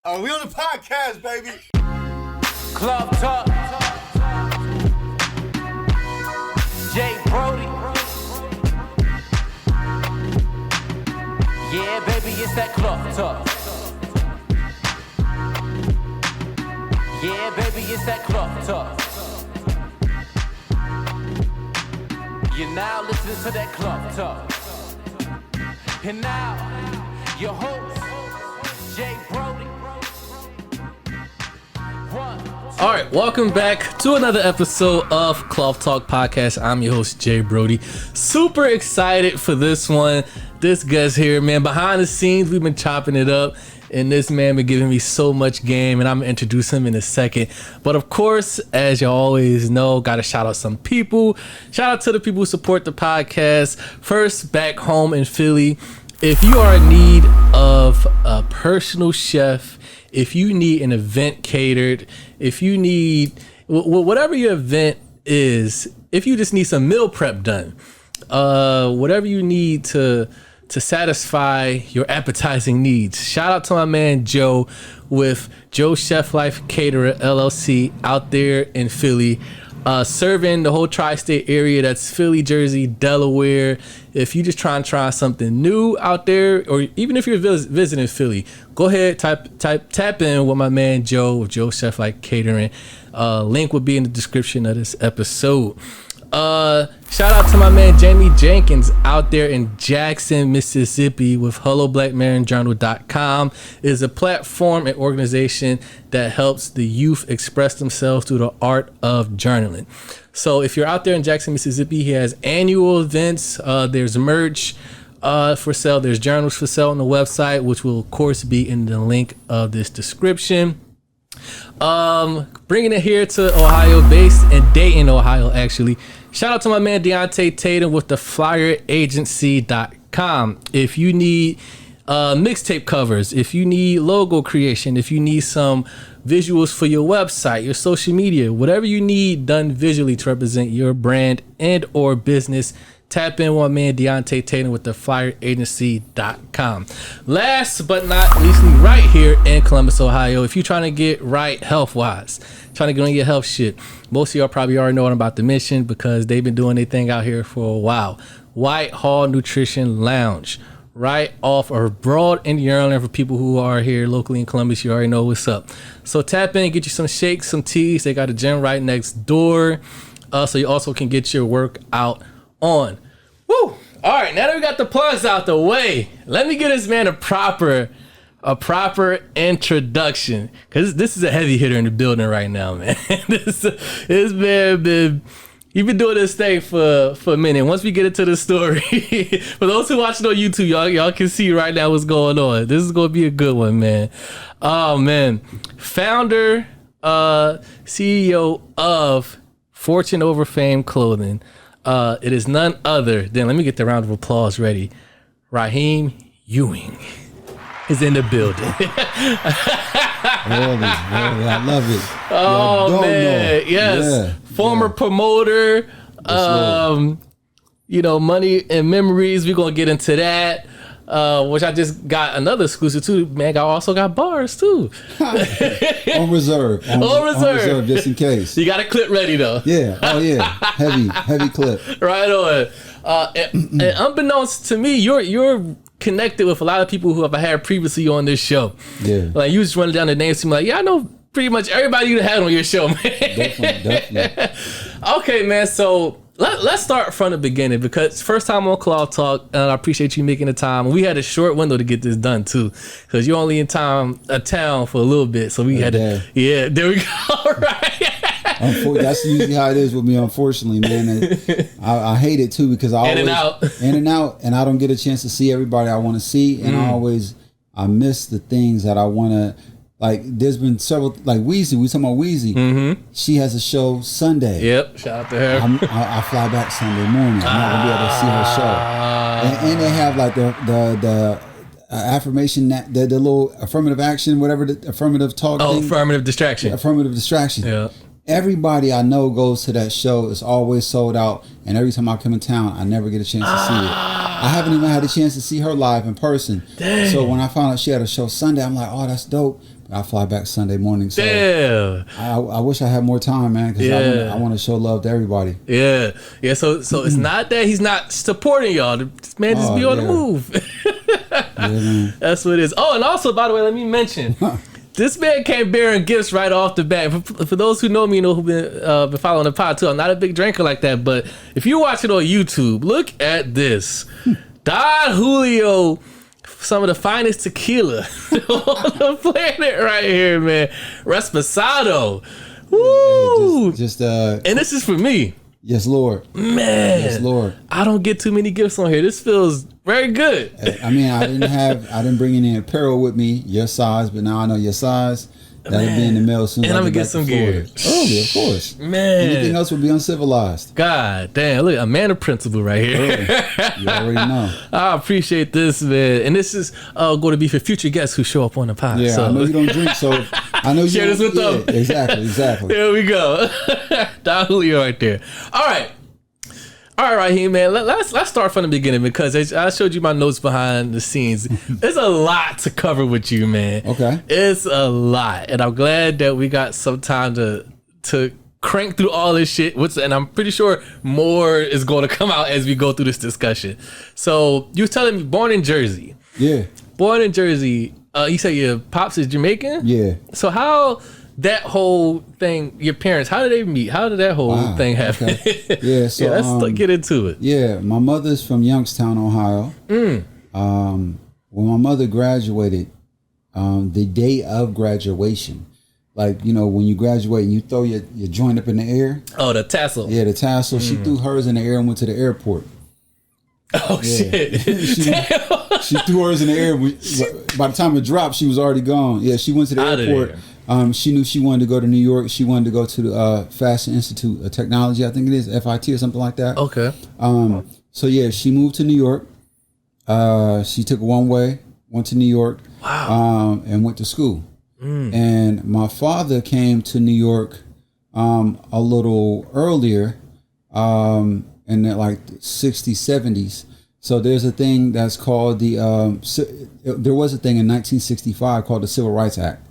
We on the podcast, baby. Club Talk. Jay Brody. Yeah, baby, it's that Club Talk. Yeah, baby, it's that Club Talk. You're now listening to that Club Talk. And now, your host, Jay Brody. All right, welcome back to another episode of Club Talk Podcast. I'm your host, Jay Brody. Super excited for this one. This guest here, man, behind the scenes, we've been chopping it up. And this man been giving me so much game, and I'm gonna introduce him in a second. But of course, as you always know, gotta shout out some people. Shout out to the people who support the podcast. First, back home in Philly, if you are in need of a personal chef, if you need an event catered, if you need whatever your event is, if you just need some meal prep done, whatever you need to satisfy your appetizing needs. Shout out to my man Joe with Joe Chef Life Caterer LLC out there in Philly, serving the whole tri-state area. That's Philly, Jersey, Delaware. If you just try and try something new out there, or even if you're visiting Philly, go ahead, tap in with my man Joe with Joe Chef Life Catering. Link will be in the description of this episode. Shout out to my man Jamie Jenkins out there in Jackson, Mississippi with HelloBlackManJournal.com. Is a platform and organization that helps the youth express themselves through the art of journaling. So if you're out there in Jackson, Mississippi, he has annual events. There's merch for sale. There's journals for sale on the website, which will of course be in the link of this description. Bringing it here to Ohio, based in Dayton, Ohio, actually. Shout out to my man Deontay Tatum with the FlyerAgency.com. If you need mixtape covers, if you need logo creation, if you need some visuals for your website, your social media, whatever you need done visually to represent your brand and or business, tap in with my man Deontay Tatum with the FlyerAgency.com. Last but not least, right here in Columbus, Ohio, if you're trying to get right health-wise, trying to get on your health shit, most of y'all probably already know what I'm about to mention because they've been doing their thing out here for a while. Whitehall Nutrition Lounge, right off of Broad and Maryland. For people who are here locally in Columbus, you already know what's up. So tap in, get you some shakes, some teas. They got a gym right next door, so you also can get your workout on. Woo! All right, now that we got the plugs out the way, let me give this man a proper introduction, because this is a heavy hitter in the building right now, man. this man you've been doing this thing for a minute. Once we get into the story, for those who watching on YouTube, y'all can see right now what's going on. This is gonna be a good one, man. Oh man, founder, CEO of Fortune Over Fame Clothing. It is none other than, let me get the round of applause ready, Rahim Ewing is in the building. Really, I love it. Oh man, yes. Yeah, former promoter, Money and Memories. We're gonna get into that. Which I just got another exclusive too. Man, I also got bars too. On reserve. On reserve, just in case. You got a clip ready though. Yeah. Oh yeah. Heavy clip. Right on. And unbeknownst to me, you're connected with a lot of people who I've had previously on this show. Yeah. Like you just running down the names to me like, yeah, I know pretty much everybody you had on your show, man. Definitely. Okay, man. So let's start from the beginning, because first time on Club Talk, and I appreciate you making the time. We had a short window to get this done too, because you're only in town for a little bit, so we had to. Yeah, there we go. Right. That's usually how it is with me, unfortunately, man. I hate it too, because I in and out, and I don't get a chance to see everybody I want to see, and I miss the things that I want to. Like, there's been several, like Weezy, we talking about Weezy. Mm-hmm. She has a show Sunday. Yep, shout out to her. I fly back Sunday morning. I'm not going to be able to see her show. And they have like the affirmation, the little affirmative action, whatever, the affirmative talk thing. Affirmative distraction. Yeah, affirmative distraction. Yeah. Everybody I know goes to that show. It's always sold out. And every time I come in town, I never get a chance to see it. I haven't even had a chance to see her live in person. Dang. So when I found out she had a show Sunday, I'm like, oh, that's dope. I fly back Sunday morning. So Damn. I wish I had more time, man, because I want to show love to everybody. Yeah. So it's not that he's not supporting y'all. This man just be on the move. Man. That's what it is. Oh, and also, by the way, let me mention, this man came bearing gifts right off the bat. For those who know me, who've been following the pod too, I'm not a big drinker like that, but if you watch it on YouTube, look at this. Don Julio, some of the finest tequila on the planet right here, man. Resposado. Woo! And this is for me. Yes, Lord. Man. Yes, Lord. I don't get too many gifts on here. This feels very good. I mean, I didn't bring any apparel with me, your size, but now I know your size. That'll be in the mail soon. And I'm gonna get some gear. Oh, yeah, of course. Man. Anything else would be uncivilized. God damn, look, a man of principle right here. You already know. I appreciate this, man. And this is going to be for future guests who show up on the pod. Yeah, so. I know you don't drink, so I know you share this with them. Exactly. There we go. Don Julio right there. All right, Rahim, man. Let's start from the beginning because I showed you my notes behind the scenes. There's a lot to cover with you, man. Okay, it's a lot, and I'm glad that we got some time to crank through all this shit. And I'm pretty sure more is going to come out as we go through this discussion. So you was telling me, born in Jersey. Yeah, born in Jersey. You say your pops is Jamaican. Yeah. So how? That whole thing, your parents, how did they meet? How did that whole thing happen? Okay. Yeah, so let's get into it. Yeah, my mother's from Youngstown, Ohio. When my mother graduated, the day of graduation, like, you know, when you graduate and you throw your joint up in the air. Oh, the tassel. Yeah, the tassel. She threw hers in the air and went to the airport. Oh, shit. she threw hers in the air. By the time it dropped, she was already gone. Yeah, she went to the airport. She knew she wanted to go to New York. She wanted to go to the Fashion Institute of Technology, I think it is, FIT or something like that. Okay. So yeah, she moved to New York. She took one way, went to New York. Wow. And went to school. And my father came to New York a little earlier, in the like 60s, 70s. So there's a thing that's called there was a thing in 1965 called the Civil Rights Act.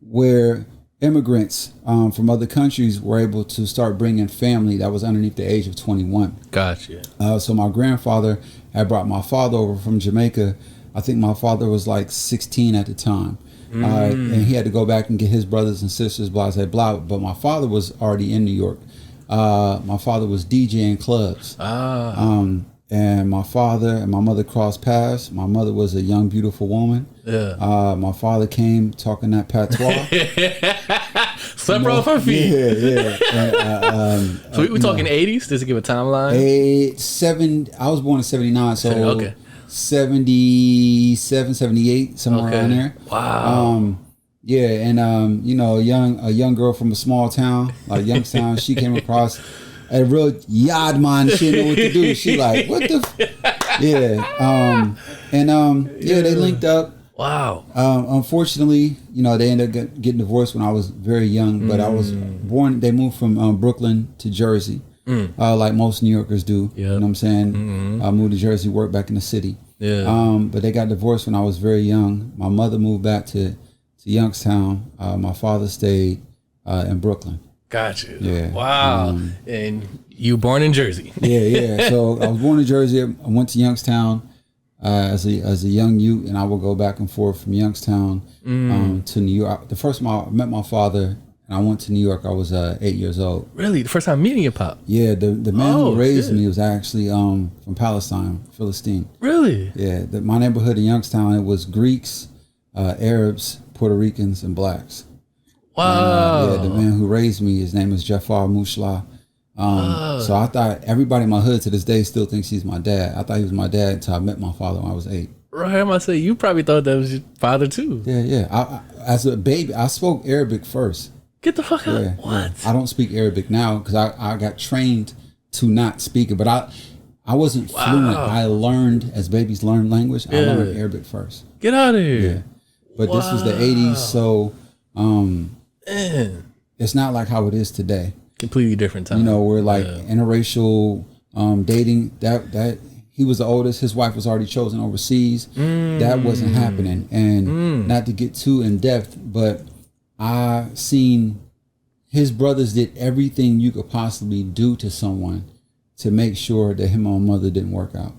Where immigrants from other countries were able to start bringing family that was underneath the age of 21. Gotcha. So my grandfather had brought my father over from Jamaica. I think my father was like 16 at the time. And he had to go back and get his brothers and sisters, blah, blah, blah. But my father was already in New York. My father was DJing clubs. And my father and my mother crossed paths. My mother was a young, beautiful woman. Yeah. My father came talking that patois. Slept off her feet. Yeah. So we're talking 80s? Does it give a timeline? I was born in 79, so okay. 77, 78, somewhere around there. Wow. Yeah, and you know, a young girl from a small town like Youngstown, she came across a real yard man. She didn't know what to do. She like, what the? They linked up. Wow. Unfortunately, you know, they ended up getting divorced when I was very young. But I was born. They moved from Brooklyn to Jersey, like most New Yorkers do. Yep. You know what I'm saying? I moved to Jersey, worked back in the city. Yeah. But they got divorced when I was very young. My mother moved back to Youngstown. My father stayed in Brooklyn. Gotcha. Yeah. Wow. And you were born in Jersey. Yeah. So I was born in Jersey. I went to Youngstown as a young youth, and I would go back and forth from Youngstown to New York. The first time I met my father and I went to New York, I was 8 years old. Really? The first time meeting your pop? Yeah. The man who raised me was actually from Palestine, Philistine. Really? Yeah. My neighborhood in Youngstown, it was Greeks, Arabs, Puerto Ricans, and blacks. Wow. And, the man who raised me, his name is Jafar Mushla. So I thought everybody in my hood to this day still thinks he's my dad. I thought he was my dad until I met my father when I was 8. Right, I say you probably thought that was your father too. Yeah. I, as a baby, I spoke Arabic first. Get the fuck out. Yeah, What? Yeah. I don't speak Arabic now because I got trained to not speak it. But I wasn't fluent. I learned, as babies learn language, I learned Arabic first. Get out of here. Yeah. But this was the 80s, so it's not like how it is today. Completely different time. You know, we're like interracial dating. That he was the oldest. His wife was already chosen overseas. That wasn't happening. And not to get too in depth, but I seen his brothers did everything you could possibly do to someone to make sure that him and my mother didn't work out.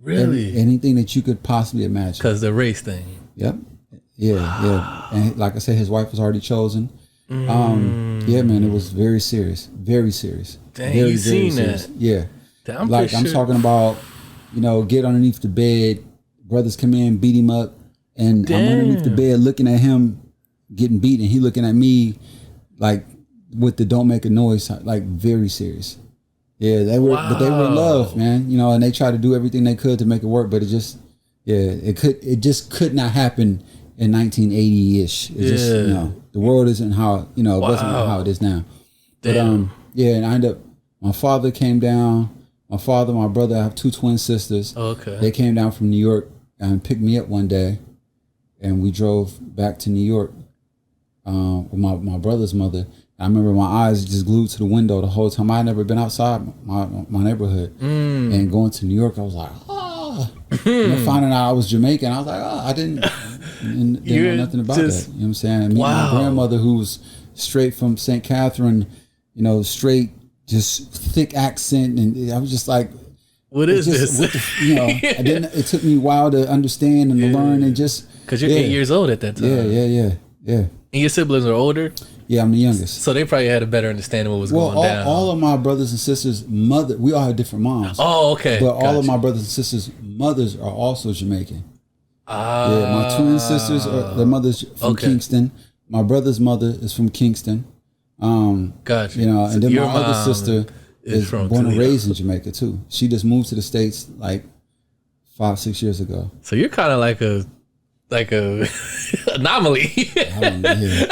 Really? Anything that you could possibly imagine. Because the race thing. Yep. Yeah. And like I said, his wife was already chosen. Yeah, man, it was very serious. Very serious. Dang, very, you seen serious. that? Yeah. Damn, I'm talking about, get underneath the bed, brothers come in, beat him up, and I'm underneath the bed looking at him getting beat, and he looking at me like with the don't make a noise, like very serious. Yeah, they were, but they were in love, man. And they tried to do everything they could to make it work, but it just could not happen in 1980-ish. It just, the world isn't how, it wasn't how it is now. Damn. But and I ended up, my father came down. My father, my brother, I have 2 twin sisters. Okay. They came down from New York and picked me up one day, and we drove back to New York with my brother's mother. I remember my eyes just glued to the window the whole time. I had never been outside my neighborhood. And going to New York, I was like, and then finding out I was Jamaican, I was like, I didn't know nothing about that. You know what I'm saying? And my grandmother, who was straight from St. Catherine, straight, just thick accent, and I was just like, what is this? I didn't. It took me a while to understand and to learn, and just because you're 8 years old at that time. Yeah. And your siblings are older. Yeah, I'm the youngest. So they probably had a better understanding of what was going down. All of my brothers and sisters' mother, we all had different moms. Oh, okay. But all of my brothers and sisters' mothers are also Jamaican. Yeah, my twin sisters, their mother's from Kingston. My brother's mother is from Kingston. Gotcha. And then my other sister is born and raised in Jamaica too. She just moved to the States like 5-6 years ago. So you're kind of like a anomaly. I don't know.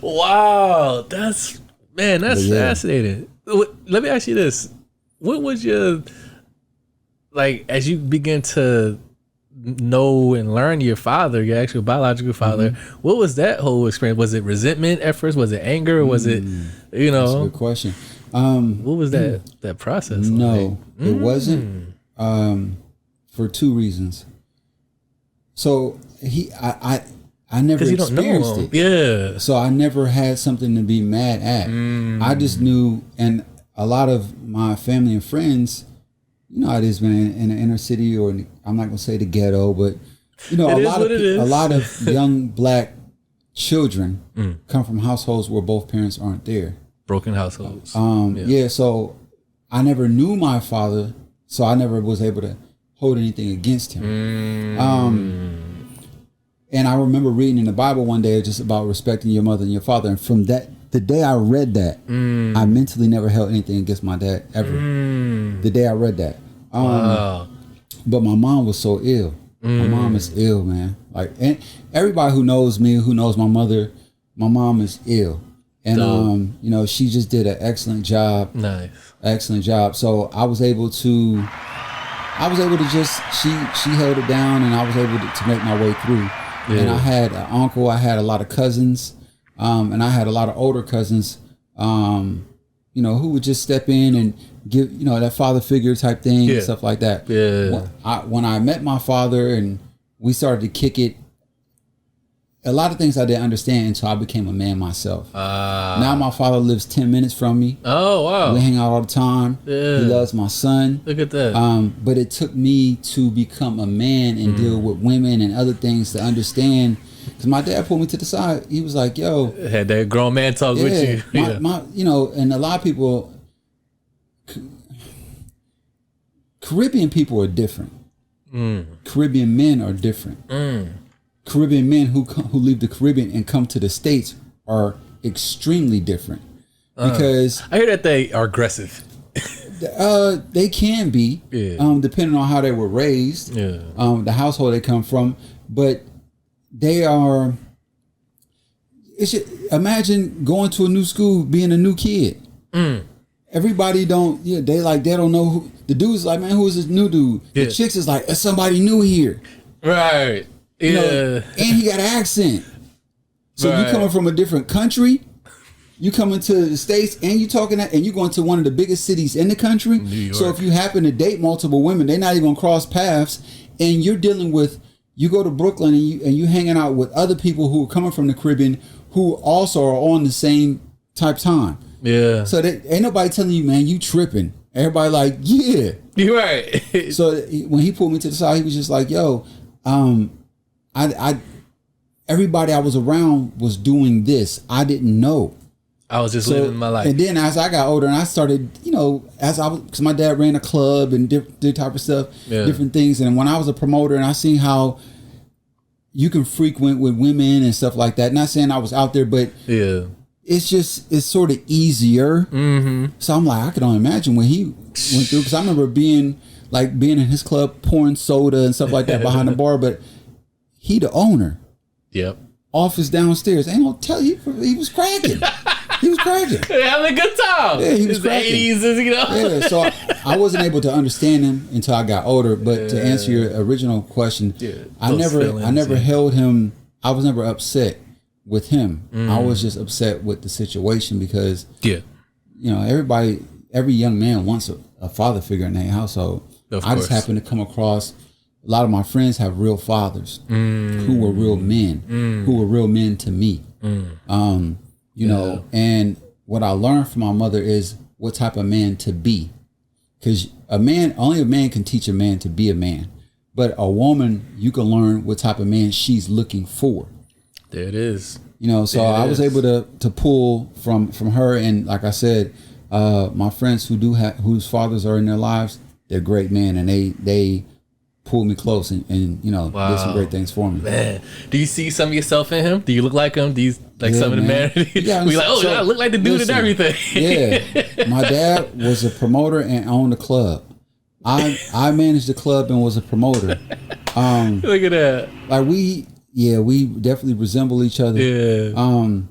Wow, that's fascinating. Let me ask you this: what was your as you begin to know and learn your father, your actual biological father? What was that whole experience? Was it resentment at first? Was it anger? Was it That's a good question. What was that process? No, it wasn't. For 2 reasons. So I never experienced it. Yeah. So I never had something to be mad at. I just knew, and a lot of my family and friends, how it is, man, in the inner city, or I'm not gonna say the ghetto, but a lot of young black children come from households where both parents aren't there. Broken households. So I never knew my father, so I never was able to hold anything against him. And I remember reading in the Bible one day just about respecting your mother and your father. And from the day I read that, I mentally never held anything against my dad ever. The day I read that. But my mom was so ill. My mom is ill, man. And everybody who knows me, who knows my mother, my mom is ill. And she just did an excellent job. Nice. Excellent job. So I was able to just, she held it down, and I was able to make my way through. Yeah. And I had an uncle, I had a lot of cousins, and I had a lot of older cousins, who would just step in and give, that father figure type thing and stuff like that. Yeah. When I met my father and we started to kick it, a lot of things I didn't understand until I became a man myself. Now my father lives 10 minutes from me. Oh, wow. We hang out all the time. Yeah. He loves my son. Look at that. But it took me to become a man and deal with women and other things to understand. Because my dad pulled me to the side. He was like, yo. Had that grown man talk with you. And a lot of people, Caribbean people are different. Caribbean men are different. Caribbean men who leave the Caribbean and come to the States are extremely different, because I hear that they are aggressive. They can be, depending on how they were raised, the household they come from, but they are. Imagine going to a new school, being a new kid. Everybody don't. They don't know who the dude's like. Man, who is this new dude? The chicks is like, there's somebody new here, right? And he got an accent. So you coming from a different country, You come into the States and you talking that, and you going to one of the biggest cities in the country. New York. So if you happen to date multiple women, they're not even gonna cross paths, and you're dealing with. You go to Brooklyn and you hanging out with other people who are coming from the Caribbean who also are on the same type time. Yeah. So ain't nobody telling you, man, you tripping. Everybody like, yeah. You're right. So when he pulled me to the side, he was just like, yo, everybody I was around was doing this. I didn't know. I was just living my life. And then as I got older and I started, because my dad ran a club and did type of stuff, different things. And when I was a promoter and I seen how you can frequent with women and stuff like that. Not saying I was out there, but it's sort of easier. Mm-hmm. So I'm like, I can only imagine when he went through, because I remember being in his club, pouring soda and stuff like that behind the bar, but he the owner. Yep. Office downstairs. Ain't gonna tell you, he was cracking. He was cracking. Having a good time. Yeah, he was cracking. 80s, Yeah, so I wasn't able to understand him until I got older. But to answer your original question, I never held him. I was never upset with him. I was just upset with the situation because every young man wants a father figure in their household. I just happened to come across a lot of my friends have real fathers who were real men, who were real men to me. You know, and what I learned from my mother is what type of man to be. Because only a man can teach a man to be a man. But a woman, you can learn what type of man she's looking for. There it is. So I was able to pull from her. And like I said, my friends whose fathers are in their lives, they're great men. And they pulled me close and did some great things for me. Man, do you see some of yourself in him? Do you look like him? Do you like some of the man? Yeah, we like, I look like the dude and everything. Yeah, my dad was a promoter and owned a club. I managed the club and was a promoter. Look at that. Like we definitely resemble each other. Yeah.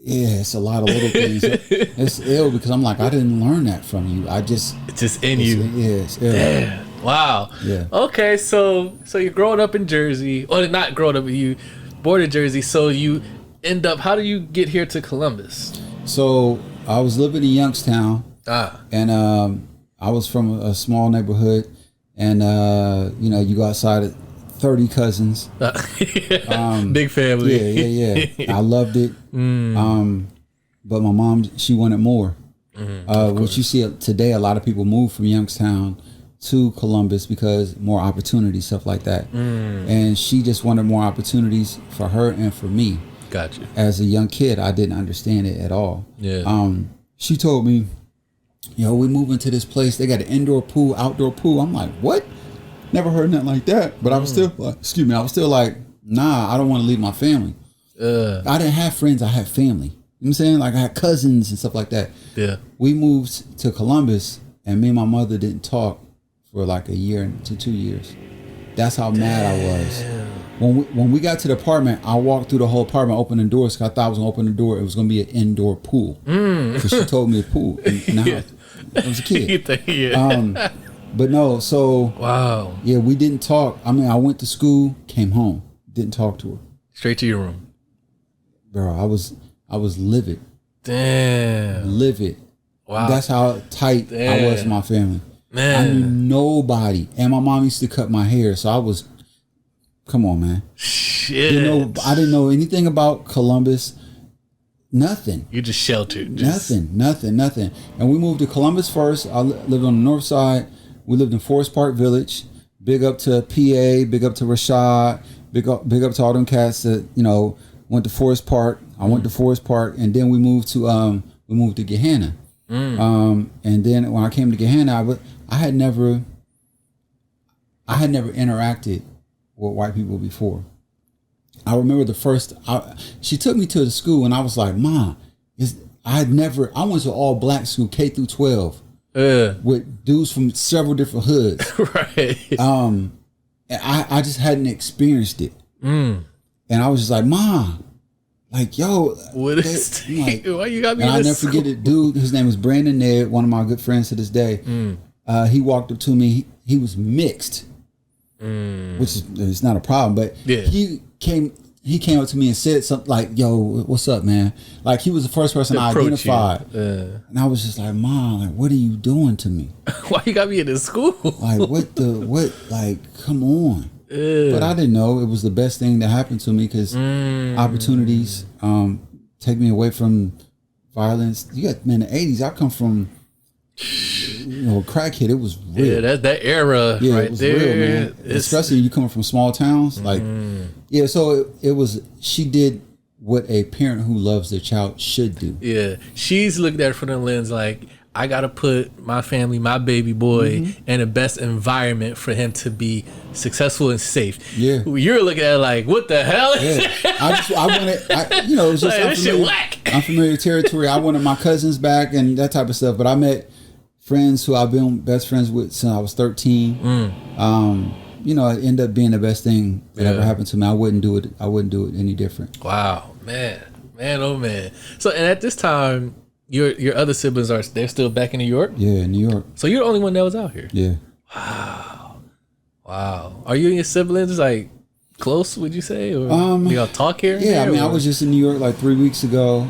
It's a lot of little things. It's ill because I'm like, I didn't learn that from you. It's just in you. It's ill. Damn. Wow. Yeah. Okay, so you're growing up in Jersey, or not growing up, you born in Jersey. So you end up. How do you get here to Columbus? So I was living in Youngstown. And I was from a small neighborhood, and you go outside at 30 cousins. Big family. Yeah. I loved it. But my mom, she wanted more. What you see today, a lot of people move from Youngstown to Columbus because more opportunities, stuff like that. And she just wanted more opportunities for her and for me. Gotcha. As a young kid, I didn't understand it at all. Yeah. She told me, we moving to this place. They got an indoor pool, outdoor pool. I'm like, what? Never heard nothing like that. But I was still, I was still like, nah, I don't want to leave my family. I didn't have friends. I had family. You know what I'm saying? Like I had cousins and stuff like that. Yeah. We moved to Columbus, and me and my mother didn't talk for like a year to 2 years. That's how mad I was. When we got to the apartment, I walked through the whole apartment, opened the doors, because I thought I was going to open the door. It was going to be an indoor pool. Because she told me a pool. And I was a kid. But no, so... Wow. Yeah, we didn't talk. I mean, I went to school, came home, didn't talk to her. Straight to your room. Bro, I was livid. Damn. Livid. Wow. That's how tight I was with my family. Man. I knew nobody. And my mom used to cut my hair, so I was... Come on, man. Shit. I didn't know anything about Columbus. Nothing. You just sheltered. Nothing. And we moved to Columbus first. I lived on the north side. We lived in Forest Park Village. Big up to PA. Big up to Rashad. Big up to all them cats that went to Forest Park. I went to Forest Park, and then we moved to Gahanna. And then when I came to Gahanna, I had never interacted with white people before. I remember she took me to the school, and I was like, Mom, I went to all black school, K through 12, with dudes from several different hoods. Right. And I just hadn't experienced it. And I was just like, Mom, like, yo. What is like, why you got me and in I'll this never forget it. Dude, his name was Brandon Ned, one of my good friends to this day. He walked up to me. He was mixed, which is not a problem. But he came he came up to me and said something like, "Yo, what's up, man?" Like he was the first person I identified, and I was just like, "Mom, like, what are you doing to me? Why you got me in this school? Like, what? Like, come on." But I didn't know it was the best thing that happened to me because opportunities take me away from violence. You got, man, the 80s. I come from, crackhead. It was real. Yeah, that's that era right it was there. Real, man. Especially you coming from small towns. Like, yeah, so it was, she did what a parent who loves their child should do. Yeah. She's looked at it from the lens like, I got to put my family, my baby boy, in the best environment for him to be successful and safe. Yeah. You're looking at it like, what the hell? Yeah. It was just like, this shit whack. Unfamiliar territory. I wanted my cousins back and that type of stuff. But I met friends who I've been best friends with since I was 13. It ended up being the best thing that ever happened to me. I wouldn't do it any different. Wow, man, oh man. So, and at this time, your other siblings they're still back in New York? Yeah, in New York. So you're the only one that was out here? Yeah. Wow. Are you and your siblings like close, would you say? Or do y'all talk here? Yeah, I was just in New York like 3 weeks ago.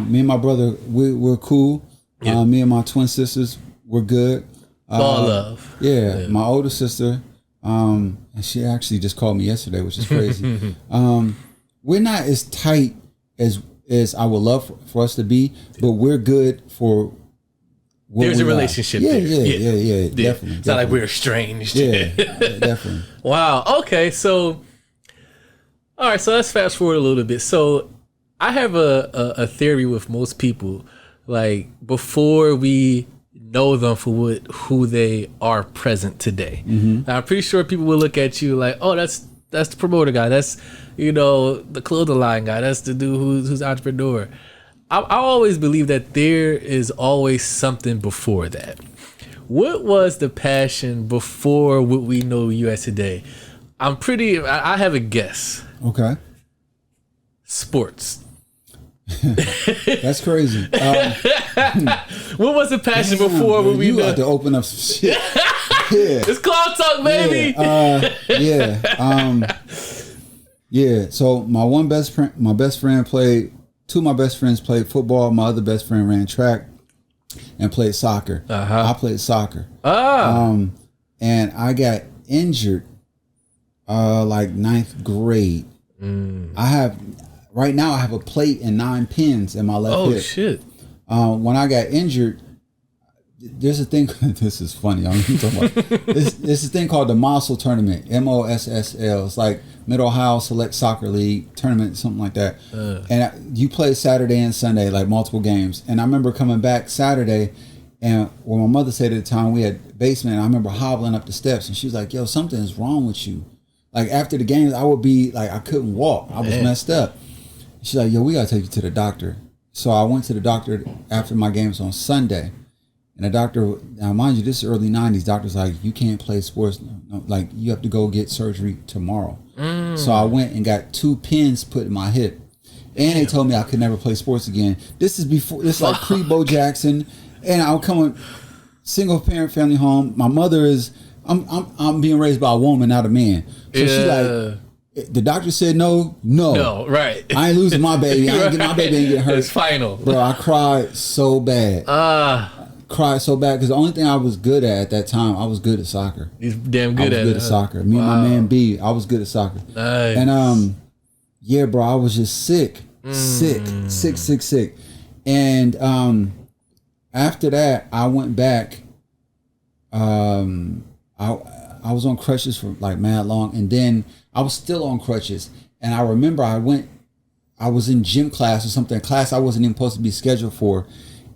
Me and my brother, we're cool. Yeah. Me and my twin sisters, we're good. All love. Yeah, my older sister, and she actually just called me yesterday, which is crazy. We're not as tight as I would love for us to be, but we're good for what there's a relationship there. Yeah, Yeah, definitely. It's definitely. not like we're estranged. Yeah, definitely. Wow. Okay, so all right, so let's fast forward a little bit. So I have a theory with most people, like before we know them for who they are present today. Now, I'm pretty sure people will look at you like, oh, that's the promoter guy. That's, the clothing line guy. That's the dude who's entrepreneur. I always believe that there is always something before that. What was the passion before what we know you as today? I have a guess. Okay. Sports. That's crazy. What was the passion before what we know? You have to open up some shit. Yeah. It's Club Talk, baby. Yeah. So my best friend played. Two of my best friends played football. My other best friend ran track and played soccer. I played soccer. And I got injured like 9th grade. Right now I have a plate and 9 pins in my left hip. Oh shit. When I got injured, there's a thing. This is funny. I'm talking about. There's a thing called the Mossel Tournament. MOSSL. It's like Mid Ohio Select Soccer League tournament, something like that. And you play Saturday and Sunday, like multiple games. And I remember coming back Saturday, and when my mother said at the time we had basement, I remember hobbling up the steps, and she was like, "Yo, something is wrong with you." Like after the games, I would be like, I couldn't walk. I was messed up. She's like, "Yo, we gotta take you to the doctor." So I went to the doctor after my games on Sunday. And the doctor, now mind you, this is early 90s, doctor's like, you can't play sports. No, like, you have to go get surgery tomorrow. So I went and got 2 pins put in my hip. And they told me I could never play sports again. This is like pre-Bo Jackson. And I'm coming, single parent family home. My mother is, I'm being raised by a woman, not a man. So she like, the doctor said no, right. I ain't losing my baby. I ain't get my baby ain't get hurt. It's final. Bro, I cried so bad. Cried so bad because the only thing I was good at that time, I was good at soccer. He's damn good at it. I was good at soccer. Me and my man B, I was good at soccer. Nice. And yeah, bro, I was just sick. And after that, I went back. I was on crutches for like mad long, and then I was still on crutches. And I remember I was in gym class or something, class I wasn't even supposed to be scheduled for,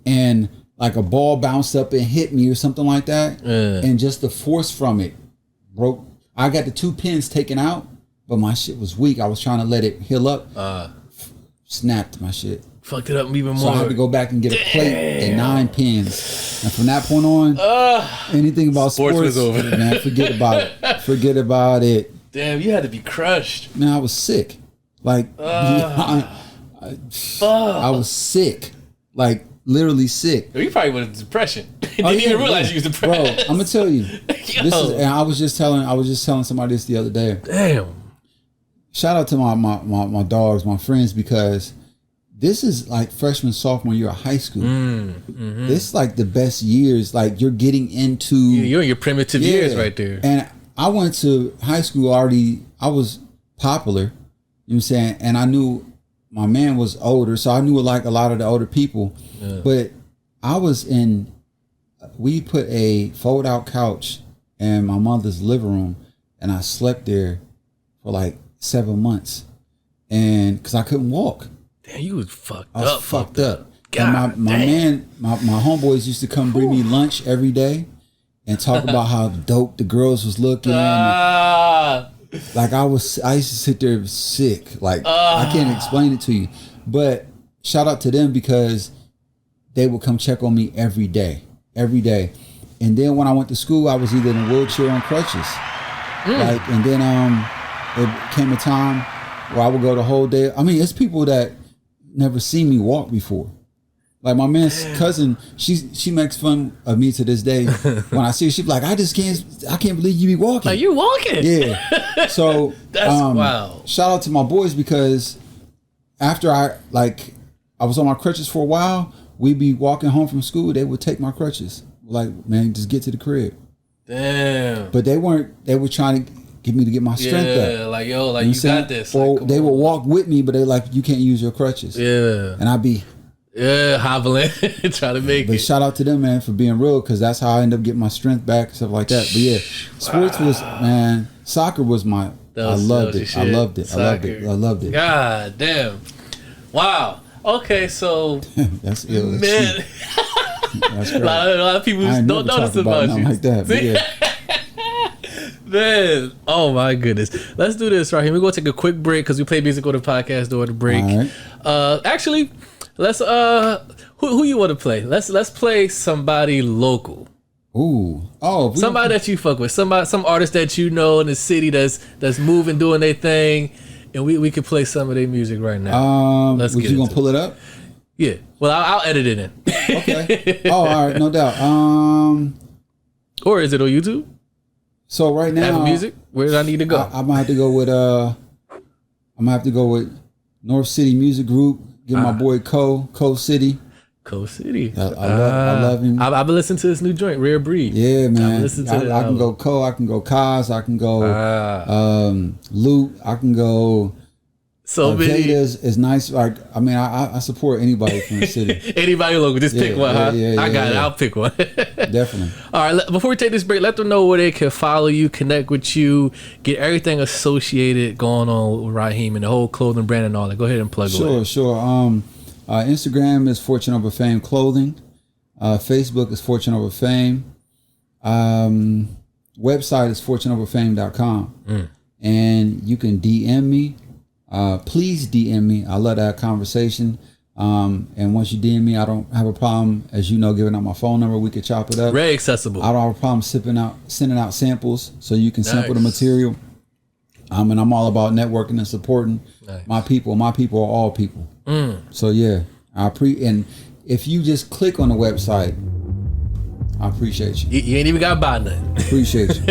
and like a ball bounced up and hit me or something like that. And just the force from it broke. I got the 2 pins taken out, but my shit was weak. I was trying to let it heal up. Snapped my shit. Fucked it up even more. So I had to go back and get a plate and 9 pins. And from that point on, anything about sports was over. Man, forget about it. Forget about it. Damn, you had to be crushed. Man, I was sick. Like, I was sick. Like, literally sick. You probably went into depression. Didn't even realize you was depressed. Bro, I'm gonna tell you. And I was just telling somebody this the other day. Damn. shout out to my dogs, my friends, because this is like freshman, sophomore year of high school. This is like the best years. Like you're getting into you're in your primitive years right there. And I went to high school already. I was popular, you know what I'm saying, and I knew my man was older, so I knew like a lot of the older people. But I was in. We put a fold out couch in my mother's living room, and I slept there for like 7 months, and because I couldn't walk. Damn, you was fucked I was up. fucked up. God, and my homeboys used to come bring me lunch every day and talk about how dope the girls was looking. Like I used to sit there sick. Like I can't explain it to you. But shout out to them because they would come check on me every day. And then when I went to school, I was either in a wheelchair or on crutches. Like, and then it came a time where I would go the whole day. I mean, it's people that never seen me walk before. Like my man's cousin, she makes fun of me to this day. When I see her, she's like, I can't believe you be walking. Are you walking? Yeah. So that's wow. Shout out to my boys because after I was on my crutches for a while, we'd be walking home from school, they would take my crutches. Like, man, just get to the crib. Damn. But they were trying to get me to get my strength up. Yeah, like, yo, like, you got this. Or like, they would walk with me, but they're like, you can't use your crutches. Yeah. And I'd be... Yeah, hobbling, trying to make it. But shout out to them, man, for being real, because that's how I end up getting my strength back and stuff like that. But yeah, sports was, man, soccer was I loved it. I loved it. God damn. Wow. Okay, so that's ill. Man, that's great. a lot of people don't notice about you. Like that, but yeah. Man, oh my goodness. Let's do this right here. We're gonna take a quick break because we play music on the podcast during the break. All right. Actually, let's who you want to play? Let's play somebody local. Ooh. Oh, somebody that you fuck with. Some artist that you know in the city that's moving, doing their thing. And we could play some of their music right now. Was you gonna pull it up? Yeah. Well, I'll edit it in. Okay. Oh, all right, no doubt. Or is it on YouTube? So right now, Apple Music. Where do I need to go? I might have to go with North City Music Group. Get my boy Co City. Co City. I love him. I've been listening to this new joint, Rare Breed. Yeah, man. I can go Co. I can go Kaz. I can go Loot. I can go. So many. Jada's is nice. Like, I mean, I support anybody from the city. Anybody local, just pick one. Yeah, I got it. I'll pick one. Definitely. All right. Before we take this break, let them know where they can follow you, connect with you, get everything associated going on with Rahim and the whole clothing brand and all that. Go ahead and plug away. Sure. Instagram is Fortune Over Fame Clothing. Facebook is Fortune Over Fame. Website is fortuneoverfame.com. And you can DM me. Please DM me. I love that conversation. And once you DM me, I don't have a problem, as you know, giving out my phone number. We could chop it up. Very accessible. I don't have a problem sending out samples so you can sample the material. And I'm all about networking and supporting my people. My people are all people. So yeah, and if you just click on the website, I appreciate you. You ain't even got to buy nothing. Appreciate you.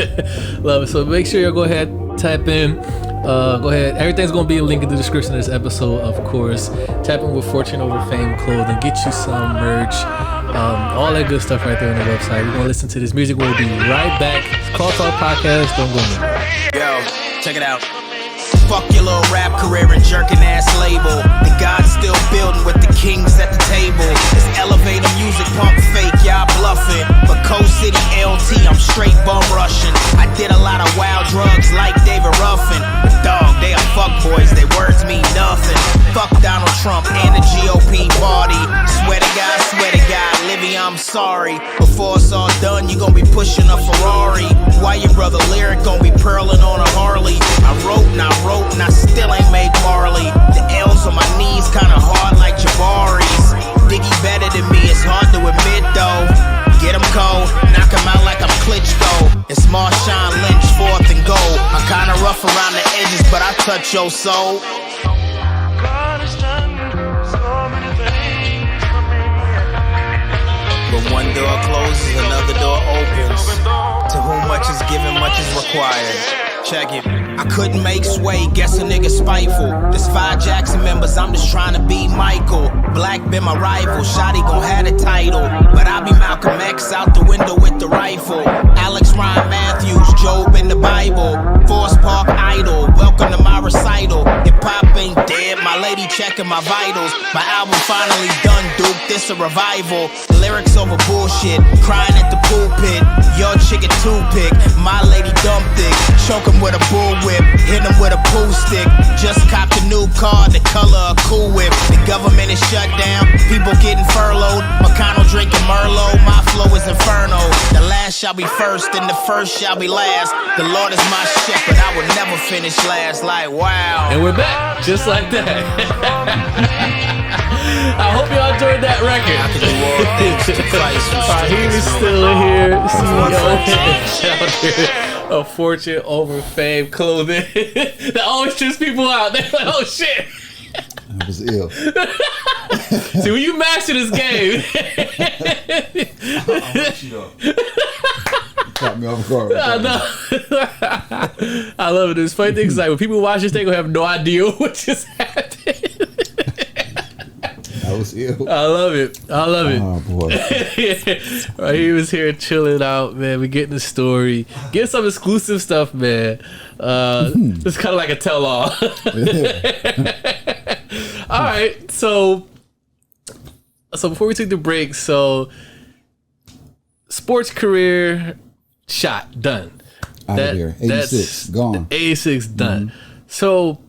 Love it. So make sure you go ahead, type in. Go ahead. Everything's gonna be a link in the description of this episode, of course. Tap in with Fortune Over Fame Clothing. Get you some merch. All that good stuff right there on the website. We're gonna listen to this music. We'll be right back. Call Talk Podcast. Don't go nowhere. Yo, check it out. Fuck your little rap career and jerking ass label. The God's still building with the kings at the table. This elevator music pump fake, y'all bluffing. But Coast City LT, I'm straight bum rushing. I did a lot of wild drugs like David Ruffin. But dog, they are fuck boys, they words mean nothing. Fuck Donald Trump and the GOP party. Swear to God, Livy, I'm sorry. Before it's all done, you gon' be pushing a Ferrari. Why your brother Lyric gon' be pearling on a Harley? I wrote and I still ain't made Marley. The L's on my knees kinda hard like Jabari's. Diggy better than me, it's hard to admit though. Get him cold, knock him out like I'm Klitschko. It's Marshawn Lynch, 4th and goal. I'm kinda rough around the edges, but I touch your soul. God has done so many things for me. But one door closes, another door opens. To whom much is given, much is required. Check it. I couldn't make sway, guess a nigga spiteful. There's 5 Jackson members, I'm just trying to be Michael. Black been my rival, Shotty gon' have the title. But I be Malcolm X out the window with the rifle. Alex Ryan Matthews, Job in the Bible. Forest Park Idol, welcome to my recital. Hip hop ain't dead, my lady checking my vitals. My album finally done, Duke, this a revival. Lyrics over bullshit, crying at the pulpit. Your chicken toothpick, my lady dumb thick. Choke him with a bullwhip, hit him with a pool stick. Just copped a new car, the color of Cool Whip. The government is shut down, people getting furloughed. McConnell drinking Merlot, my flow is inferno. The last shall be first, and the first shall be last. The Lord is my shepherd, I will never finish last. Like, wow. And we're back, just like that. I hope y'all enjoyed that record. Rahim is still here. CEO of Fortune Over Fame Clothing. That always trips people out. They're like, oh shit. That was ill. See, when you master this game. I want you though. Caught me off guard. I know. I love it. It's funny things like when people watch this, they gonna have no idea what just happened. That was ill. I love it. I love it. Oh boy. Right, he was here chilling out, man. We getting the story, get some exclusive stuff, man. It's kind of like a tell-all. All right, so before we take the break, so sports career shot done. Out of here. 86 gone. 86 done. So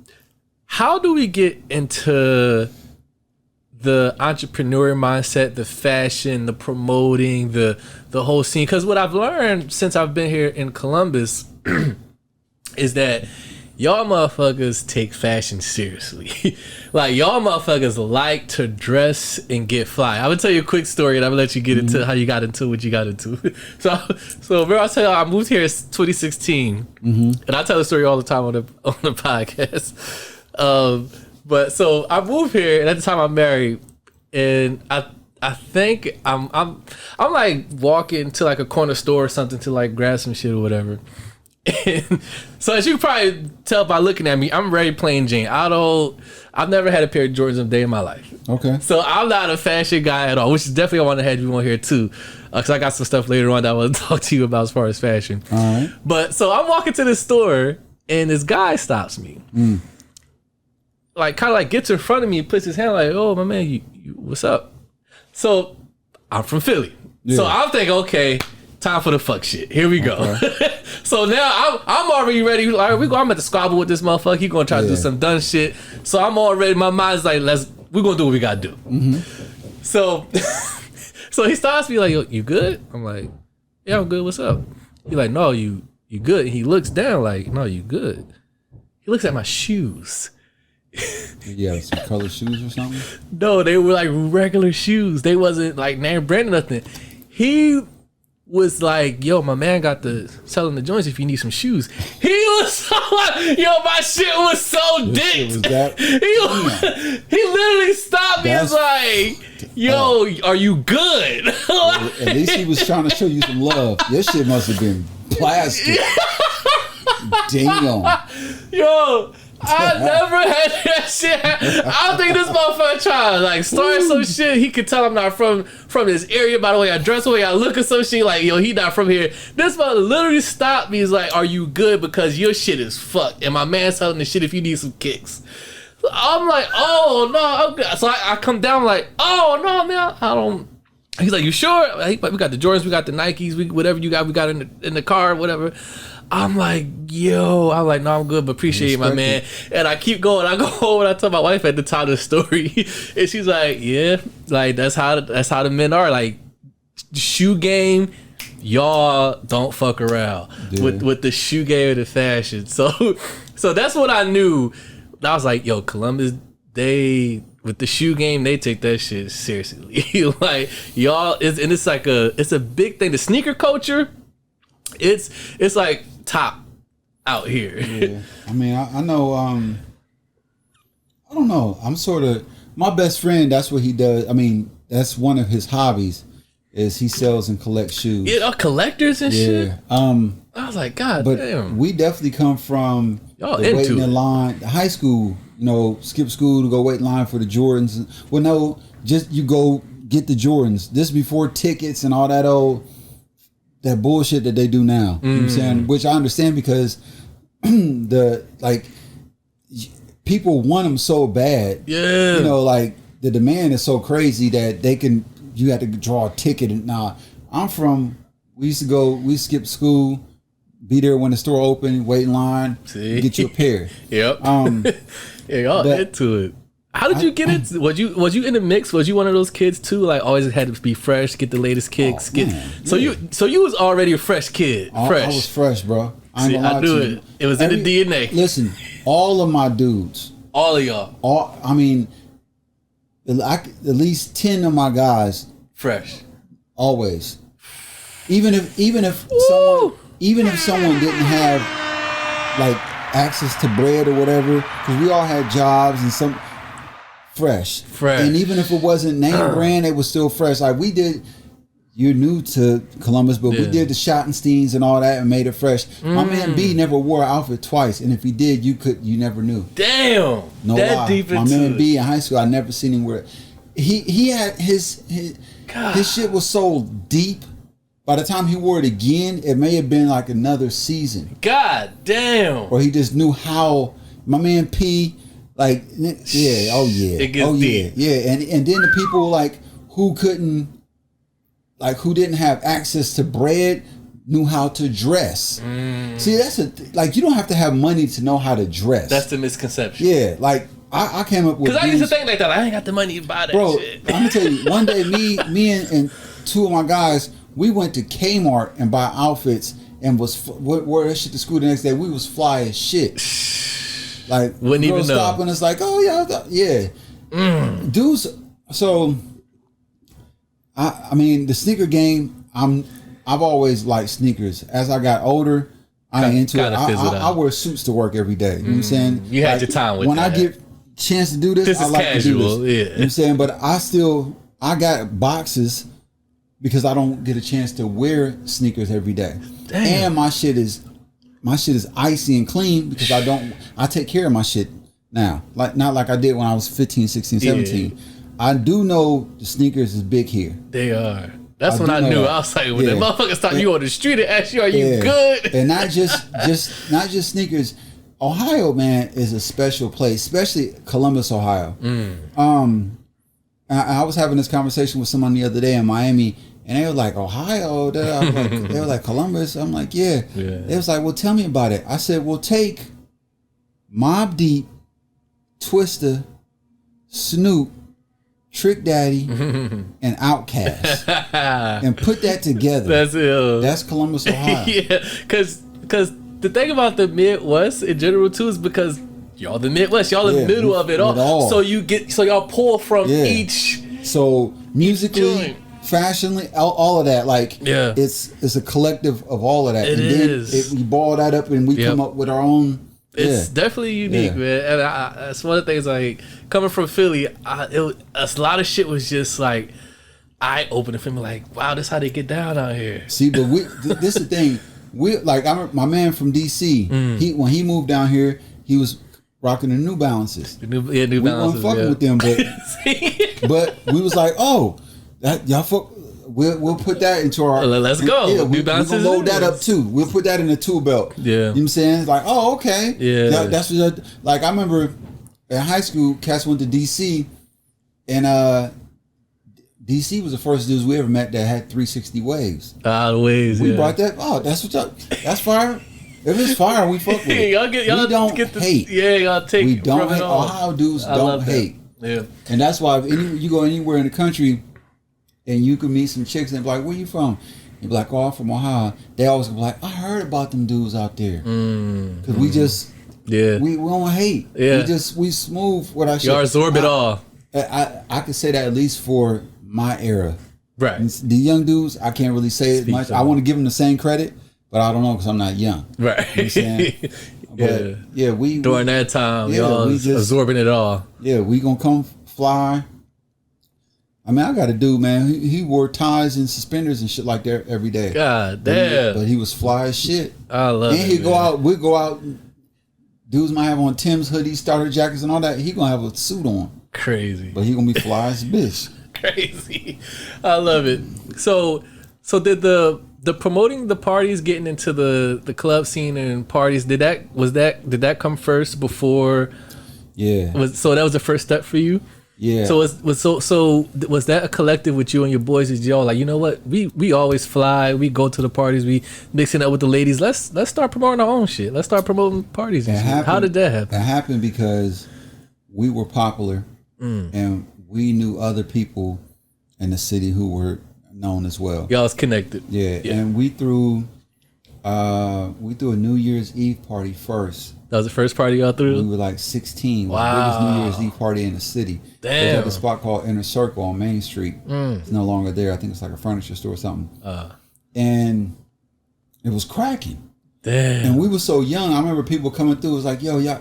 how do we get into the entrepreneur mindset, the fashion, the promoting, the whole scene? Because what I've learned since I've been here in Columbus is that y'all motherfuckers take fashion seriously. Like, y'all motherfuckers like to dress and get fly. I'm gonna tell you a quick story and I'm gonna let you get into how you got into what you got into. So bro, I'll tell you, I moved here in 2016, and I tell the story all the time on the podcast. But so I moved here, and at the time I'm married, and I think I'm like walking to like a corner store or something to like grab some shit or whatever. And so as you can probably tell by looking at me, I'm very plain Jane. I've never had a pair of Jordans a day in my life. Okay. So I'm not a fashion guy at all, which is definitely I want to have you on here too, because I got some stuff later on that I want to talk to you about as far as fashion. All right. But so I'm walking to this store, and this guy stops me. Like, kind of like gets in front of me and puts his hand like, oh, my man, you what's up? So I'm from Philly. Yeah. So I'm thinking, okay, time for the fuck shit. Here we go. Okay. So now I'm already ready. Like, I'm at the squabble with this motherfucker. He gonna try to do some dumb shit. So I'm already, my mind's like, we're gonna do what we gotta do. So so he stops me like, yo, you good? I'm like, yeah, I'm good. What's up? He's like, no, you good. And he looks down like, no, you good. He looks at my shoes. Yeah, some colored shoes or something? No, they were like regular shoes. They wasn't like name brand or nothing. He was like, yo, my man got the selling the joints if you need some shoes. He was so like, yo, my shit was so dicked. He literally stopped me and was like, yo, are you good? At least he was trying to show you some love. Your shit must have been plastic. Damn. Yo, I never had that shit. I don't think this motherfucker tried to like start some shit. He could tell I'm not from this area by the way I dress, the way I look or some shit. Like, yo, he not from here. This mother literally stopped me. He's like, are you good? Because your shit is fucked. And my man's selling the shit if you need some kicks. So I'm like, oh, no, I'm good. So I come down like, oh, no, man, I don't. He's like, you sure? We got the Jordans, we got the Nikes, whatever you got, we got in the car, whatever. I'm like, yo, I'm like, no, I'm good, but appreciate it, my man. And I keep going. I go home and I tell my wife at the time of the story, and she's like, yeah, like that's how the men are. Like, shoe game, y'all don't fuck around with the shoe game and the fashion. So that's what I knew. I was like, yo, Columbus, with the shoe game, they take that shit seriously. Like, y'all, it's like it's a big thing. The sneaker culture, it's like top out here. Yeah. I mean, I know, I don't know. I'm sort of, my best friend, that's what he does. I mean, that's one of his hobbies. is he sells and collects shoes. Yeah, collectors and shit. Yeah. I was like, God But damn. we definitely come from Y'all the waiting into it. in line, high school. You know, skip school to go wait in line for the Jordans. Well, no, just you go get the Jordans. This before tickets and all that bullshit that they do now. You know what I'm saying? Which I understand because people want them so bad. Yeah. You know, like the demand is so crazy that you have to draw a ticket. And now we skip school, be there when the store open, wait in line, get you a pair. Yep. Yeah, y'all but- into it. How did you get it? Was you in the mix? Was you one of those kids too? Like always had to be fresh, get the latest kicks. So you was already a fresh kid. Fresh. I was fresh, bro. I ain't See, gonna lie I knew to it. you. It was in the DNA. Listen, all of my dudes, All of y'all at least 10 of my guys, fresh. always. Even if someone didn't have like access to bread or whatever, because we all had jobs and some fresh. And even if it wasn't name brand, it was still fresh. Like we did. You're new to Columbus, but we did the Schottensteins and all that and made it fresh. My man B never wore an outfit twice, and if he did, you never knew. Damn, No that lie. deep My into man it. B in high school, I never seen him wear it. He had his shit was so deep. By the time he wore it again, it may have been like another season. God damn. Or he just knew how. My man P, like, yeah, oh yeah, It gets oh deep. yeah, and then the people like who didn't have access to bread knew how to dress. See, that's you don't have to have money to know how to dress. That's the misconception. Yeah, like I came up with. Because I used to think like that. I ain't got the money to buy that bro, shit. I'm gonna tell you. One day, me and two of my guys, we went to Kmart and buy outfits and wore that shit to school the next day. We was fly as shit. Like Wouldn't even know. stopping us like, oh yeah. Dudes. So, I mean, the sneaker game. I've always liked sneakers. As I got older, I ain't into it. I wear suits to work every day. You know what I'm saying? You had your time with when that. I get chance to do this, This I is like to do casual, this. yeah. You know what I'm saying? But I got boxes because I don't get a chance to wear sneakers every day. Damn. And my shit is icy and clean because I take care of my shit now. Like not like I did when I was 15, 16, 17. I do know the sneakers is big here. They are. That's I when do I know knew. that. I was like, when the Yeah. motherfucker stop you on the street and ask you, are you good? And not just sneakers. Ohio, man, is a special place, especially Columbus, Ohio. I was having this conversation with someone the other day in Miami, and they were like, Ohio? They were like, Columbus? I'm like, yeah. They was like, well, tell me about it. I said, well, take Mobb Deep, Twista, Snoop, Trick Daddy, and Outkast, and put that together. That's ill. That's Columbus, Ohio. Yeah, because the thing about the Midwest in general too is because y'all the Midwest, y'all in the middle of it all. So y'all pull from each. So musically, fashionally, all of that, like it's a collective of all of that. It is. We ball that up and we come up with our own. It's definitely unique, man. And that's one of the things. Like coming from Philly, a lot of shit was just like eye opening for me. Like, wow, this how they get down out here. See, but this is the thing. We like my man from DC. When he moved down here, he was rocking the New Balances. New We Balances. weren't fucking with them, but we was like, oh, that y'all fuck. We'll put that into our. Let's go. Yeah, New we're Balances gonna load that up too. We'll put that in the tool belt. Yeah, you know what I'm saying? It's like, oh, okay. Yeah, that's what. Like I remember in high school, Cass went to DC, and DC was the first dudes we ever met that had 360 waves. Waves. We brought that. Oh, that's that's fire. If it's fire, we fuck with it. y'all we don't get the, hate. Yeah, y'all take. We don't from it hate. all. Ohio dudes don't hate. Yeah, and that's why if you go anywhere in the country, and you can meet some chicks and be like, "Where you from?" You be like, "Oh, I'm from Ohio." They always be like, "I heard about them dudes out there," because we just we don't hate. Yeah, we smooth what I should. You absorb it all. I could say that at least for my era. Right. And the young dudes, I can't really say it much. I want to give them the same credit, but I don't know because I'm not young. Right. You know what I'm saying? But we during that time, y'all was absorbing it all. Yeah, we gonna come fly. I mean, I got a dude, man. He wore ties and suspenders and shit like that every day. God damn. But he was fly as shit. I love it. And he'd go out. We'd go out. Dudes might have on Tim's hoodies, starter jackets, and all that. He gonna have a suit on. Crazy. But he gonna be fly as a bitch. Crazy. I love it. So did the promoting the parties, getting into the club scene and parties, did that come first before? Yeah. So that was the first step for you? Yeah. So was that a collective with you and your boys? Is y'all like, you know what? We always fly. We go to the parties. We mixing up with the ladies. Let's start promoting our own shit. Let's start promoting parties and shit. How did that happen? It happened because we were popular and we knew other people in the city who were known as well. Y'all was connected. Yeah. And we threw a New Year's Eve party first. That was the first party y'all threw? We were like 16. Wow. The biggest New Year's Eve party in the city. Damn. It was at a spot called Inner Circle on Main Street. It's no longer there. I think it's like a furniture store or something. And it was cracking. Damn. And we were so young. I remember people coming through. It was like, yo, y'all.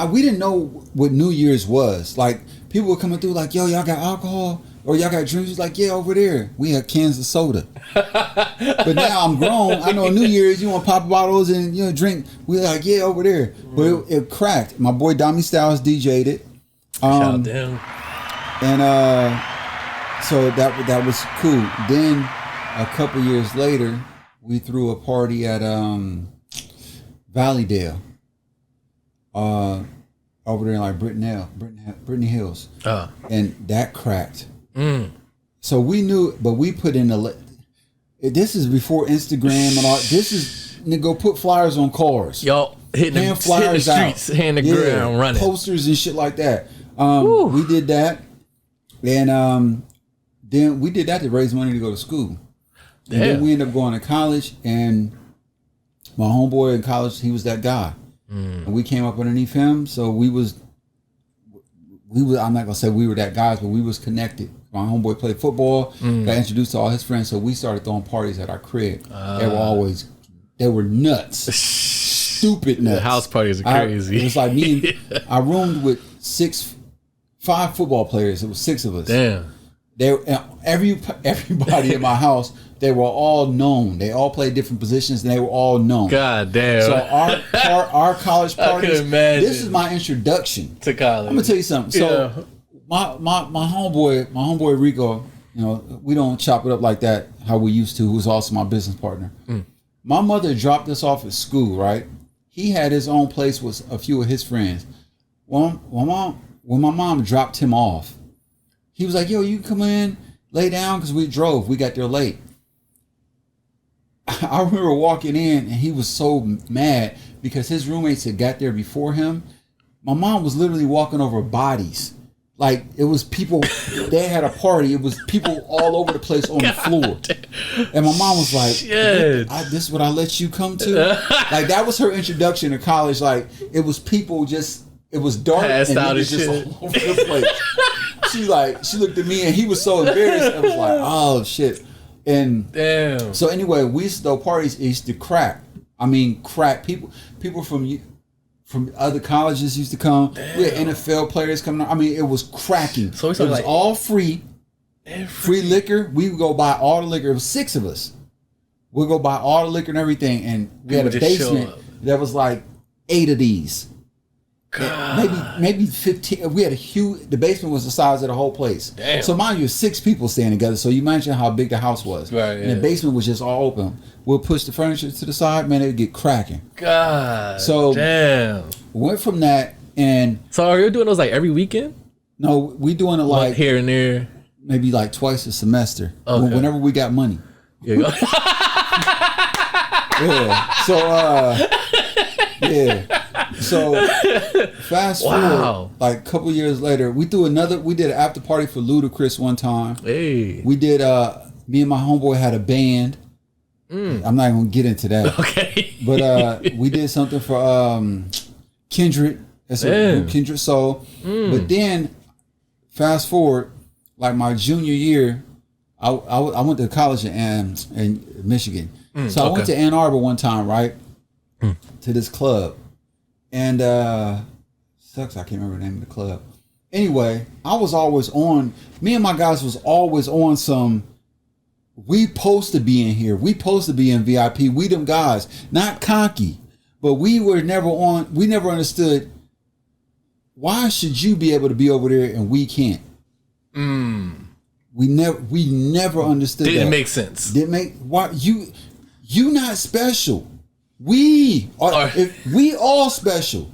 We didn't know what New Year's was. Like, people were coming through like, yo, y'all got alcohol? Or y'all got drinks? Like, yeah, over there. We had cans of soda. But now I'm grown. I know New Year's, you want pop bottles and, you know, drink. We're like, yeah, over there. But it cracked. My boy Dommy Styles DJ'd it. Shout out to him. And so that was cool. Then a couple years later, we threw a party at Valleydale. Over there in like Brittany Hills. And that cracked. So we knew, but we put in this is before Instagram and all. This is, nigga, put flyers on cars. Y'all hitting the streets, hitting the ground, running. Posters and shit like that. We did that. And then we did that to raise money to go to school. And then we ended up going to college, and my homeboy in college, he was that guy. And we came up underneath him, so we was I'm not gonna say we were that guys, but we was connected. My homeboy played football, got introduced to all his friends, so we started throwing parties at our crib. They were nuts. Stupid nuts. The house parties are crazy. It was like me and I roomed with 5 football players. It was 6 of us. Damn. Everybody in my house, they were all known. They all played different positions, and they were all known. God damn. So our college parties. I can imagine. This is my introduction to college. I'm gonna tell you something. So my homeboy Rico, you know, we don't chop it up like that how we used to. Who's also my business partner. My mother dropped us off at school. Right, he had his own place with a few of his friends. When my mom dropped him off, he was like, "Yo, you can come in, lay down," because we drove. We got there late. I remember walking in, and he was so mad because his roommates had got there before him. My mom was literally walking over bodies. Like, it was people, they had a party. It was people all over the place on the floor. And my mom was like, shit. This is what I let you come to? Like, that was her introduction to college. Like, it was people just, it was dark passed and out it was and just shit. all over the place. She looked at me, and he was so embarrassed. I was like, oh, shit. And damn. So anyway, we used to throw parties. It used to crack. I mean, crack. People from other colleges used to come. Damn. We had NFL players coming. I mean, it was cracking. So it was like all free, free liquor. We would go buy all the liquor. It was 6 of us. We'd go buy all the liquor and everything, and we had a basement that was like 8 of these. Maybe 15. We had a huge. The basement was the size of the whole place. Damn. So mind you, 6 people staying together. So you imagine how big the house was. Right. And the basement was just all open. We'll push the furniture to the side, man. It would get cracking. God. So damn. Went from that, and so are you doing those like every weekend? No, we doing it like here and there. Maybe like twice a semester. Okay. Whenever we got money. Yeah. Yeah. So yeah. So fast forward, like a couple years later, we did an after party for Ludacris one time. Hey. We did me and my homeboy had a band. I'm not even gonna get into that. Okay. But we did something for Kindred. That's a group, Kindred Soul. But then fast forward, like my junior year, I went to college in Michigan. So I went to Ann Arbor one time, right? To this club. And sucks, I can't remember the name of the club. anyway, I was always on. Me and my guys was always on some. We supposed to be in here. We supposed to be in VIP. We them guys, not cocky, but we were never on. We never understood. Why should you be able to be over there and we can't? We never understood. Didn't that. make sense. Didn't make why you not special. We are. We all special.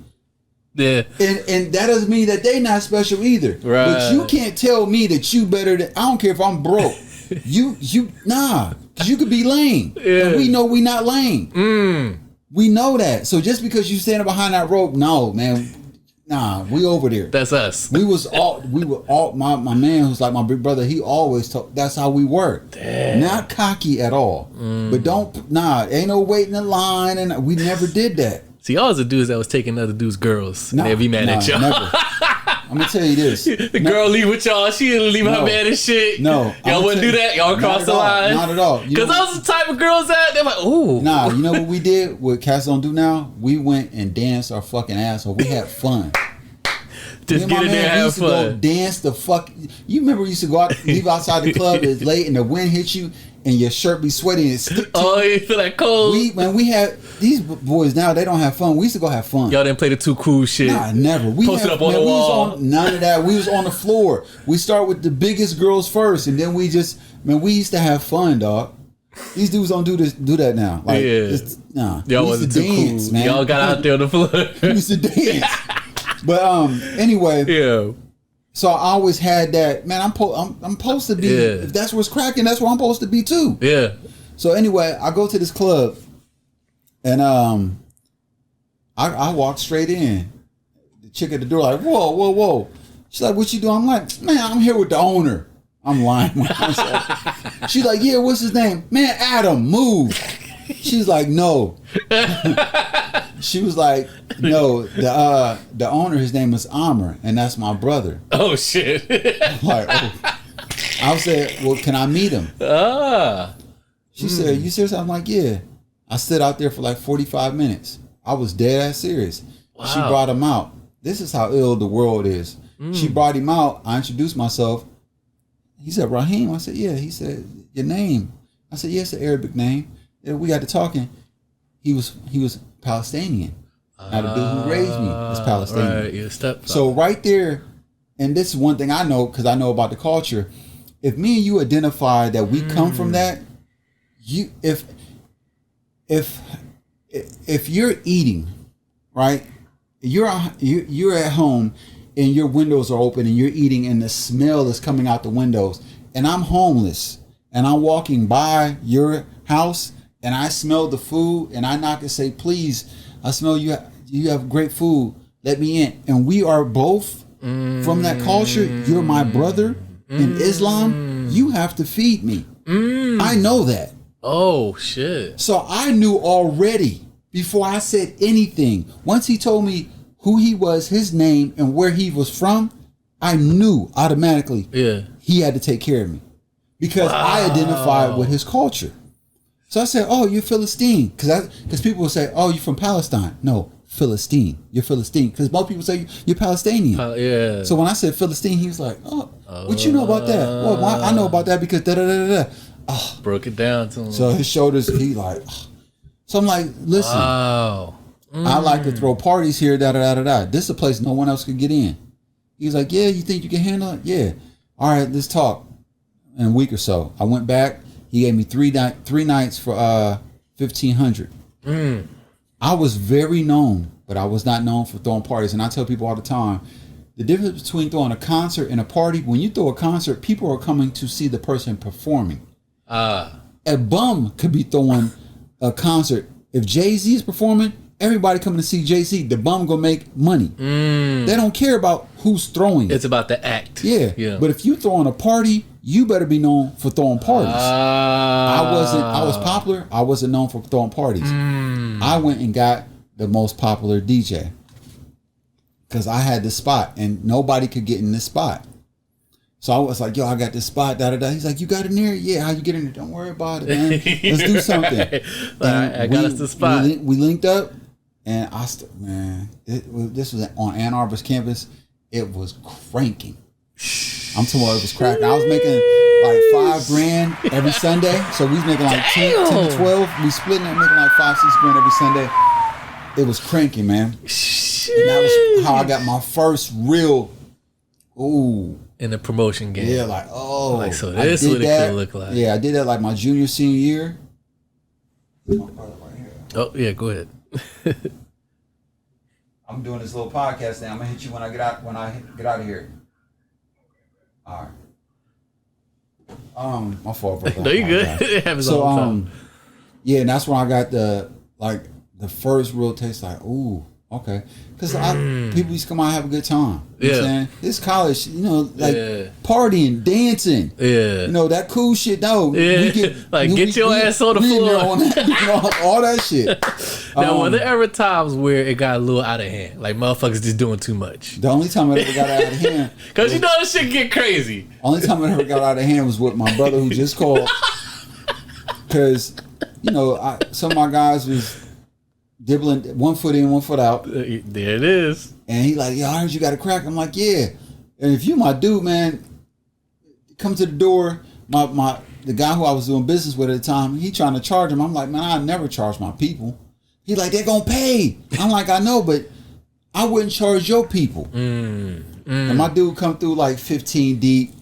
Yeah. And that doesn't mean that they not special either. Right. But you can't tell me that you better than. I don't care if I'm broke. Nah, because you could be lame. Yeah. And we know we not lame. We know that. So just because you standing behind that rope, no, man. Nah, we over there. That's us. We were all my man who's like my big brother, he always talk, that's how we were. Damn. Not cocky at all. But ain't no waiting in line, and we never did that. See, y'all was the dudes that was taking other dudes' girls. They'd be mad at y'all. Never. I'm gonna tell you this. The girl leave with y'all. She didn't leave her man and shit. No. Y'all wouldn't do that? Y'all cross the line? Not at all. Because those the type of girls that, they're like, ooh. Nah, you know what we did? What cats don't do now? We went and danced our fucking ass off. We had fun. Just get in there and have fun. Go dance the fuck. You remember we used to go out, leave outside the club, it's late and the wind hits you and your shirt be sweaty and it stick to you. You feel like cold. We had these boys now, they don't have fun. We used to go have fun. Y'all didn't play the too cool shit. Nah, never. We posted up on the wall. None of that. We was on the floor. We start with the biggest girls first, and then we used to have fun, dog. These dudes don't do that now. Like, nah. Y'all wasn't too dance, cool. Man. Y'all got out there on the floor. We used to dance. But anyway. Yeah. So I always had that, man, I'm supposed to be, if that's what's cracking, that's where I'm supposed to be too. Yeah. So anyway, I go to this club and I walk straight in. The chick at the door like, whoa. She's like, what you doing? I'm like, man, I'm here with the owner. I'm lying with myself. She's like, yeah, what's his name? Man, Adam, move. She's like, no. She was like, no, the owner, his name is Amr, and that's my brother. Oh shit. I'm like, oh. I said, well, can I meet him? She said, you serious? I'm like, yeah. I stood out there for like 45 minutes. I was dead ass serious. Wow. She brought him out. This is how ill the world is. She brought him out. I introduced myself. He said, Rahim. I said, yeah. He said, your name. I said, yeah, it's an Arabic name. And we got to talking. He was Palestinian. Now the dude who raised me is Palestinian. Right, yeah, so right there, and this is one thing I know because I know about the culture. If me and you identify that we come from that, if you're eating, right, you're at home and your windows are open and you're eating and the smell is coming out the windows, and I'm homeless and I'm walking by your house and I smell the food and I knock and say, please, I smell you have great food, let me in. And we are both from that culture. You're my brother in Islam. You have to feed me. I know that. Oh shit. So I knew already before I said anything. Once he told me who he was, his name, and where he was from, I knew automatically he had to take care of me. Because I identified with his culture. So I said, oh, you're Philistine. Because people will say, oh, you're from Palestine. No, Philistine. You're Philistine. Because most people say you're Palestinian. Yeah. So when I said Philistine, he was like, oh, what you know about that? Well, I know about that because da-da-da-da-da. Oh. Broke it down to him. So his shoulders, he like, oh. So I'm like, listen, I like to throw parties here, da-da-da-da-da. This is a place no one else could get in. He's like, yeah, you think you can handle it? Yeah. All right, let's talk. In a week or so, I went back. He gave me three nights for $1,500. I was very known, but I was not known for throwing parties. And I tell people all the time, the difference between throwing a concert and a party, when you throw a concert, people are coming to see the person performing. A bum could be throwing a concert. If Jay-Z is performing, everybody coming to see Jay-Z. The bum gonna make money. They don't care about who's throwing it. It's about the act. Yeah. But if you throwing a party, you better be known for throwing parties. I was popular. I wasn't known for throwing parties. I went and got the most popular DJ because I had the spot and nobody could get in this spot. So I was like, yo, I got this spot, da-da-da. He's like, you got in there? Yeah, how you get in there? Don't worry about it, man. Let's do something. I got us the spot. We linked up and this was on Ann Arbor's campus. it was cranking. I'm talking about it was cracking. I was making like $5,000 every Sunday. So we was making like 10 to 12. We splitting it, making like $5-6 grand every Sunday. It was cranking, man. Shit. And that was how I got my first real in the promotion game. Yeah, like like, so this is what it could look like. Yeah, I did that like my junior, senior year. Oh yeah, go ahead. I'm doing this little podcast now. I'm gonna hit you when I get out of here. All right. My fault, bro. No, you good. It happens all the time. Yeah, and that's when I got the first real taste. Like, ooh, okay, because people used to come out and have a good time. You know what I'm saying? This college, like partying, dancing. Yeah, that cool shit. No, yeah, get your ass on the floor. On that, all that shit. Now, were there ever times where it got a little out of hand, like motherfuckers just doing too much? The only time it ever got out of hand, because this shit get crazy. Only time it ever got out of hand was with my brother who just called, because some of my guys was dibbling 1 foot in, 1 foot out. There it is. And he like, yo, I heard you got a crack. I'm like, yeah. And if you my dude, man, come to the door. The guy who I was doing business with at the time, he trying to charge him. I'm like, man, I never charge my people. He like, they're gonna pay. I'm like, I know, but I wouldn't charge your people. And my dude come through like 15 deep,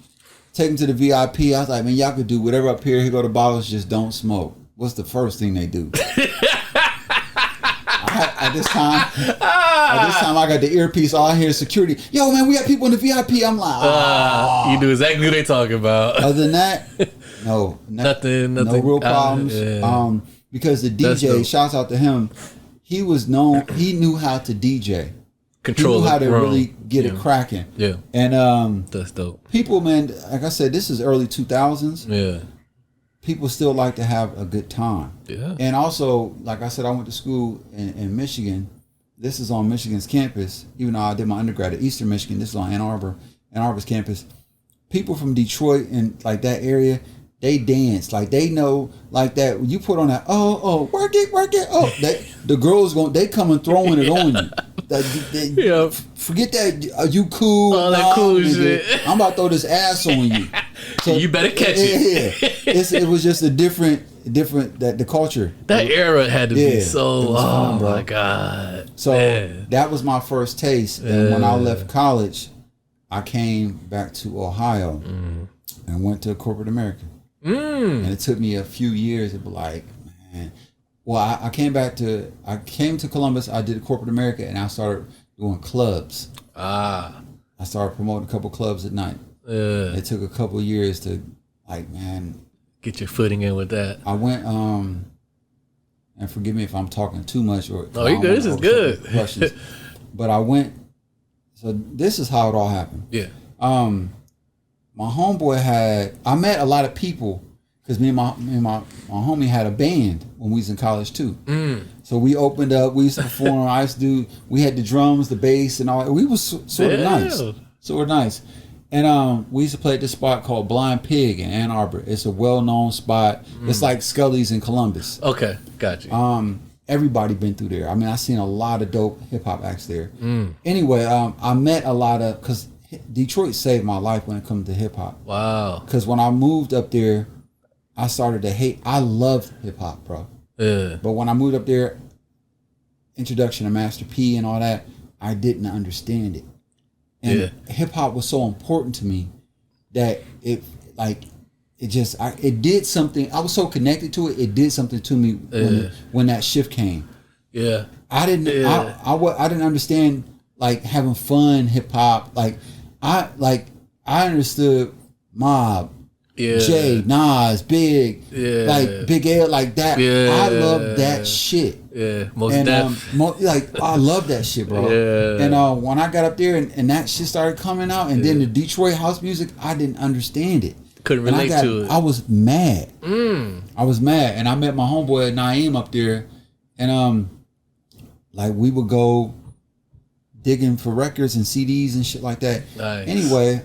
take him to the VIP. I was like, man, y'all could do whatever up here. Here go the bottles, just don't smoke. What's the first thing they do? At this time, I got the earpiece. All I hear is security. Yo, man, we got people in the VIP. I'm like, you do exactly what they talking about. Other than that, no, nothing, no real problems. Because the DJ, shouts out to him, he was known. He knew how to DJ, control. He knew how to really get it cracking. Yeah, and that's dope. People, man, like I said, this is early 2000s. Yeah. People still like to have a good time. Yeah. And also, like I said, I went to school in Michigan. This is on Michigan's campus. Even though I did my undergrad at Eastern Michigan, this is on Ann Arbor's campus. People from Detroit and like that area, they dance. Like they know like that. When you put on that, work it. Oh, the girls they come and throwing it on you. Forget that. You cool? All that cool shit. I'm about to throw this ass on you. So, you better catch it. It was just a different that the culture. That era had to be so. Fun, my god. So that was my first taste. And when I left college, I came back to Ohio and went to corporate America. And it took me a few years to be like, man. Well, I came to Columbus. I did corporate America, and I started doing clubs. I started promoting a couple clubs at night. It took a couple years to, like, man, get your footing in with that. I went, and forgive me if I'm talking too much or. Oh, you good? This is good. Questions, but I went. So this is how it all happened. Yeah. My homeboy I met a lot of people because me and my homie had a band when we was in college too. So we opened up. We used to perform. We had the drums, the bass, and all. We was sort of nice. And we used to play at this spot called Blind Pig in Ann Arbor. It's a well-known spot. It's like Scully's in Columbus. Okay, got you. Everybody been through there. I mean, I seen a lot of dope hip-hop acts there. Anyway, I met a lot of, because Detroit saved my life when it comes to hip-hop. Wow. Because when I moved up there, I started to hate. I loved hip-hop, bro. Yeah. But when I moved up there, introduction to Master P and all that, I didn't understand it. And hip hop was so important to me that it did something. I was so connected to it. It did something to me when that shift came. Yeah, I didn't. I didn't understand like having fun hip hop. I understood Mob, Jay, Nas, Big, like Big L, like that. I love that shit. Yeah, most I love that shit, bro. Yeah. And when I got up there and that shit started coming out, and then the Detroit house music, I didn't understand it. Couldn't relate to it. I was mad. I was mad, and I met my homeboy Naeem up there, and like we would go digging for records and CDs and shit like that. Nice. Anyway,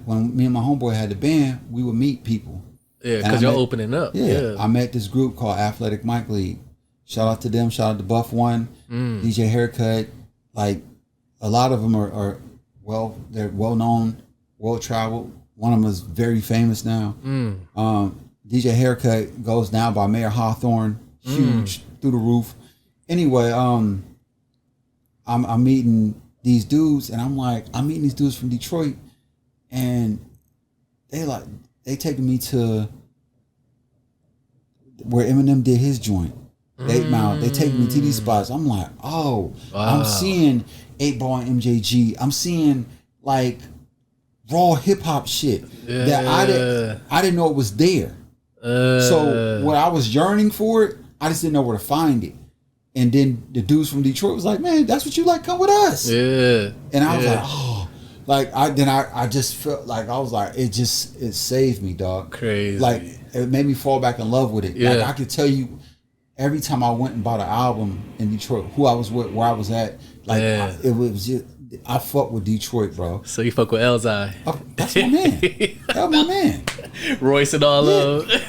when me and my homeboy had the band, we would meet people. Yeah, because you're opening up. Yeah. I met this group called Athletic Mike League. Shout out to them. Shout out to Buff One, DJ Haircut. Like a lot of them are they're well known, well traveled. One of them is very famous now. DJ Haircut goes down by Mayor Hawthorne, huge through the roof. Anyway, I'm meeting these dudes, and I'm meeting these dudes from Detroit, and they taking me to where Eminem did his joint. 8 Mile. They take me to these spots. I'm like, oh, wow. I'm seeing 8 Ball and MJG. I'm seeing like raw hip hop shit that I didn't know it was there. So when I was yearning for it, I just didn't know where to find it. And then the dudes from Detroit was like, man, that's what you like, come with us. Yeah. And I was like, oh, like I just felt like I was like, it saved me, dog. Crazy. Like it made me fall back in love with it. Yeah. Like I could tell you every time I went and bought an album in Detroit, who I was with, where I was at, like it was just, I fuck with Detroit, bro. So you fuck with Elzai. That's my man. That's my man. Royce and all of them.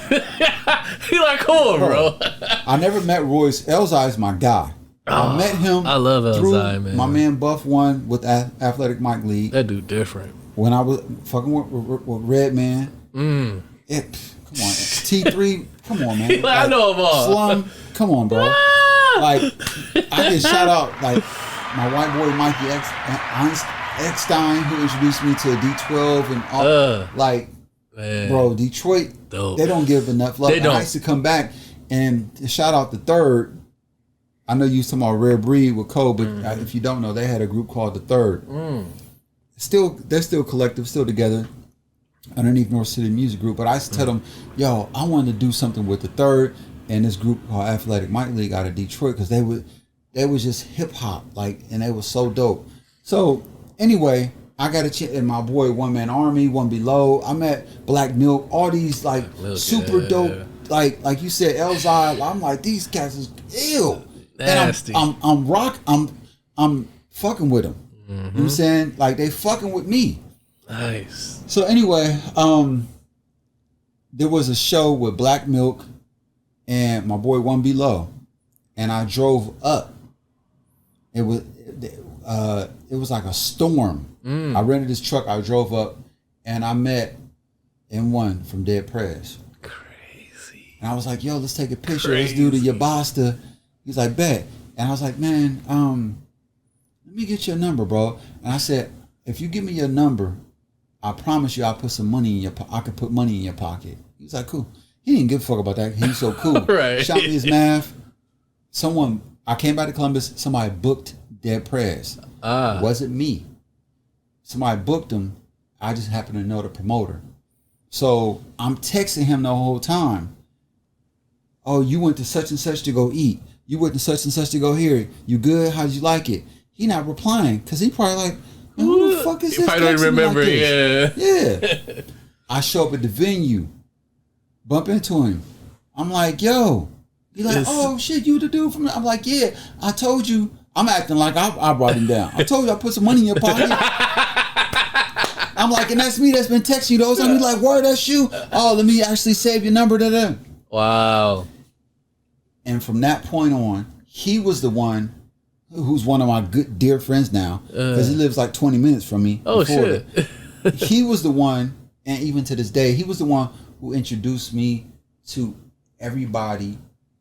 He like, come on, bro. I never met Royce. Elzai is my guy. I met him. I love Elzai, man. My man Buff One with Athletic Mike League. That dude different. When I was fucking with Redman. Come on. T3, come on, man. Like, I know him all. Slum, come on, bro. Like, I can shout out, like, my white boy Mikey Eckstein, who introduced me to D12 and all. Like, man. Bro, Detroit, dope. They don't give enough love. I used to come back and shout out the Third. I know you used to talk about Rare Breed with Cole, but if you don't know, they had a group called the Third. They're still collective, still together underneath North City Music Group. But I used to tell them, yo, I wanted to do something with the Third and this group called Athletic Mike League out of Detroit, because they was just hip hop, like, and they was so dope. So anyway, I got a chance, and my boy One Man Army, One Below. I met Black Milk, all these like super dope, like you said, Elzai. I'm like, these cats is ill. Nasty. And I'm fucking with them. You know what I'm saying? Like, they fucking with me. Nice. So anyway, there was a show with Black Milk and my boy One Below, and I drove up. It was like a storm. I rented this truck. I drove up, and I met M1 from Dead Prez. Crazy. And I was like, yo, let's take a picture. Let's do the Yabasta. He's like, bet. And I was like, man, let me get your number, bro. And I said, if you give me your number, I promise you I'll put some money in I could put money in your pocket. He was like, cool. He didn't give a fuck about that. He was so cool. Right. Shot me his math. I came back to Columbus, somebody booked Dead Prez. It wasn't me. Somebody booked him. I just happened to know the promoter. So I'm texting him the whole time. Oh, you went to such and such to go eat. You went to such and such to go here. You good? How'd you like it? He not replying, because he probably like, man, who the fuck is this? You probably don't remember, like yeah. I show up at the venue, bump into him. I'm like, yo. He's like, oh shit, you the dude from? I'm like, yeah. I told you. I'm acting like I brought him down. I told you I put some money in your pocket. I'm like, and that's me that's been texting you those. I'm like, word, that's you. Oh, let me actually save your number to them. Wow. And from that point on, he was the one who's one of my good dear friends now, because he lives like 20 minutes from me. Oh shit. He was the one, and even to this day, he was the one who introduced me to everybody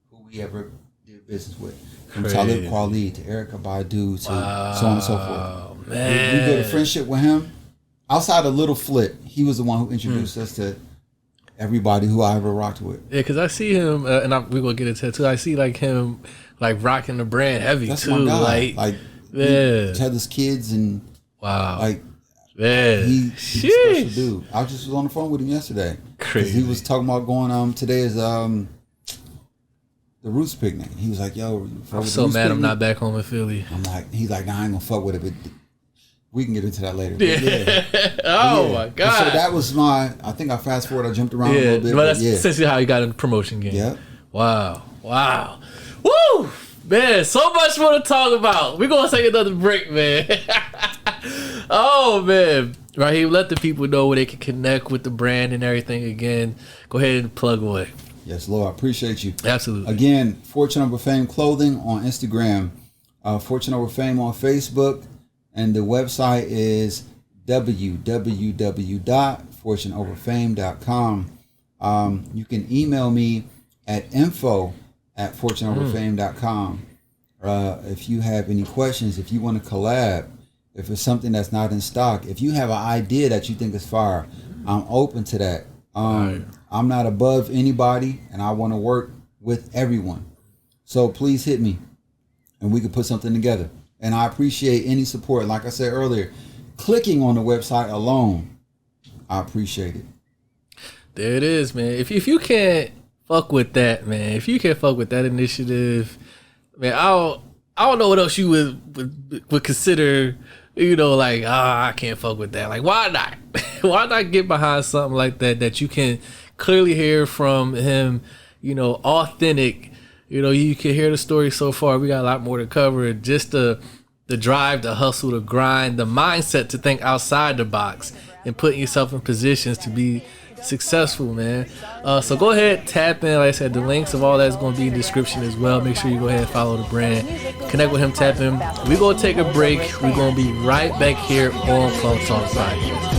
who we ever did business with. From Talib Kweli to Erykah Badu to so on and so forth. Man. We built a friendship with him. Outside of Little Flip, he was the one who introduced us to everybody who I ever rocked with. Yeah, because I see him, and we're going to get into it too. I see like him like rocking the brand heavy. That's too. My guy. Like yeah. Headless Kids and like man. He's a special dude. I just was on the phone with him yesterday. Crazy. He was talking about going today is the Roots picnic. He was like, yo, I'm so mad picnic? I'm not back home in Philly. I'm like, he's like, nah, I ain't gonna fuck with it, but we can get into that later. Yeah. My God. So that was I think I fast forward, I jumped around a little bit. But that's essentially how you got in the promotion game. Yeah. Wow. Woo! Man, so much more to talk about. We're gonna take another break, man. Oh man. Rahim, let the people know where they can connect with the brand and everything again. Go ahead and plug away. Yes, Lord, I appreciate you. Absolutely. Again, Fortune Over Fame Clothing on Instagram, Fortune Over Fame on Facebook, And the website is www.fortuneoverfame.com. You can email me at info@fortuneoverfame.com. If you have any questions, if you want to collab, if it's something that's not in stock, if you have an idea that you think is fire, I'm open to that. I'm not above anybody, and I want to work with everyone. So please hit me, and we can put something together. And I appreciate any support. Like I said earlier, clicking on the website alone, I appreciate it. There it is, man. If you can't fuck with that, man, if you can't fuck with that initiative, man, I don't know what else you would consider. You know, like, I can't fuck with that. Like, why not? Why not get behind something like that you can clearly hear from him, you know, authentic. You know, you can hear the story so far. We got a lot more to cover. Just the drive, the hustle, the grind, the mindset to think outside the box and putting yourself in positions to be successful, man. So go ahead, tap in. Like I said, the links of all that's going to be in the description as well. Make sure you go ahead and follow the brand. Connect with him, tap in. We're going to take a break. We're going to be right back here on Club Talk Podcast.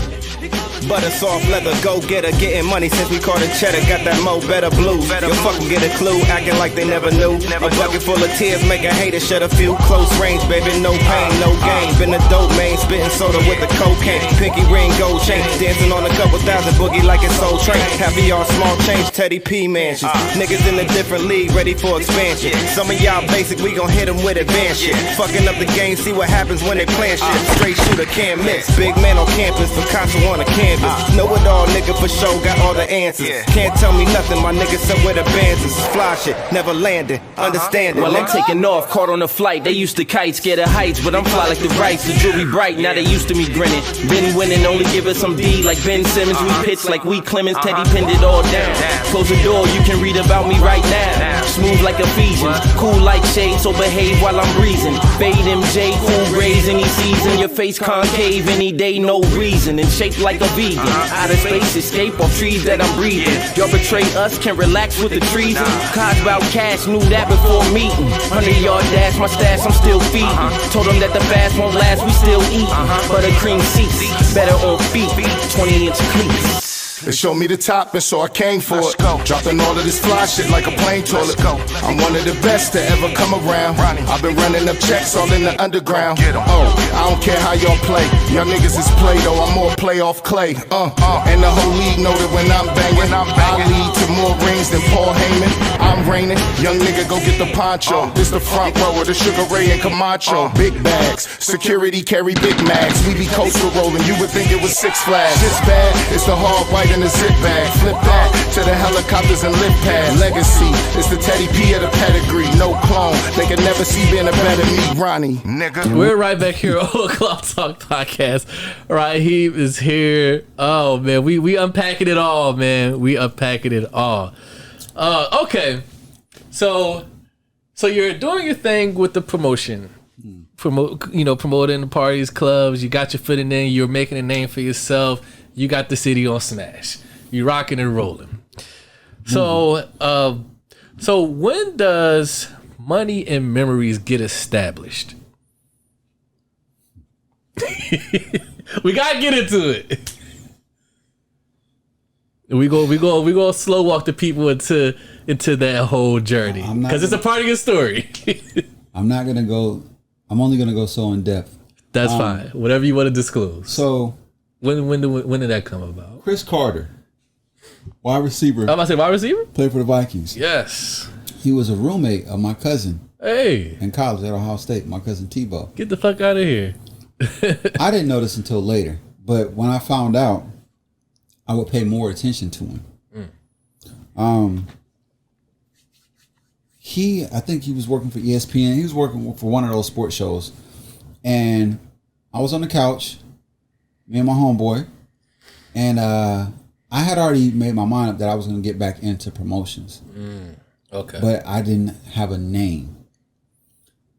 Butter soft leather, go getter, getting money since we caught a cheddar. Got that mo better blues. You'll fucking get a clue, acting like they never knew. A bucket full of tears, make a hater shed a few. Close range, baby, no pain, no gain. Been a dope man, spitting soda with the cocaine. Pinky ring, gold chain, dancing on a couple thousand boogie like it's Soul Train. Half of y'all small change, Teddy P mansions. Niggas in a different league, ready for expansion. Some of y'all basic, we gon' hit them with advanced shit. Fucking up the game, see what happens when they plan shit. Straight shooter, can't miss. Big man on campus, Picasso on a canvas. Know it all, nigga, for sure, got all the answers. Can't tell me nothing, my niggas said where the bands is. Fly shit, never landed, understand it. Well, I'm taking off, caught on a flight. They used to kite, scared of heights, but I'm fly like the rights. The jewelry bright, now they used to me grinning. Been winning, only give us some D like Ben Simmons. We pitch like we Clemens, Teddy pinned it all down. Close the door, you can read about me right now. Smooth like Ephesians, cool like shade, so behave while I'm breezing. Fade MJ, cool rays any season. Your face concave any day, no reason. And shaped like a vegan. Out of space, escape off trees that I'm breathing. Y'all betray us, can relax with the treason. Cause about cash, knew that before meeting. 100-yard dash, my stash, I'm still feeding. Told them that the fast won't last, we still eating. Buttercream seats, better on feet. 20-inch cleats. They showed me the top and so I came for it. Dropping all of this fly shit like a plane toilet. I'm one of the best to ever come around. I've been running up checks all in the underground. Oh, I don't care how y'all play. Y'all niggas is play though, I'm more playoff clay. And the whole league know that when I'm banging, I lead to more rings than Paul Heyman. I'm reigning, young nigga go get the poncho. This the front row of the Sugar Ray and Camacho. Big bags, security carry big mags. We be coastal rolling, you would think it was Six Flags. This bad, it's the hard white in the zip bag. Flip that to the helicopters and lift pad. Legacy, it's the Teddy P of the pedigree. No clone, they can never see being a better me, Ronnie. Nigga. We're right back here on Club Talk Podcast. Rahim is here. Oh man, we unpacking it all, man. We unpacking it all. Okay, so you're doing your thing with the promotion. Promoting the parties, clubs. You got your foot in there. You're making a name for yourself. You got the city on smash. You rocking and rolling. So, so when does money and memories get established? We gotta get into it. We go slow walk the people into that whole journey because it's a part of your story. I'm only gonna go so in depth. That's fine. Whatever you want to disclose. So. When did that come about? Chris Carter, wide receiver. I'm about to say wide receiver? Played for the Vikings. Yes. He was a roommate of my cousin. Hey. In college at Ohio State, my cousin Tebow. Get the fuck out of here. I didn't know this until later, but when I found out, I would pay more attention to him. I think he was working for ESPN. He was working for one of those sports shows. And I was on the couch, me and my homeboy, and I had already made my mind up that I was going to get back into promotions. Okay. But I didn't have a name.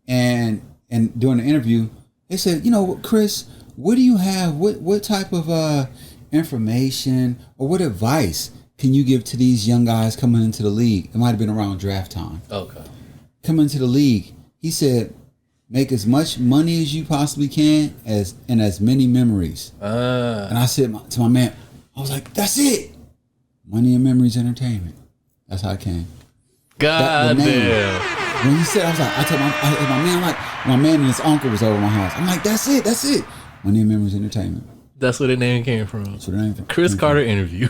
And during the interview, they said, Chris, what do you have? What type of information or what advice can you give to these young guys coming into the league? It might have been around draft time. Okay. Coming into the league, he said, make as much money as you possibly can and as many memories. And I said to my man, I was like, that's it. Money and Memories Entertainment. That's how it came. God damn. When he said, I was like, I told my man, like, my man and his uncle was over my house. I'm like, that's it. Money and Memories Entertainment. That's where the name came from. That's where the name Chris Carter interview.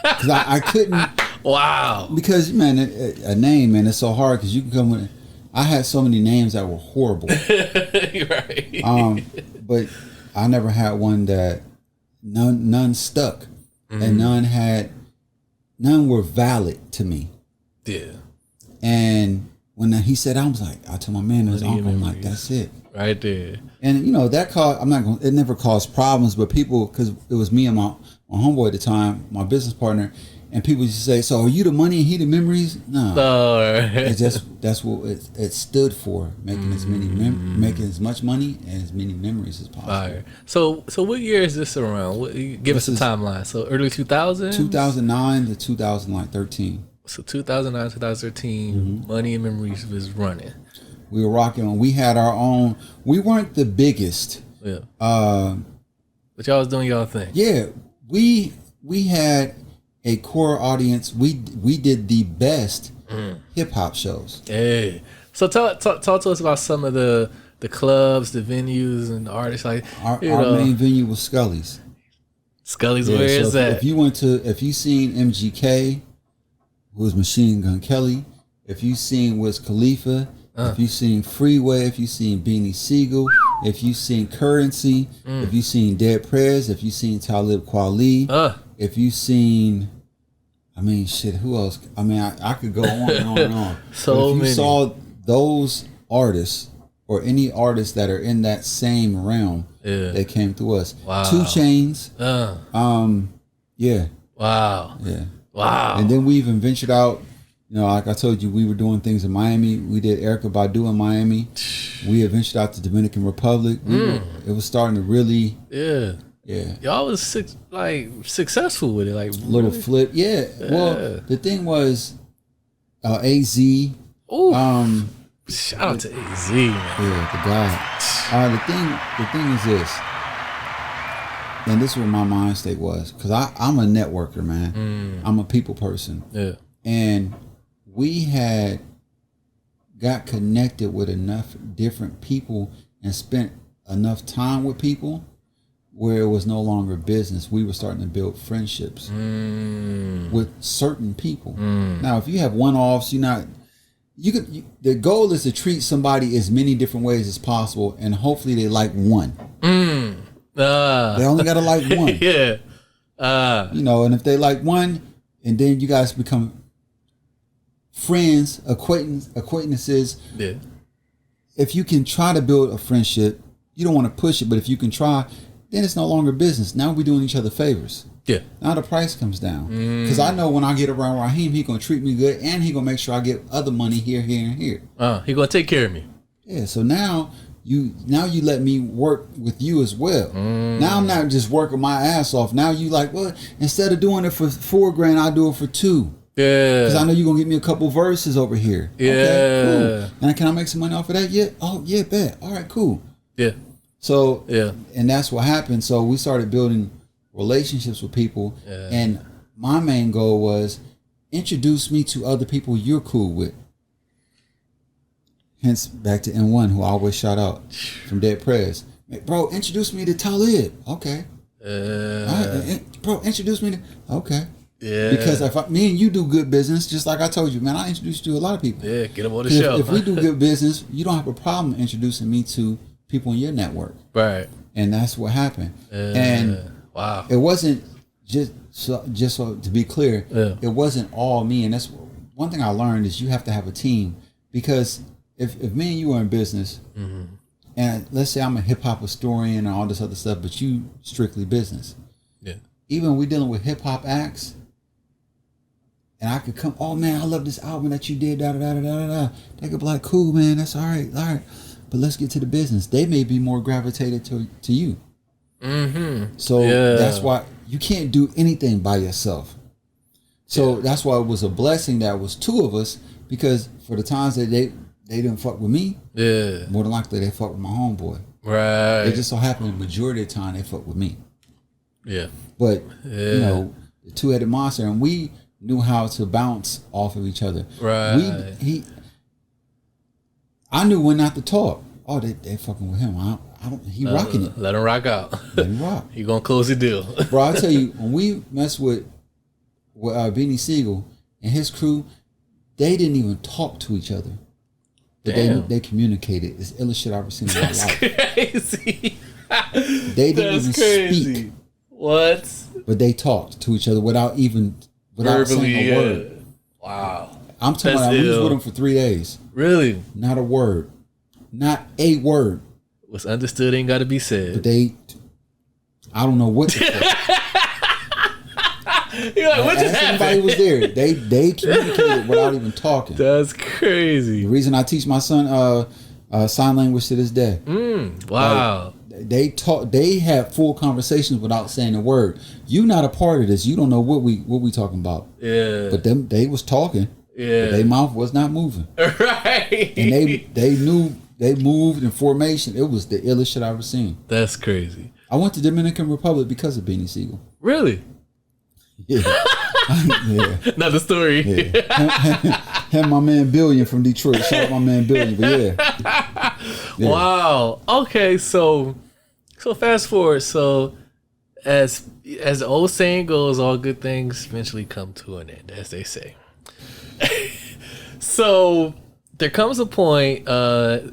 Because I couldn't. Wow. Because, man, a name, man, it's so hard because you can come with it. I had so many names that were horrible. Right. But I never had one that none stuck. And none were valid to me. Yeah. And when he said, I was like, I told my man and his uncle, I'm like, that's it. Right there. And that caused, it never caused problems, but people, because it was me and my homeboy at the time, my business partner, and people used to say, so are you the money and he the memories? No. That's what it stood for, making making as much money and as many memories as possible. Right. So what year is this around? Give us a timeline. So early 2000s? 2009 to 2013. So 2009, 2013, Money and Memories was running. We were rocking on. We had our own. We weren't the biggest. Yeah. But y'all was doing y'all thing. Yeah. We had a core audience. We did the best hip hop shows. Hey. So talk to us about some of the clubs, the venues, and the artists. Like our main venue was Scully's. Scully's, where is that? If you seen MGK, who was Machine Gun Kelly, if you seen Wiz Khalifa, if you seen Freeway, if you seen Beanie Siegel, if you seen Currency, if you seen Dead Prez, if you seen Talib Kweli, if you seen, who else? I could go on and on and on. So if you saw those artists or any artists that are in that same realm, they came through us. Wow. 2 Chainz. Yeah. Wow. Yeah. Wow. And then we even ventured out. Like I told you, we were doing things in Miami. We did Erykah Badu in Miami. We had ventured out to Dominican Republic. It was starting to really... Yeah. Y'all was successful with it. Like little really? Flip. Yeah. Well, the thing was, AZ. Ooh. Shout out to AZ, man. Yeah, the guy. The thing is this. And this is what my mind state was. Because I'm a networker, man. I'm a people person. Yeah. And we had got connected with enough different people and spent enough time with people where it was no longer business. We were starting to build friendships with certain people. Now, if you have one-offs, the goal is to treat somebody as many different ways as possible, and hopefully they like one. They only got to like one. Yeah. And if they like one, and then you guys become friends, acquaintances. Yeah. If you can try to build a friendship, you don't want to push it, but if you can try, then it's no longer business. Now we're doing each other favors. Yeah. Now the price comes down. Because I know when I get around Rahim, he gonna treat me good, and he gonna make sure I get other money here, and here. He gonna take care of me. Yeah. So now you let me work with you as well. Now I'm not just working my ass off. Now you like, well, instead of doing it for $4,000, I do it for $2,000. Yeah. Because I know you're going to give me a couple verses over here. Yeah. Okay, cool. And can I make some money off of that yet? Oh, yeah, bet. All right, cool. Yeah. So, yeah. And that's what happened. So we started building relationships with people. Yeah. And my main goal was introduce me to other people you're cool with. Hence, back to N1, who I always shout out from Dead Prez. Bro, introduce me to Talib. Okay. Bro, introduce me to... Okay. Yeah. Because if me and you do good business, just like I told you, man, I introduced you to a lot of people. Yeah, get them on the show. If we do good business, you don't have a problem introducing me to people in your network. Right. And that's what happened. And wow. It wasn't just so to be clear, it wasn't all me. And that's one thing I learned is you have to have a team. Because if me and you are in business, and let's say I'm a hip hop historian and all this other stuff, but you strictly business. Yeah. Even we dealing with hip hop acts, and I could come, oh man, I love this album that you did, da da da da da da. They could be like, cool, man, that's all right. But let's get to the business. They may be more gravitated to you. So that's why you can't do anything by yourself. So that's why it was a blessing that was 2 of us, because for the times that they didn't fuck with me, more than likely they fuck with my homeboy. Right. It just so happened the majority of the time they fuck with me. Yeah. But you know, the two-headed monster, and we knew how to bounce off of each other. Right. I knew when not to talk. Oh, they fucking with him. He rocking it. Let him rock out. Let him rock. He gonna close the deal. Bro, I tell you, when we messed with Beanie Siegel and his crew, they didn't even talk to each other. But they communicated. It's the illest shit I've ever seen in my life. Crazy. They didn't even speak. What? But they talked to each other without saying a word. Wow. I'm talking about we was with them for 3 days. Really? Not a word. Not a word. What's understood ain't got to be said. But I don't know what the fuck. You're like, what just happened? Everybody was there. They communicated without even talking. That's crazy. The reason I teach my son sign language to this day. Wow. Like, they had full conversations without saying a word. You not a part of this. You don't know what we talking about. Yeah. But they was talking. Yeah. But their mouth was not moving. Right. And they knew they moved in formation. It was the illest shit I ever seen. That's crazy. I went to Dominican Republic because of Beanie Siegel. Really? Yeah. Yeah. Another story. Yeah. Him, my man Billion from Detroit. Shout out my man Billion. But yeah. Wow. Okay, so fast forward. So as the old saying goes, all good things eventually come to an end, as they say. So there comes a point, the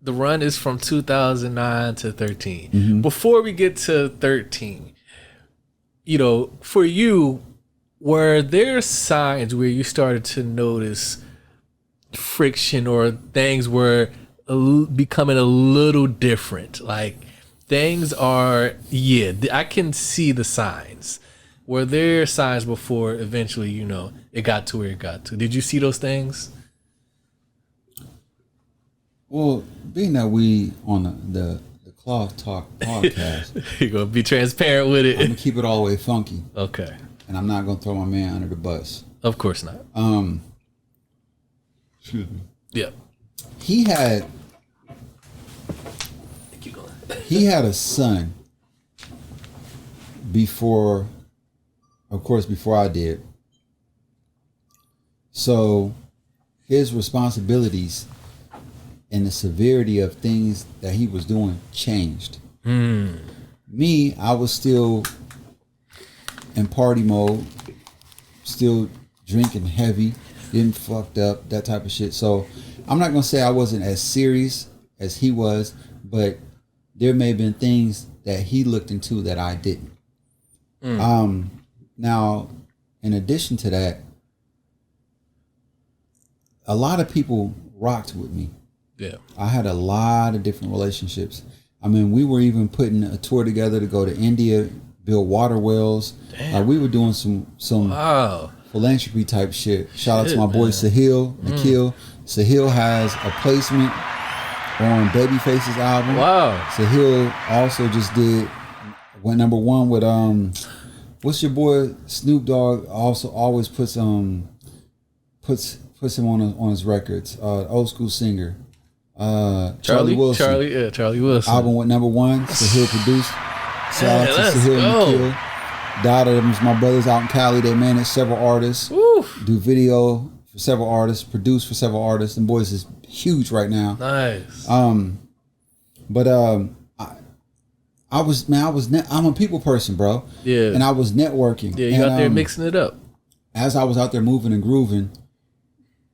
run is from 2009 to 13. Mm-hmm. Before we get to 13, you know, for you, were there signs where you started to notice friction or things were becoming a little different? Like things are, I can see the signs. Were there signs before eventually, you know, it got to where it got to? Did you see those things? Well, being that we on the Cloth Talk podcast, You're going to be transparent with it. I'm going to keep it all the way funky. Okay. And I'm not going to throw my man under the bus. Of course not. Excuse me. Yeah. He had Keep going. he had a son before I did. So his responsibilities and the severity of things that he was doing changed. Me, I was still in party mode, still drinking heavy, getting fucked up, that type of shit. So I'm not gonna say I wasn't as serious as he was, but there may have been things that he looked into that I didn't. Now, in addition to that, a lot of people rocked with me. Yeah. I had a lot of different relationships. I mean, we were even putting a tour together to go to India, build water wells. We were doing some Wow. philanthropy type shit. Shout out to my boy Sahil, Nikhil. Sahil has a placement on Babyface's album. Wow. Sahil also just went #1 with what's your boy Snoop Dogg? Also always puts him on his records. Old school singer. Charlie Wilson. Charlie Wilson. Album went #1. Sahil produced. Shout out to Sahil and Nikhil. Dada, them's my brothers out in Cali. They manage several artists. Oof. Do video for several artists. Produce for several artists. Them boys is huge right now. Nice. But I'm a people person, bro. Yeah. And I was networking. Yeah, you out there mixing it up. As I was out there moving and grooving,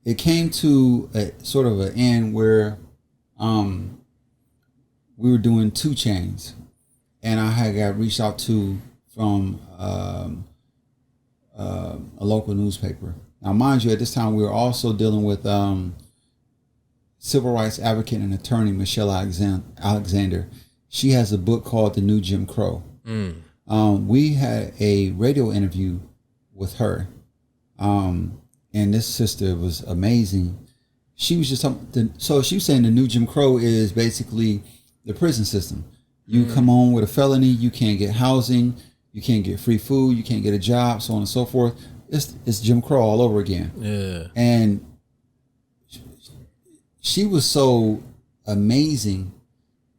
it came to a sort of an end where we were doing 2 Chainz, and I had got reached out to from a local newspaper. Now, mind you, at this time we were also dealing with civil rights advocate and attorney Michelle Alexander. She has a book called The New Jim Crow. We had a radio interview with her, and this sister was amazing. She was just so she was saying the new Jim Crow is basically the prison system. You come home with a felony, you can't get housing, you can't get free food, you can't get a job, so on and so forth. It's Jim Crow all over again. Yeah. And she was so amazing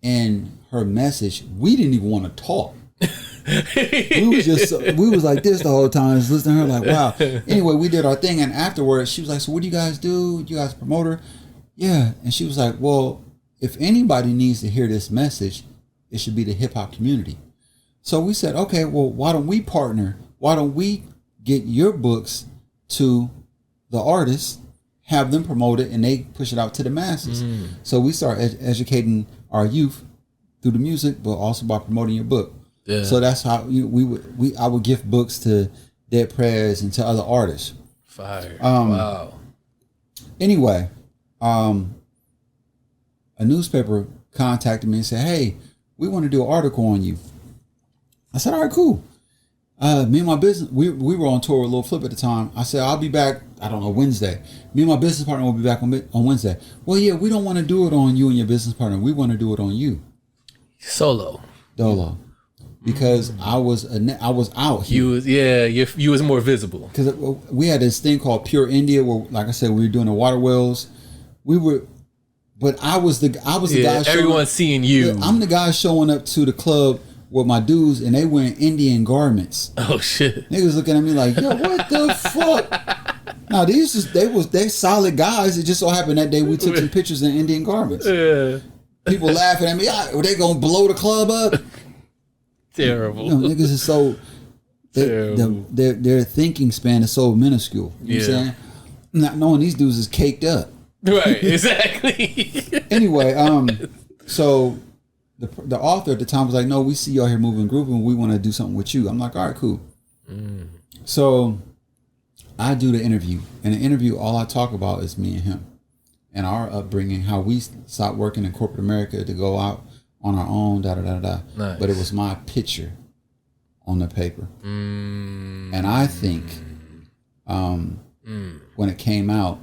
in her message. We didn't even want to talk. we was like this the whole time, just listening to her like, wow. Anyway, we did our thing, and afterwards she was like, so what do you guys do? You guys promote her? Yeah. And she was like, well, if anybody needs to hear this message, it should be the hip hop community. So we said, okay, well, why don't we partner? Why don't we get your books to the artists, have them promote it, and they push it out to the masses? So we start educating our youth through the music, but also by promoting your book. Yeah. So that's how I would gift books to Dead Prez and to other artists. Fire. Wow. Anyway, a newspaper contacted me and said, hey, we want to do an article on you. I said, all right, cool. Me and my business, we were on tour with Lil Flip at the time. I said, I'll be back, I don't know, Wednesday. Me and my business partner will be back on Wednesday. Well, yeah, we don't want to do it on you and your business partner. We want to do it on you. Solo. Dolo. Because I was out here. You was more visible. Because we had this thing called Pure India, where, like I said, we were doing the water wells. But I was the guy. Everyone's seeing you. Yeah, I'm the guy showing up to the club with my dudes, and they wearing Indian garments. Oh shit! Niggas looking at me like, yo, what the fuck? Now they solid guys. It just so happened that day we took some pictures in Indian garments. Yeah. People laughing at me. Are they gonna blow the club up? Terrible. You know, niggas is so their thinking span is so minuscule. You know what I'm saying? Not knowing these dudes is caked up. Right, exactly. Anyway, so the author at the time was like, no, we see y'all here moving, grooving, we want to do something with you. I'm like, all right, cool. So I do the interview, and the interview, all I talk about is me and him and our upbringing, how we stopped working in corporate America to go out on our own, Nice. But it was my picture on the paper. And I think when it came out,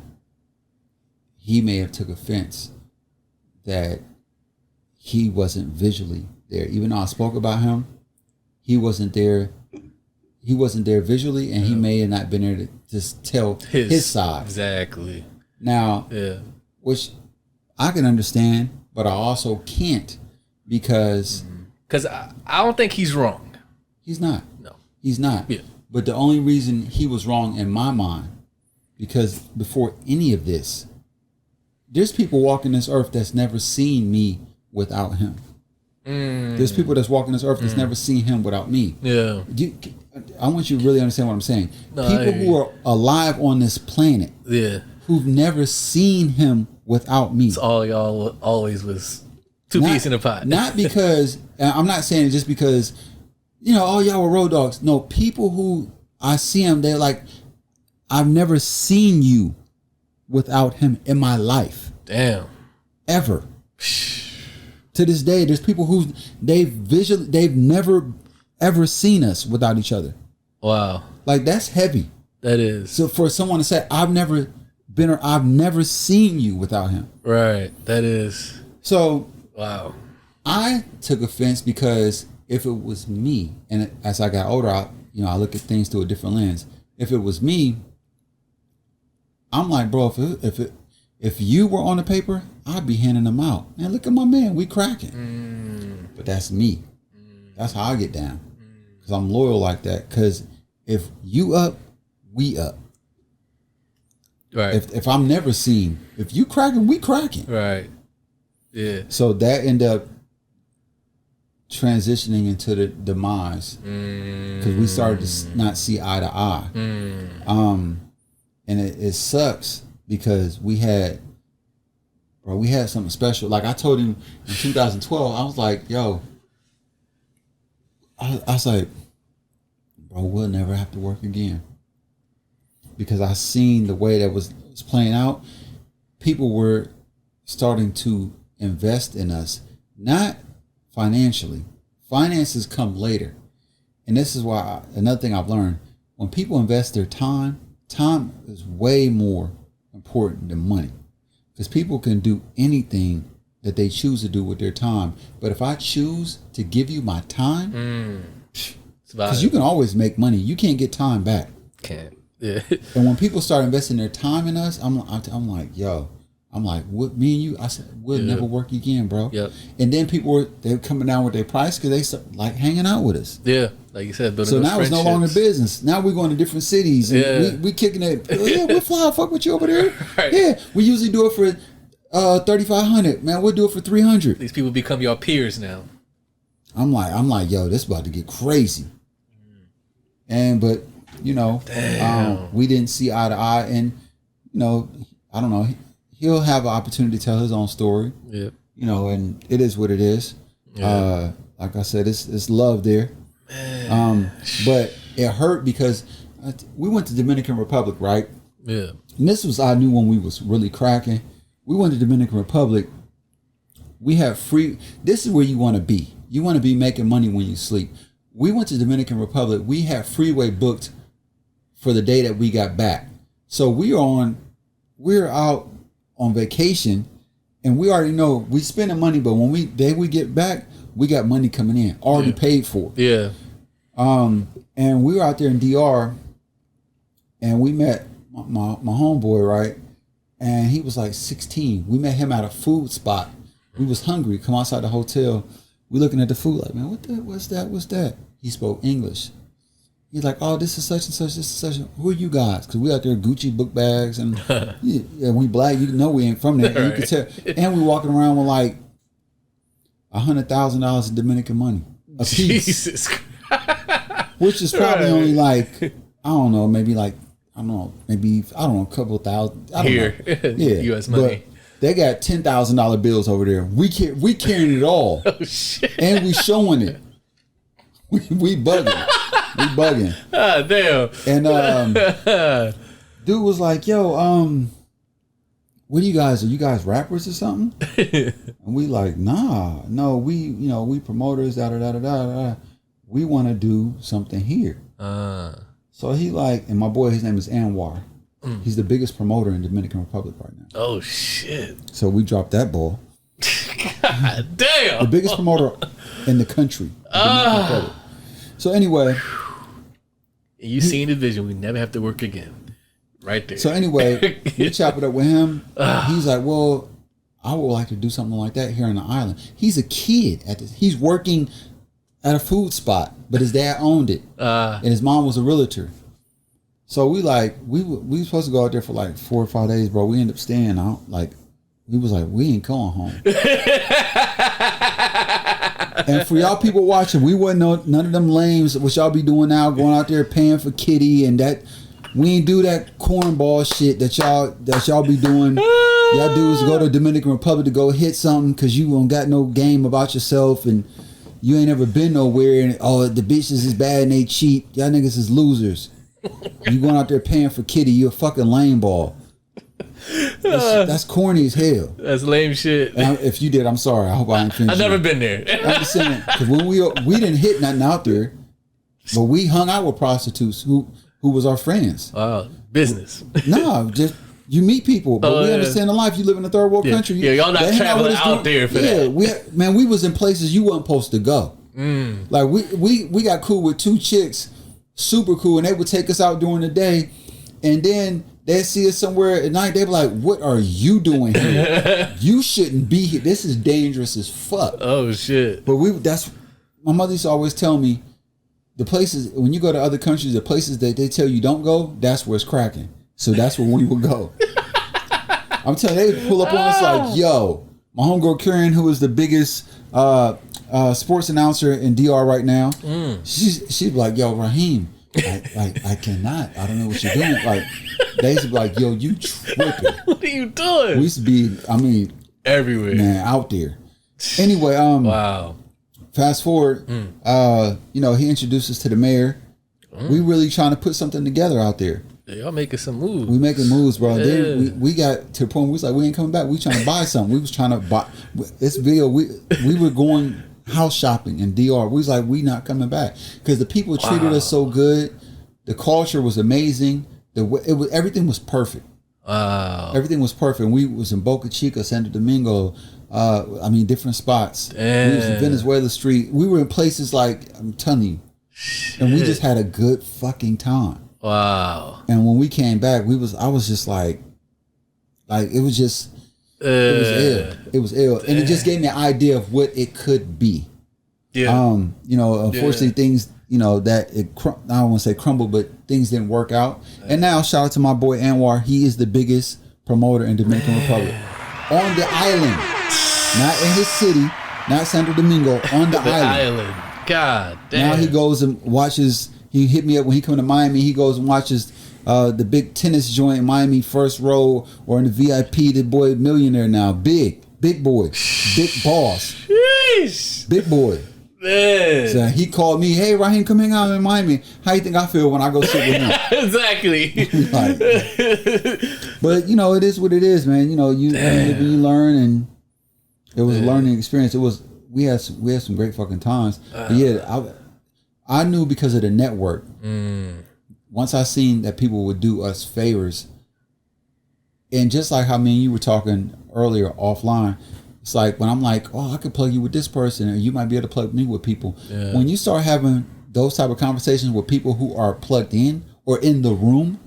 he may have took offense that he wasn't visually there. Even though I spoke about him, he wasn't there. He wasn't there visually, and he may have not been there to just tell his side. Exactly. Now, which I can understand, but I also can't, because I don't think he's wrong. He's not. No, he's not. Yeah. But the only reason he was wrong in my mind, because before any of this, there's people walking this earth that's never seen me without him. There's people that's walking this earth that's never seen him without me. Yeah. I want you to really understand what I'm saying. No, people who are alive on this planet, who've never seen him without me. It's all y'all always was two peas in a pot. Not because, I'm not saying it just because, all y'all were road dogs. No, people who I see him, they're like, I've never seen you without him in my life. Damn. Ever. To this day, there's people who they've never ever seen us without each other. Wow. Like, that's heavy. That is. So for someone to say, I've never seen you without him. Right. That is. So wow. I took offense because if it was me, and as I got older, I look at things through a different lens. If it was me, I'm like, bro, if you were on the paper, I'd be handing them out. Man, look at my man, we cracking. But that's me. That's how I get down. Because I'm loyal like that. Because if you up, we up. Right. If I'm never seen, if you cracking, we cracking. Right. Yeah. So that ended up transitioning into the demise. Because we started to not see eye to eye. And it sucks because we had something special. Like I told him in 2012, I was like, yo, I was like, bro, we'll never have to work again. Because I seen the way that was playing out. People were starting to invest in us, not financially. Finances come later. And this is why another thing I've learned, when people invest their time is way more important than money. Because people can do anything that they choose to do with their time. But if I choose to give you my time, because you can always make money. You can't get time back. Can't. Yeah. And when people start investing their time in us, I'm like, yo, I'm like, what? Me and you? I said, we'll never work again, bro. Yep. And then they were coming down with their price because they like hanging out with us. Yeah, like you said, building so those now it's no longer business. Now we're going to different cities. And we kicking it. Yeah, we'll fly. Fuck with you over there. Right. Yeah, we usually do it for $3,500. Man, we'll do it for $300. These people become your peers now. I'm like, yo, this about to get crazy. But you know, we didn't see eye to eye, and you know, I don't know. He'll have an opportunity to tell his own story. Yeah. You know, and it is what it is. Yeah. Like I said, it's love there. But it hurt because we went to Dominican Republic, right? Yeah. And this was, I knew when we was really cracking. We went to Dominican Republic. We have free. This is where you want to be. You want to be making money when you sleep. We went to Dominican Republic. We had freeway booked for the day that we got back. So we're out on vacation, and we already know we spending money, but when we get back, we got money coming in already paid for. Yeah. And we were out there in DR, and we met my homeboy, right? And he was like 16. We met him at a food spot. We was hungry. Come outside the hotel. We looking at the food like, man, what's that? He spoke English. He's like, oh, this is such and such, this is such. Who are you guys? Because we out there Gucci book bags, and we black. You know we ain't from there. And you can tell. And we walking around with like $100,000 in Dominican money a piece. Jesus Christ. Which is probably only like, I don't know, maybe like, a couple thousand. I don't know. Yeah, U.S. money. But they got $10,000 bills over there. We carrying it all. Oh shit! And we showing it. We bugging. We bugging. Ah, damn. And dude was like, yo, what are you guys rappers or something? And we like, no, we promoters, da. We want to do something here. So he like, and my boy, his name is Anwar. He's the biggest promoter in Dominican Republic right now. Oh shit. So we dropped that ball. God damn. The biggest promoter in the country. So anyway, you seen the vision. We never have to work again. Right there. So anyway, we chop it up with him. He's like, well, I would like to do something like that here on the island. He's a kid at this. He's working at a food spot, but his dad owned it, and his mom was a realtor. So we were supposed to go out there for like 4 or 5 days, bro. We ended up staying out. Like, we was like, we ain't going home. And for y'all people watching, we wasn't none of them lames, what y'all be doing now, going out there paying for kitty and that. We ain't do that cornball shit that y'all be doing. Y'all do is go to Dominican Republic to go hit something because you don't got no game about yourself and you ain't ever been nowhere. And the bitches is bad and they cheat. Y'all niggas is losers. You going out there paying for kitty, you a fucking lame ball. That's corny as hell. That's lame shit. And if you did, I'm sorry. I hope I ain't finished. I've never been there. I'm just saying, because when we didn't hit nothing out there, but we hung out with prostitutes who was our friends. Business. No, just you meet people, but we understand the life. You live in a third world country. Yeah, y'all not traveling out there for that. We was in places you wasn't supposed to go. Like we got cool with 2 chicks, super cool, and they would take us out during the day, and then they'd see us somewhere at night. They'd be like, "What are you doing here? You shouldn't be here. This is dangerous as fuck." Oh shit! But my mother used to always tell me, the places when you go to other countries, the places that they tell you don't go, that's where it's cracking. So that's where we would go. I'm telling you, they would pull up on us like, "Yo, my homegirl Karen, who is the biggest sports announcer in DR right now, she'd be like, yo, Rahim, I cannot. I don't know what you're doing." Like, they used to be like, yo, you tripping. What are you doing? We used to be, everywhere. Man, out there. Anyway, wow. Fast forward, he introduced us to the mayor. We really trying to put something together out there. Y'all making some moves. We making moves, bro. Yeah. Then we got to the point where we was like, we ain't coming back. We trying to buy something. We was trying to buy this video. We were going house shopping in DR. We was like, we not coming back because the people treated us so good. The culture was amazing. Everything was perfect. Wow. Everything was perfect. We was in Boca Chica, Santo Domingo. Different spots. Damn. We was in Venezuela Street. We were in places like, I'm telling you, and we just had a good fucking time. Wow. And when we came back, I was just like it was just, It was ill. It was ill, and it just gave me an idea of what it could be. Yeah. You know, unfortunately, things, you know, that I don't want to say crumbled, but things didn't work out. And now, shout out to my boy Anwar. He is the biggest promoter in Dominican Republic on the island, not in his city, not Santo Domingo, on the island. God damn. Now he goes and watches. He hit me up when he come to Miami. He goes and watches the big tennis joint in Miami, first row, or in the VIP. The boy millionaire now, big boy, big boss, Sheesh. big boy. Man. So he called me, hey Rahim, come hang out in Miami. How you think I feel when I go sit with him? Exactly. Like, but you know, it is what it is, man. You know, you live and you learn, and it was a learning experience. It was we had some great fucking times. But yeah, I knew because of the network. Once I seen that people would do us favors, and just like how me and you were talking earlier offline. It's like when I'm like, oh, I could plug you with this person, or you might be able to plug me with people. Yeah. When you start having those type of conversations with people who are plugged in or in the room,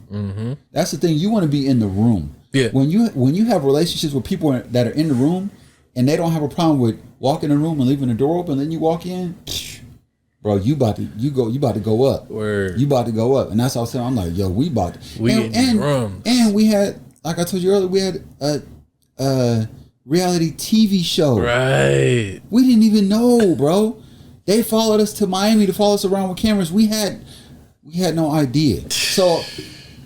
that's the thing. You want to be in the room. Yeah. When you have relationships with people that are in the room and they don't have a problem with walking in the room and leaving the door open, then you walk in, bro, you about to go up. Word. You about to go up, and that's what I was saying. I'm like, yo, we about to. And we had, like I told you earlier, we had a reality TV show. Right. We didn't even know, bro. They followed us to Miami to follow us around with cameras. We had no idea. So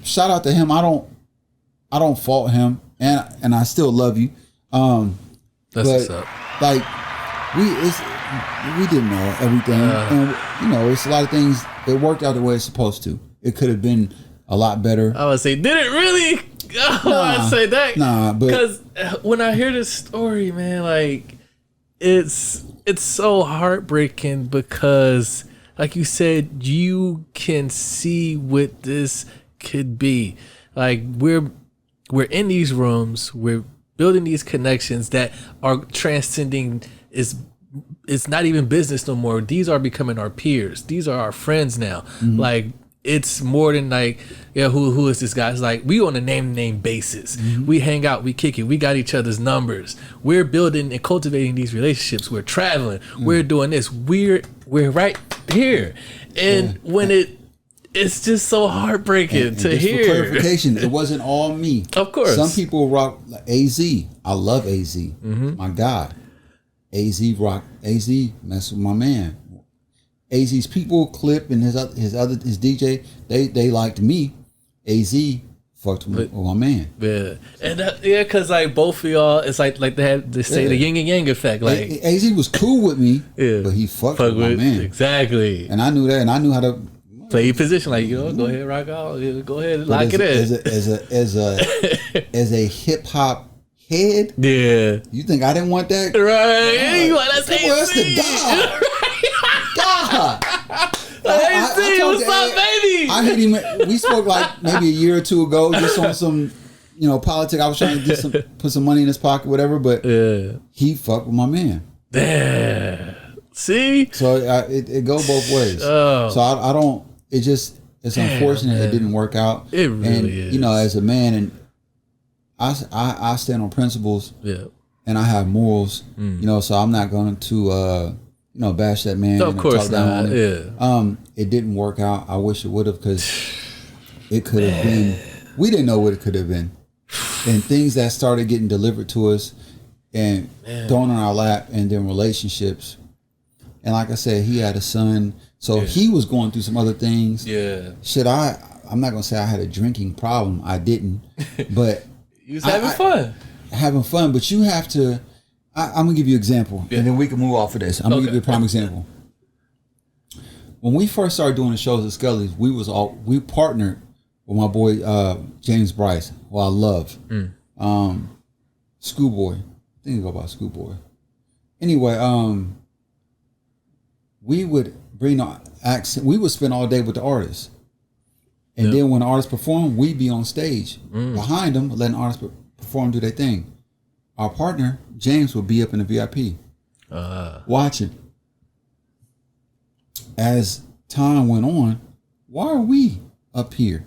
shout out to him. I don't fault him, and I still love you. That's what's up. Like we didn't know everything, and you know, it's a lot of things. It worked out the way it's supposed to. It could have been a lot better. I would say, did it really? I'd say that. Nah, because when I hear this story, man, like it's so heartbreaking because, like you said, you can see what this could be. Like we're in these rooms, we're building these connections that are transcending. It's not even business no more. These are becoming our peers. These are our friends now. Like. It's more than like, yeah, who is this guy? It's like we on a name basis. We hang out, we kick it, we got each other's numbers. We're building and cultivating these relationships. We're traveling. We're doing this. We're right here. And when it's just so heartbreaking to hear. For clarification, it wasn't all me. Of course. Some people rock AZ. I love AZ. My God. AZ rock. AZ mess with my man. AZ's people, Clip, and his DJ, they liked me. AZ fucked with my man. Yeah, and because like both of y'all, it's like they say the yin and yang effect. Like AZ was cool with me, but he fucked with my man. Exactly. And I knew that, and I knew how to play your position. Like, you know, go ahead, rock out. Go ahead, lock it in. As a hip hop head, you think I didn't want that? Right? You want that What's the dog? God. Hey, what's up, baby? I hit him. We spoke like maybe a year or two ago, just on some, you know, politics. I was trying to put some money in his pocket, whatever. But he fucked with my man. Damn. See? So it go both ways. Oh. So I don't. It's unfortunate it didn't work out. It really is. You know, as a man, and I stand on principles. Yeah. And I have morals. You know, so I'm not going to. You know, bash that man. Of course not. Yeah. It didn't work out. I wish it would have, because it could have been. We didn't know what it could have been, and things that started getting delivered to us and thrown on our lap, and then relationships. And like I said, he had a son, so he was going through some other things. Yeah. I'm not gonna say I had a drinking problem. I didn't, but you was having fun. Having fun, but you have to. I'm gonna give you an example, and then we can move off of this. I'm gonna give you a prime example. When we first started doing the shows at Scully's, we partnered with my boy James Bryce, who I love. Schoolboy, I think you go by Schoolboy. Anyway, we would bring our accent. We would spend all day with the artists, and then when the artists perform, we'd be on stage behind them, letting artists perform, do their thing. Our partner, James, would be up in the VIP watching. As time went on, why are we up here?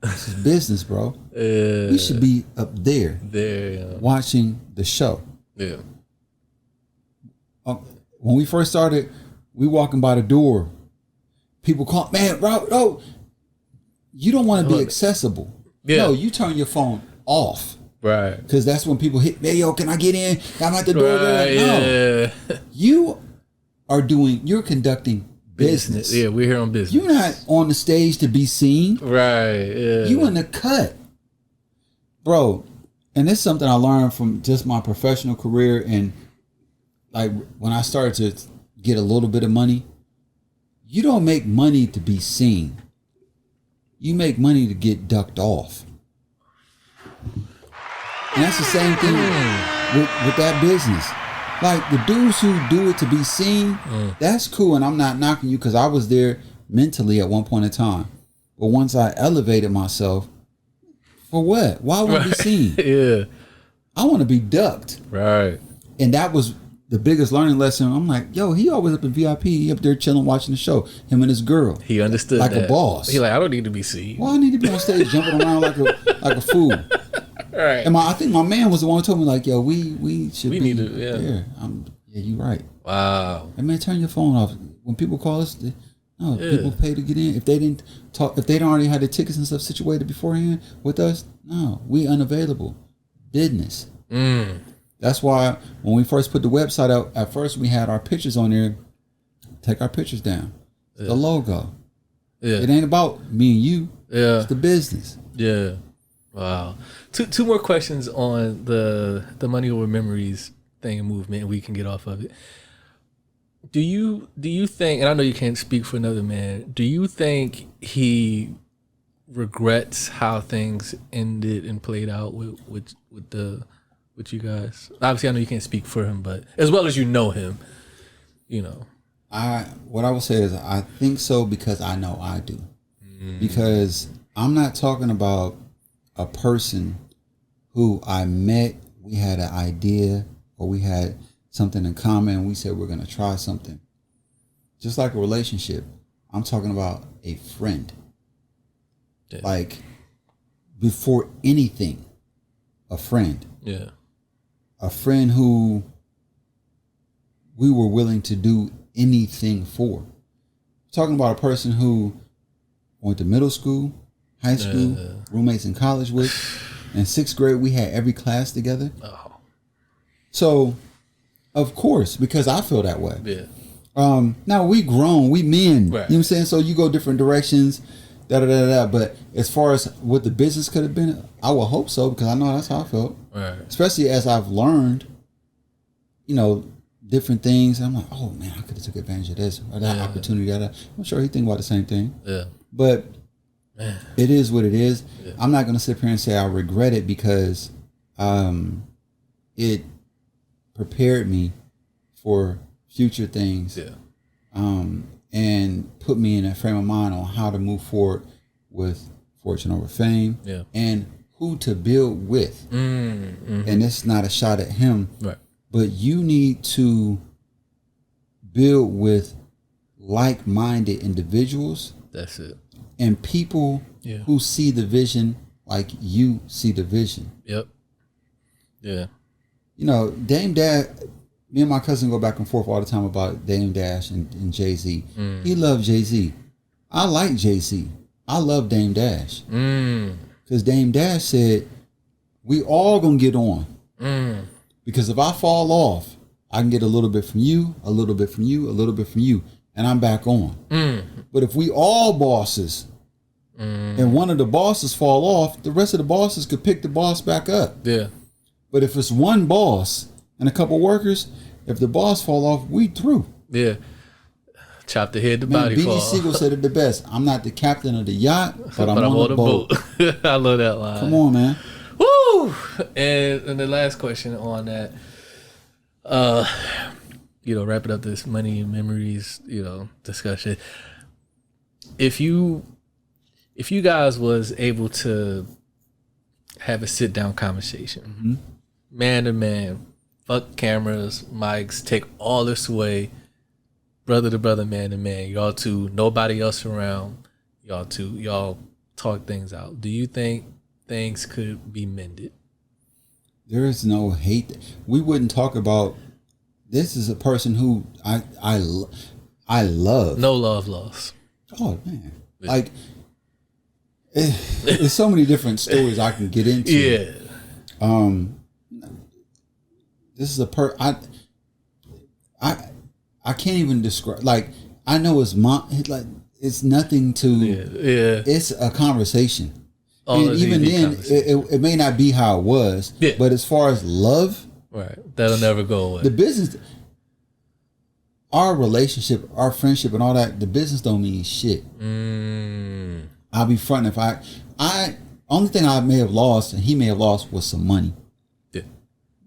This is business, bro. Yeah. We should be up there There. watching the show. Yeah. When we first started, we walking by the door. People call, man, bro, you don't want to be accessible. Yeah. No, you turn your phone off. Right. Because that's when people hit, hey, yo, can I get in? I'm at the door. Right. No. Yeah. You're conducting business. Yeah, we're here on business. You're not on the stage to be seen. Right. Yeah. You in the cut. Bro, and it's something I learned from just my professional career, and like when I started to get a little bit of money, you don't make money to be seen. You make money to get ducked off. And that's the same thing with that business. Like the dudes who do it to be seen, that's cool. And I'm not knocking you because I was there mentally at one point in time. But once I elevated myself, for what? Why would I be seen? Yeah. I want to be ducked. Right. And that was the biggest learning lesson. I'm like, yo, he always up in VIP. He up there chilling, watching the show. Him and his girl. He understood like that. a boss. He like, I don't need to be seen. Why I need to be on stage jumping around like a fool? Right. And I think my man was the one who told me like, yo, we should be need to, yeah. there. Yeah, you right. Wow. And man, turn your phone off. When people call us, people pay to get in. If they didn't talk, if they don't already had the tickets and stuff situated beforehand with us, no, we unavailable. Business. That's why when we first put the website out, at first we had our pictures on there. Take our pictures down. The logo. Yeah. It ain't about me and you. Yeah. It's the business. Yeah. Wow. Two more questions on the money over memories thing and movement, and we can get off of it. Do you think, and I know you can't speak for another man, do you think he regrets how things ended and played out with you guys? Obviously, I know you can't speak for him, but as well as you know him, you know. What I would say is I think so because I know I do. Because I'm not talking about a person who I met, we had an idea or we had something in common and we said we're going to try something. Just like a relationship, I'm talking about a friend. Yeah. Like before anything, a friend. Yeah. A friend who we were willing to do anything for. Talking about a person who went to middle school, high school, roommates in college with. In 6th grade, we had every class together. Oh. So, of course, because I feel that way. Yeah. Now we grown, we men. Right. You know what I'm saying? So you go different directions, But as far as what the business could have been, I would hope so because I know that's how I felt. Right. Especially as I've learned, different things. I'm like, oh man, I could have took advantage of this or that opportunity. I'm sure he think about the same thing. Yeah. But man, it is what it is. Yeah. I'm not going to sit here and say I regret it because it prepared me for future things. Yeah. And put me in a frame of mind on how to move forward with Fortune Over Fame. Yeah. And who to build with. Mm-hmm. And it's not a shot at him. Right. But you need to build with like-minded individuals. That's it. And people who see the vision like you see the vision. Yep. Yeah. Dame Dash, me and my cousin go back and forth all the time about Dame Dash and Jay-Z. He loved Jay-Z. I like Jay-Z. I love Dame Dash. Because Dame Dash said, we all gonna get on. Because if I fall off, I can get a little bit from you, a little bit from you, a little bit from you, and I'm back on. But if we all bosses, and one of the bosses fall off, the rest of the bosses could pick the boss back up. Yeah. But if it's one boss and a couple workers, if the boss fall off, we through. Yeah. Chop the head, the Man, body B.D. fall. Siegel said it the best. I'm not the captain of the yacht, but I'm on the boat. I love that line. Come on, man. Woo! And the last question on that, wrapping up this money and memories, discussion. If you guys was able to have a sit down conversation, man to man, fuck cameras, mics, take all this away, brother to brother, man to man, y'all two, nobody else around, y'all talk things out. Do you think things could be mended? There is no hate. We wouldn't talk about. This is a person who I love. No love lost. Oh man, like there's so many different stories I can get into. Yeah. This is I can't even describe. Like I know it's it's nothing to. Yeah. It's a conversation. And even then, it may not be how it was. Yeah. But as far as love, right, that'll never go away. the business, our relationship, our friendship, and all that, the business don't mean shit. I'll be fronting if I only thing I may have lost and he may have lost was some money. Yeah.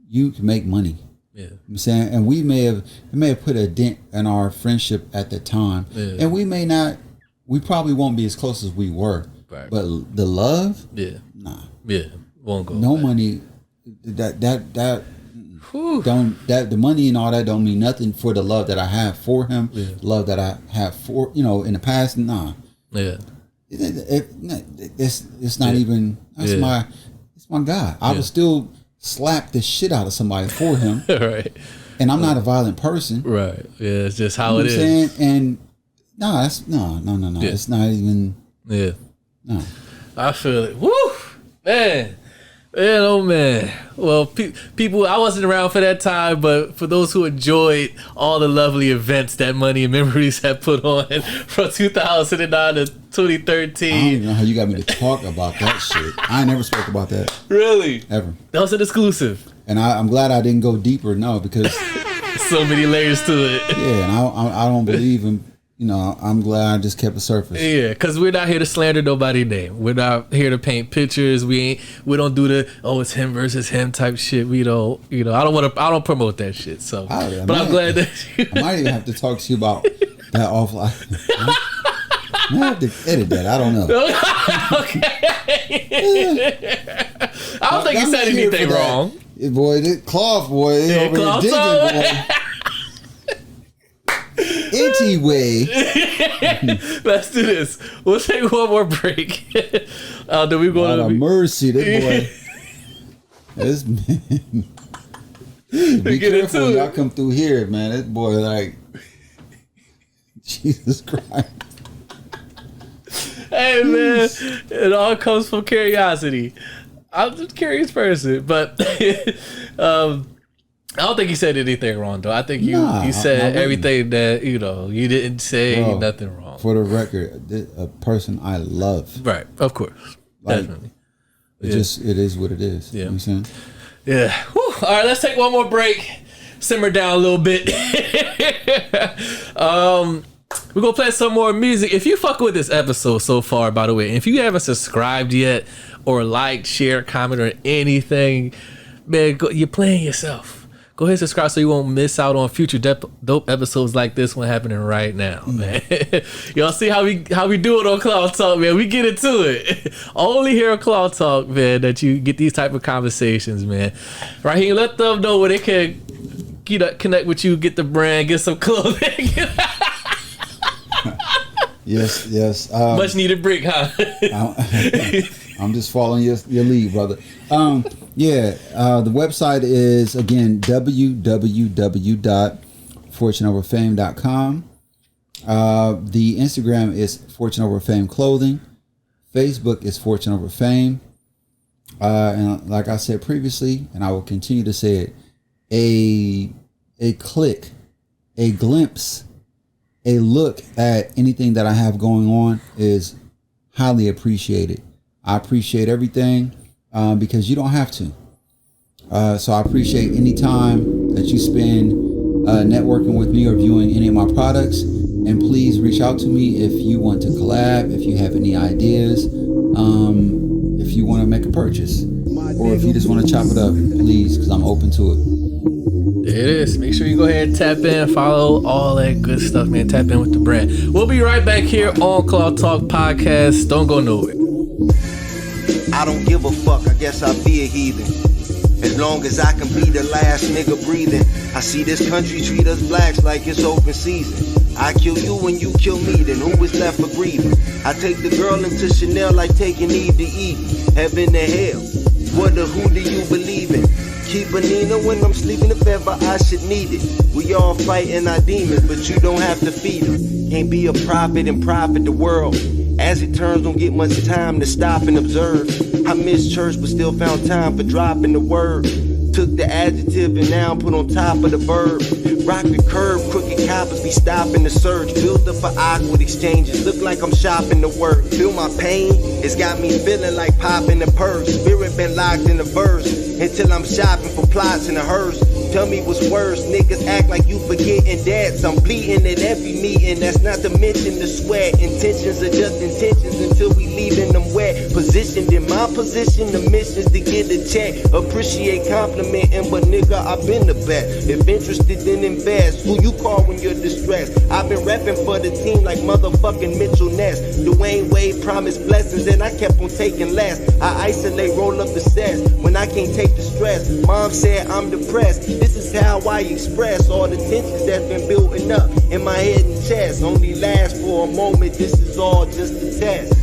You can make money. Yeah. You know what I'm saying, and it may have put a dent in our friendship at the time, and we probably won't be as close as we were. Right. But the love, nah, won't go. no away. money. That the money and all that don't mean nothing for the love that I have for him. Love that I have for in the past. Nah. Yeah. It's not even. It's my guy. I would still slap the shit out of somebody for him. Right. And I'm not a violent person. Right. Yeah. It's just how You know it what I'm is. saying? And no. Yeah. It's not even. Yeah. No. I feel it. Woo, man. Man, oh man. Well, people, I wasn't around for that time, but for those who enjoyed all the lovely events that Money and Memories have put on from 2009 to 2013. I don't even know how you got me to talk about that shit. I ain't never spoke about that. Really? Ever. That was an exclusive. And I'm glad I didn't go deeper, no, because so many layers to it. Yeah, and I don't believe in. I'm glad I just kept the surface. Yeah, because we're not here to slander nobody's name. We're not here to paint pictures. We don't do the it's him versus him type shit. We don't. I don't promote that shit. So, I'm glad that I might even have to talk to you about that offline. I have to edit that. I don't know. Okay. I don't think you said anything wrong. Boy, this cloth boy over here digging, boy. Anyway, let's do this. We'll take one more break. Then we go to mercy, this boy. This man. Be careful when y'all come through here, man. This boy, like, Jesus Christ. Hey, man, it all comes from curiosity. I'm just a curious person, but I don't think you said anything wrong, though. I think you said everything that, you didn't say nothing wrong. For the record, a person I love. Right, of course. Like, definitely. It is what it is. Yeah. You know what I'm saying? Yeah. Whew. All right, let's take one more break. Simmer down a little bit. We're going to play some more music. If you fuck with this episode so far, by the way, if you haven't subscribed yet or liked, shared, comment, or anything, man, you're playing yourself. Go ahead and subscribe so you won't miss out on future dope episodes like this one happening right now, man. Y'all see how we do it on Cloud Talk, man. We get into it. Only here on Cloud Talk, man, that you get these type of conversations, man. Rahim, let them know where they can connect with you, get the brand, get some clothing. Yes. Much needed break, huh? I'm just following your lead, brother. The website is, again, www.fortuneoverfame.com. The Instagram is Fortune Over Fame Clothing. Facebook is Fortune Over Fame. And like I said previously, and I will continue to say it, a click, a glimpse, a look at anything that I have going on is highly appreciated. I appreciate everything because you don't have to. So I appreciate any time that you spend networking with me or viewing any of my products. And please reach out to me if you want to collab, if you have any ideas, if you want to make a purchase, or if you just want to chop it up, please, because I'm open to it. There it is. Make sure you go ahead and tap in, follow, all that good stuff, man. Tap in with the brand. We'll be right back here on Cloud Talk Podcast. Don't go nowhere. I don't give a fuck, I guess I'll be a heathen. As long as I can be the last nigga breathing. I see this country treat us blacks like it's open season. I kill you when you kill me, then who is left for grieving? I take the girl into Chanel like taking Eve to Eve. Heaven to hell, what or who do you believe in? Keep a Nina when I'm sleeping if ever I should need it. We all fighting our demons, but you don't have to feed them. Can't be a prophet and profit the world. As it turns, don't get much time to stop and observe. I miss church, but still found time for dropping the word. Took the adjective and now put on top of the verb. Rock the curb, crooked coppers be stopping the surge. Built up for awkward exchanges, look like I'm shopping the work. Feel my pain, it's got me feeling like popping the purse. Spirit been locked in the verse, until I'm shopping for plots in a hearse. Tell me what's worse, niggas act like you forgetting that. I'm bleeding at every meeting, that's not to mention the sweat. Intentions are just intentions until we leaving them wet. Positioned in my position, the mission's to get a check. Appreciate complimenting, but nigga, I've been the best. If interested, then invest. Who you call when you're distressed? I've been repping for the team like motherfucking Mitchell Ness. Dwayne Wade promised blessings and I kept on taking less. I isolate, roll up the sets when I can't take the stress. Mom said I'm depressed. This is how I express all the tensions that's been building up in my head and chest. Only lasts for a moment, this is all just a test.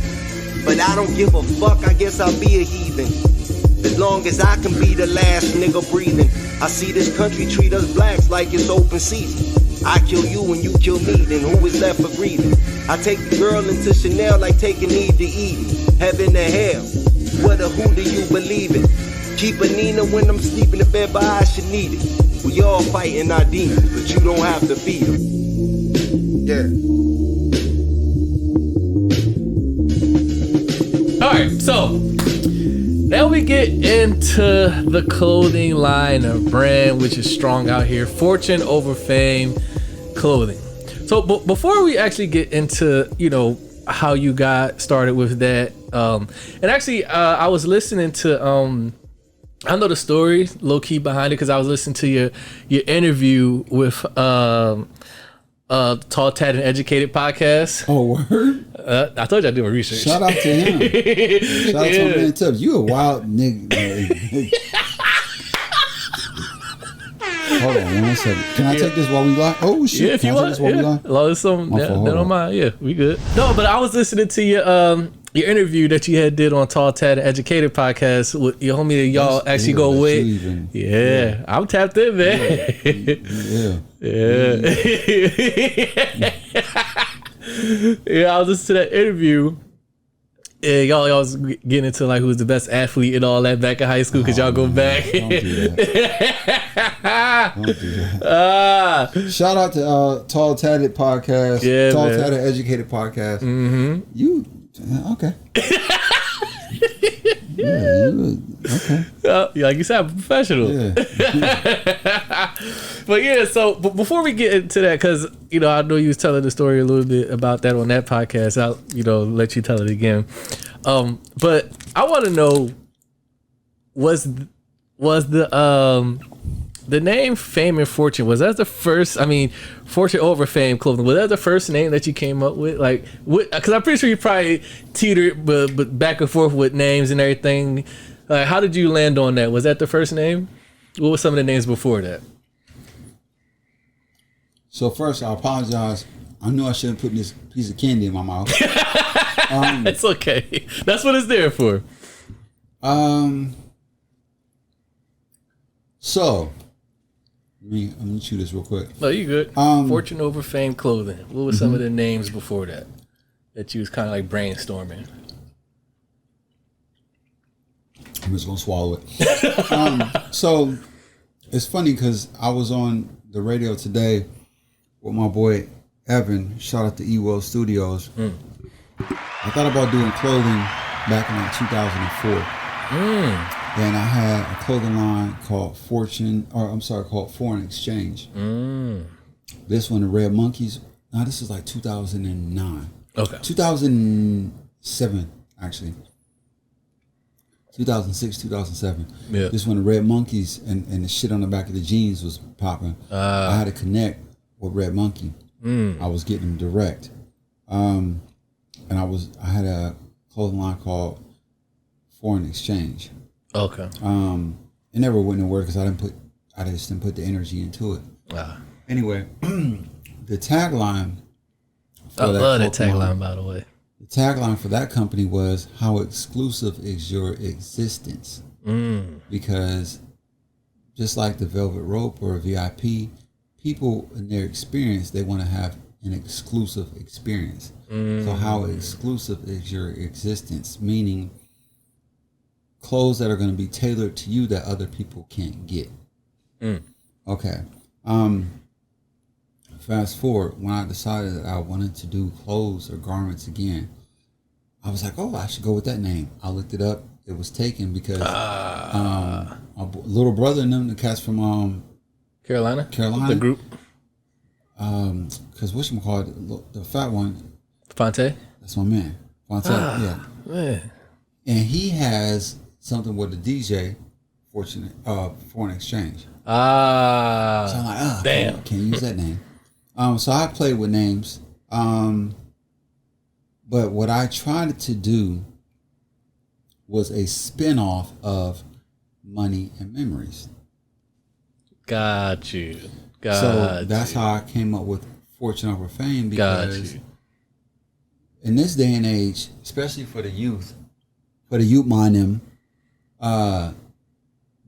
But I don't give a fuck, I guess I'll be a heathen. As long as I can be the last nigga breathing. I see this country treat us blacks like it's open season. I kill you when you kill me, then who is left for grieving? I take the girl into Chanel like taking Eve to Eden. Heaven to hell, what or who do you believe in? Keep a Nina when I'm sleeping if ever I should need it. We all fighting our demons, but you don't have to feed them. Yeah. Alright, so now we get into the clothing line of brand, which is strong out here. Fortune over fame clothing. So before we actually get into, you know, how you got started with that, and actually I was listening to I know the story low key behind it because I was listening to your interview with Tall, Tad, and Educated podcast. Oh, word? I told you I do my research. Shout out to him. Shout out to my man Tubbs. You a wild nigga. Hold on 1 second. Can I take this while we live? Oh shit! Yeah, if you want. As long as something that don't mind. Yeah, we good. No, but I was listening to your interview that you had did on Tall, Tad, and Educated podcast with your homie that y'all actually go with. Yeah, I'm tapped in, man. Yeah, I was listening to that interview. Yeah, y'all was getting into like who's the best athlete and all that back in high school because y'all go back. Don't do that. Don't do that. Shout out to Tall, Tatted podcast. Yeah, Tall, man. Tatted, Educated podcast. Mm-hmm. You okay? Yeah, you okay? Like you said, I'm a professional. Yeah. But yeah, so before we get into that, because you know I know you was telling the story a little bit about that on that podcast. I'll let you tell it again. But I want to know was the name Fame and Fortune, was that the first? I mean, Fortune over Fame clothing, was that the first name that you came up with? Like, because I'm pretty sure you probably teetered, but back and forth with names and everything. Like, how did you land on that? Was that the first name? What were some of the names before that? So first, I apologize. I know I shouldn't put this piece of candy in my mouth. It's okay. That's what it's there for. So, let me chew this real quick. No, you good. Fortune over Fame clothing. What were some of the names before that you was kind of like brainstorming? I'm just gonna swallow it. So it's funny because I was on the radio today with my boy Evan. Shout out to Ewan Studios. I thought about doing clothing back in like 2004. And I had a clothing line called called Foreign Exchange. This one, the Red Monkeys. Now this is like 2009. Okay. 2007, actually. 2006, 2007. Yeah. This one, the Red Monkeys, and the shit on the back of the jeans was popping. I had to connect with Red Monkey. I was getting them direct. And I had a clothing line called Foreign Exchange. Okay. It never went nowhere because I just didn't put the energy into it. Anyway, the tagline I love that Coke line. tagline, by the way. The tagline for that company was, "How exclusive is your existence?" Because just like the Velvet Rope or VIP, people in their experience, they want to have an exclusive experience. So how exclusive is your existence? Meaning clothes that are going to be tailored to you that other people can't get. Okay. Fast forward, when I decided that I wanted to do clothes or garments again, I was like, oh, I should go with that name. I looked it up. It was taken because my little brother and them, the cats from Carolina, the group. Because whatchamacallit, the fat one, Fonte. that's my man. Fonte, yeah. Man. And he has something with the DJ, Foreign Exchange. So I'm like, damn. Can't use that name. So I played with names. But what I tried to do was a spin-off of Money and Memories. Got you. So that's how I came up with Fortune Over Fame, because in this day and age, especially for the youth mind them,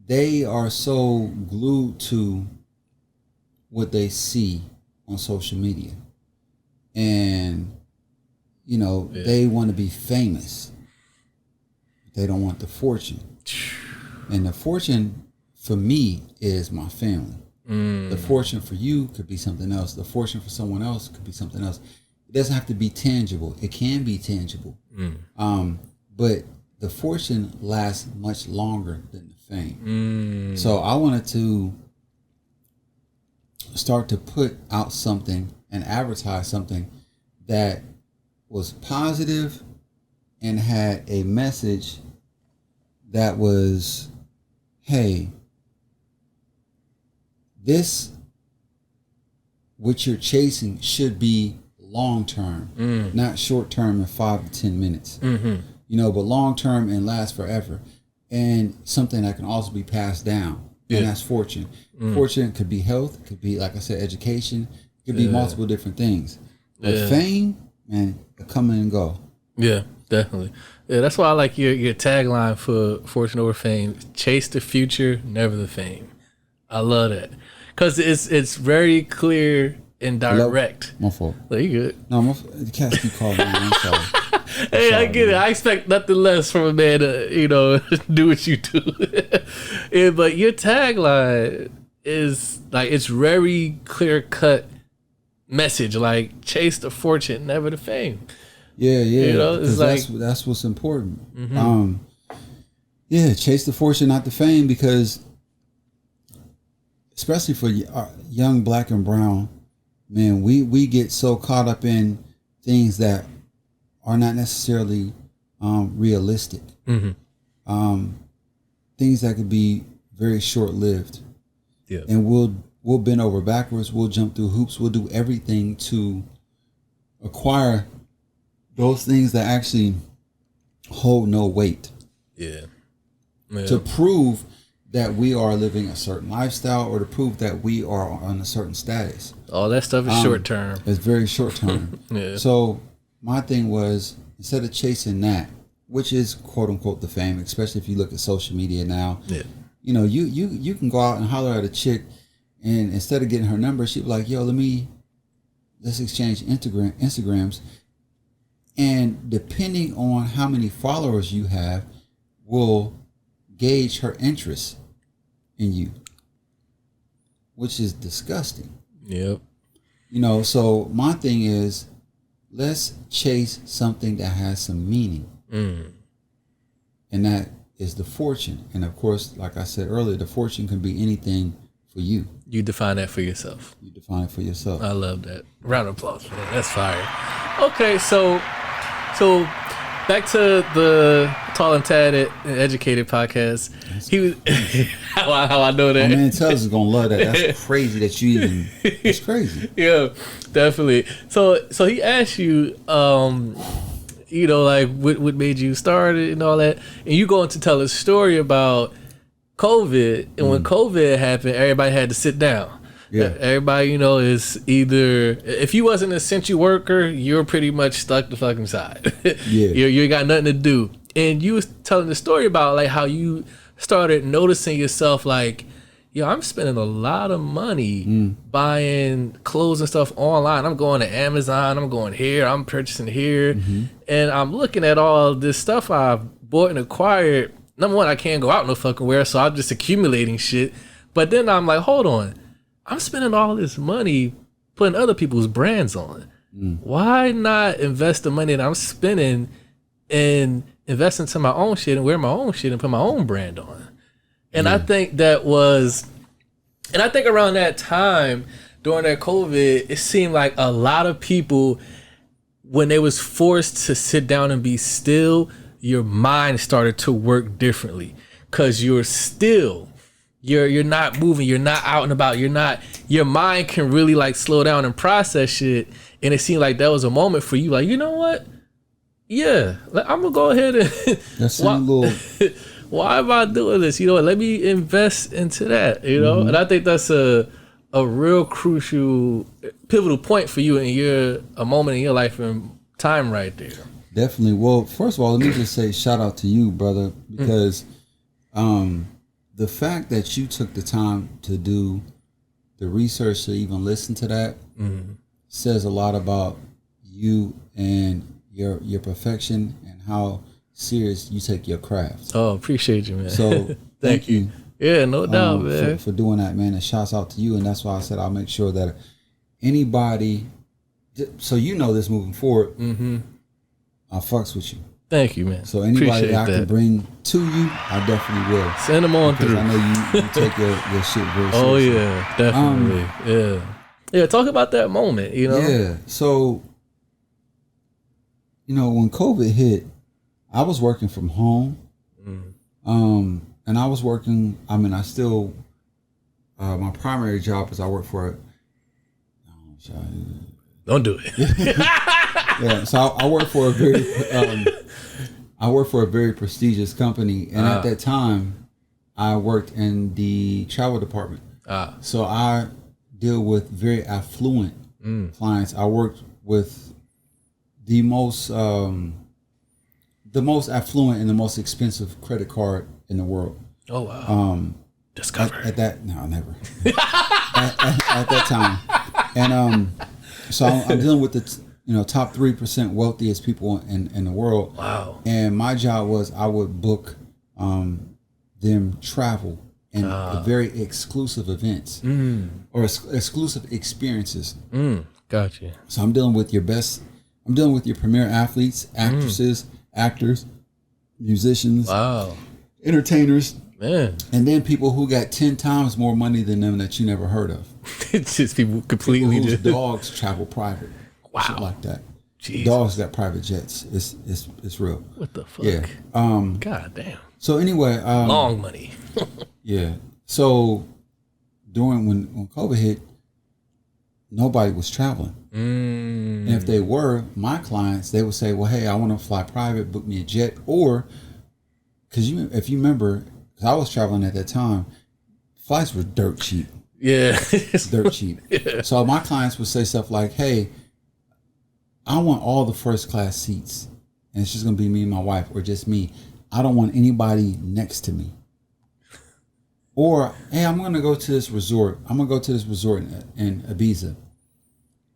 they are so glued to what they see on social media. And, you know, they want to be famous. They don't want the fortune. And the fortune for me is my family. The fortune for you could be something else. The fortune for someone else could be something else. It doesn't have to be tangible. It can be tangible. But the fortune lasts much longer than the fame. So I wanted to start to put out something and advertise something that was positive and had a message that was, hey, this, what you're chasing, should be long term, not short term in 5 to 10 minutes. You know, but long term and last forever. And something that can also be passed down. And that's fortune. Fortune could be health, could be, like I said, education, could be multiple different things. But fame, man, it come in and go. Yeah, definitely. Yeah, that's why I like your tagline for Fortune Over Fame: chase the future, never the fame. I love that. Because it's very clear and direct. My fault. Like, you good? No, the cats keep calling me. I'm sorry. Hey, I get it. I expect nothing less from a man to, you know, do what you do. Yeah, but your tagline is like, it's very clear cut message, like chase the fortune, never the fame. Yeah. You know, it's like that's what's important. Chase the fortune, not the fame, because especially for young black and brown, man, we get so caught up in things that are not necessarily realistic. Things that could be very short-lived. Yeah. And we'll bend over backwards, we'll jump through hoops, we'll do everything to acquire those things that actually hold no weight. To prove that we are living a certain lifestyle, or to prove that we are on a certain status. All that stuff is short term. It's very short term. So my thing was, instead of chasing that, which is quote unquote the fame, especially if you look at social media now, you know, you can go out and holler at a chick, and instead of getting her number, she'd be like, yo, let's exchange Instagrams. And depending on how many followers you have, will gauge her interest in you, which is disgusting. You know, so my thing is, let's chase something that has some meaning. And that is the fortune. And of course, like I said earlier, the fortune can be anything for you. You define that for yourself. You define it for yourself. I love that. Round of applause for that. That's fire. Okay, so back to the Tall and Tatted and Educated podcast. He was how I know that. My man Tubbs is gonna love that. That's crazy that you even. It's crazy. Yeah, definitely. So he asked you, you know, like what made you start it and all that, and you going to tell a story about COVID, and when COVID happened, everybody had to sit down. Yeah. Everybody, you know, is either, if you wasn't an essential worker, you're pretty much stuck the fucking side. Yeah. You got nothing to do. And you was telling the story about like how you started noticing yourself like, yo, I'm spending a lot of money buying clothes and stuff online. I'm going to Amazon. I'm going here. I'm purchasing here. And I'm looking at all this stuff I've bought and acquired. Number one, I can't go out no fucking where, so I'm just accumulating shit. But then I'm like, hold on. I'm spending all this money putting other people's brands on. Why not invest the money that I'm spending and invest into my own shit and wear my own shit and put my own brand on? And I think that was, and I think around that time during that COVID, it seemed like a lot of people, when they was forced to sit down and be still, your mind started to work differently because you're still, you're not moving, you're not out and about, your mind can really like slow down and process shit. And it seemed like that was a moment for you, like, you know what? Yeah, I'm gonna go ahead and That's a little. why am I doing this? You know what? Let me invest into that, you know? And I think that's a real crucial, pivotal point for you in a moment in your life and time right there. Definitely. Well, first of all, let me just say shout out to you, brother, because the fact that you took the time to do the research to even listen to that says a lot about you and your perfection and how serious you take your craft. Oh, appreciate you, man. So thank you. Yeah, no doubt, man. For doing that, man. And shouts out to you. And that's why I said I'll make sure that anybody, so you know this moving forward, I fucks with you. Thank you, man. So anybody appreciate that I can bring to you, I definitely will. Send them on because through. I know you take your shit very seriously. Oh, yeah, definitely. Yeah, talk about that moment, you know? Yeah. So, you know, when COVID hit, I was working from home. And I was working, I still, my primary job is I work for, don't do it. yeah, so I work for a very prestigious company. And at that time, I worked in the travel department. So I deal with very affluent clients. I worked with the most affluent and the most expensive credit card in the world. Oh wow! Discover at that no, never at that time, and so I'm dealing with the top 3% wealthiest people in the world. Wow! And my job was I would book them travel and very exclusive events or exclusive experiences. Gotcha. So I'm dealing with your premier athletes, actresses, actors, musicians, entertainers, man, and then people who got 10 times more money than them that you never heard of. It's just people completely whose dogs travel private. Wow. Shit like that. Jesus. Dogs got private jets. It's real. What the fuck? Yeah. God damn. So anyway, long money. Yeah. So during when COVID hit, nobody was traveling. And if they were, my clients, they would say, well, hey, I want to fly private, book me a jet. Or, because if you remember, because I was traveling at that time, flights were dirt cheap. Yeah. Dirt cheap. Yeah. So my clients would say stuff like, hey, I want all the first class seats. And it's just going to be me and my wife or just me. I don't want anybody next to me. Or, hey, I'm going to go to this resort. I'm going to go to this resort in Ibiza.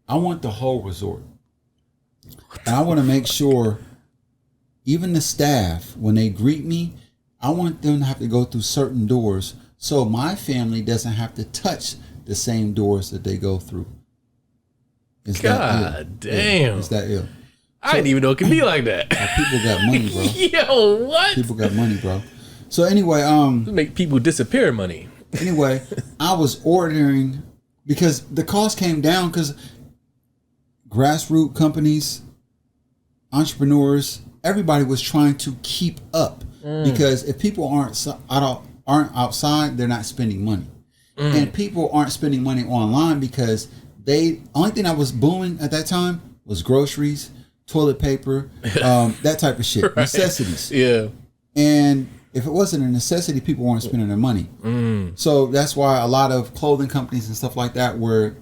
I want the whole resort. And I want to make sure even the staff, when they greet me, I want them to have to go through certain doors so my family doesn't have to touch the same doors that they go through. It's God damn. Yeah, it's that ill. I didn't even know it could be like that. People got money, bro. Yo, what? People got money, bro. So anyway, make people disappear money. Anyway, I was ordering because the cost came down because grassroots companies, entrepreneurs, everybody was trying to keep up because if people aren't outside, they're not spending money, and people aren't spending money online because only thing that was booming at that time was groceries, toilet paper, that type of shit, right. Necessities. Yeah. And if it wasn't a necessity, people weren't spending their money. So that's why a lot of clothing companies and stuff like that were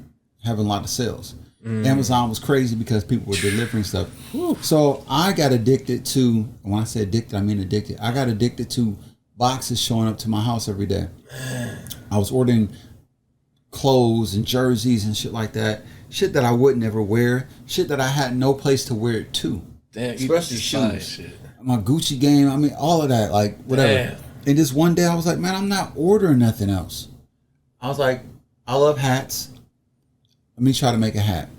having a lot of sales. Amazon was crazy because people were delivering stuff. So I got addicted to, when I say addicted, I mean addicted. I got addicted to boxes showing up to my house every day. I was ordering clothes and jerseys and shit like that. Shit that I would never wear. Shit that I had no place to wear it to. Damn, especially shoes. My Gucci game, I mean, all of that, like whatever. Damn. And just one day I was like, man, I'm not ordering nothing else. I was like, I love hats. Let me try to make a hat.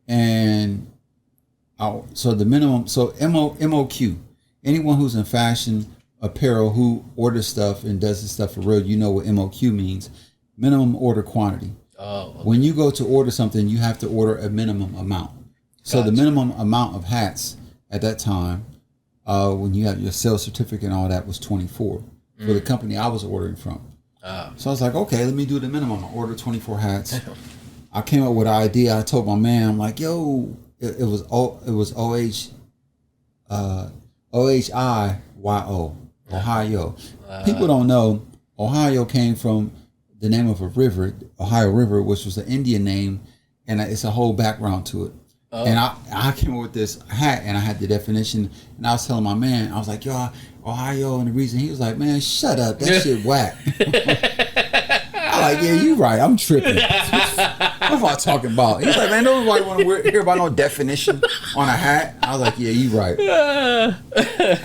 And so the minimum, so MOQ, anyone who's in fashion, apparel, who orders stuff and does this stuff for real, you know what MOQ means. Minimum order quantity. Oh, okay. When you go to order something, you have to order a minimum amount. So the minimum amount of hats at that time, when you have your sales certificate and all that, was 24 for the company I was ordering from. So I was like, okay, let me do the minimum. I ordered 24 hats. I came up with an idea. I told my man, I'm like, yo, it was OHIYO, Ohio. People don't know Ohio came from the name of a river, Ohio River, which was an Indian name, and it's a whole background to it. And I came up with this hat, and I had the definition, and I was telling my man, I was like, yo, Ohio, and the reason, he was like, man, shut up, that shit whack. I'm like, yeah, you right, I'm tripping. What am I talking about? He's like, man, nobody want to hear about no definition on a hat. I was like, yeah, you right.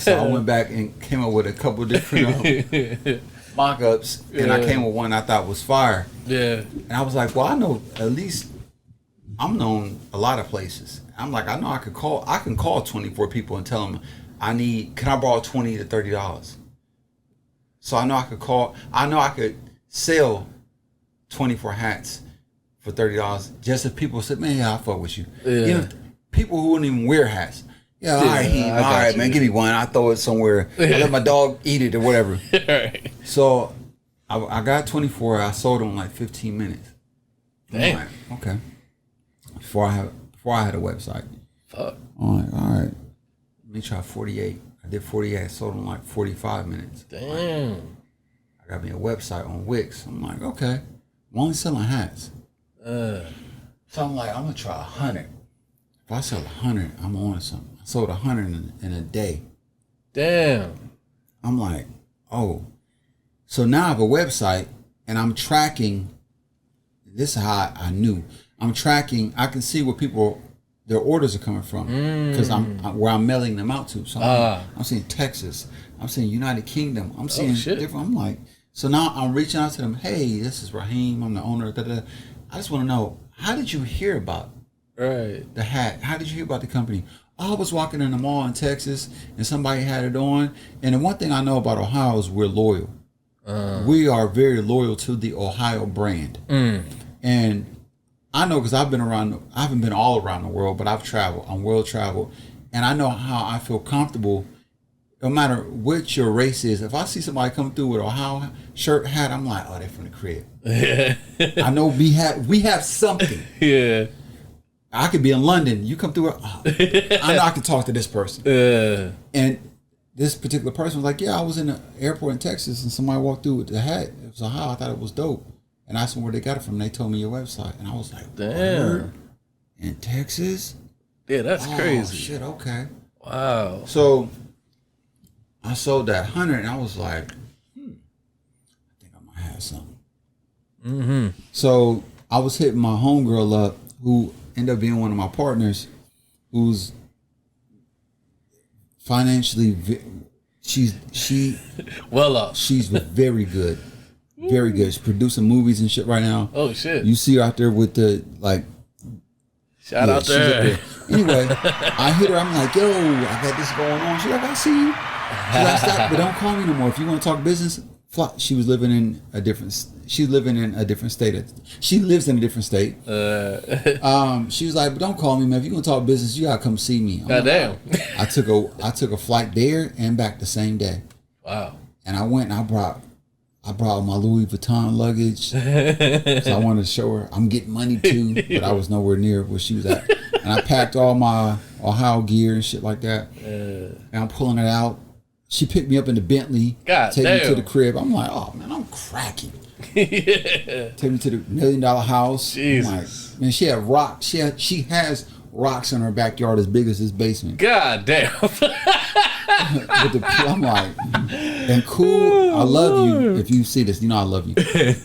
So I went back and came up with a couple different mock-ups, and I came with one I thought was fire. Yeah. And I was like, well, I know at least I'm known a lot of places. I'm like, I know I can call 24 people and tell them can I borrow $20 to $30? So I know I could sell 24 hats for $30 just if people said, man, yeah, I'll fuck with you. Yeah. You know, people who wouldn't even wear hats. Yeah, all right, man, give me one. I'll throw it somewhere. I let my dog eat it or whatever. Right. So I got 24. I sold them in like 15 minutes. Damn. Like, okay. Before I had a website. Fuck. I'm like, all right. Let me try 48. I did 48. I sold them in like 45 minutes. Damn. Like, I got me a website on Wix. I'm like, okay. I'm only selling hats. So I'm like, I'm gonna try 100. If I sell 100, I'm on something. I sold 100 in a day. Damn. I'm like, oh. So now I have a website and I'm tracking. This is how I knew. I'm tracking. I can see where their orders are coming from because where I'm mailing them out to. So I'm seeing Texas. I'm seeing United Kingdom. I'm seeing different. I'm like, so now I'm reaching out to them. Hey, this is Rahim. I'm the owner. I just want to know, how did you hear about the hat? How did you hear about the company? I was walking in the mall in Texas and somebody had it on. And the one thing I know about Ohio is we're loyal. We are very loyal to the Ohio brand. And I know because I haven't been all around the world, but I've traveled. I'm world traveled. And I know how I feel comfortable no matter what your race is. If I see somebody come through with Ohio shirt, hat, I'm like, oh, they're from the crib. I know we have something. Yeah. I could be in London. You come through, I know I can talk to this person. And this particular person was like, yeah, I was in the airport in Texas and somebody walked through with the hat. It was Ohio. I thought it was dope. And I asked them where they got it from. They told me your website. And I was like, damn. In Texas? Yeah, that's crazy. Shit, okay. Wow. So I sold that 100 and I was like, I think I might have something. So I was hitting my homegirl up, who ended up being one of my partners, who's financially, she's well off. She's very good. Very good. She's producing movies and shit right now. Oh shit. You see her out there with the shout out there. Anyway, I hit her. I'm like, yo, I got this going on. She's like, I see you. She's like, stop, but don't call me no more. If you want to talk business, fly. She lives in a different state. She lives in a different state. She was like, but don't call me, man. If you want to talk business, you gotta come see me. Goddamn. I took a flight there and back the same day. Wow. And I went and I brought my Louis Vuitton luggage. So I wanted to show her I'm getting money too, but I was nowhere near where she was at. And I packed all my Ohio gear and shit like that. And I'm pulling it out. She picked me up in the Bentley, God take damn. me to the crib. I'm like, oh man, I'm cracking. Yeah. Take me to the $1 million house. Jesus. I'm like, man, she had rocks. She has rocks in her backyard as big as this basement. God damn. I'm like, and Cool, I love you. If you see this, you know I love you.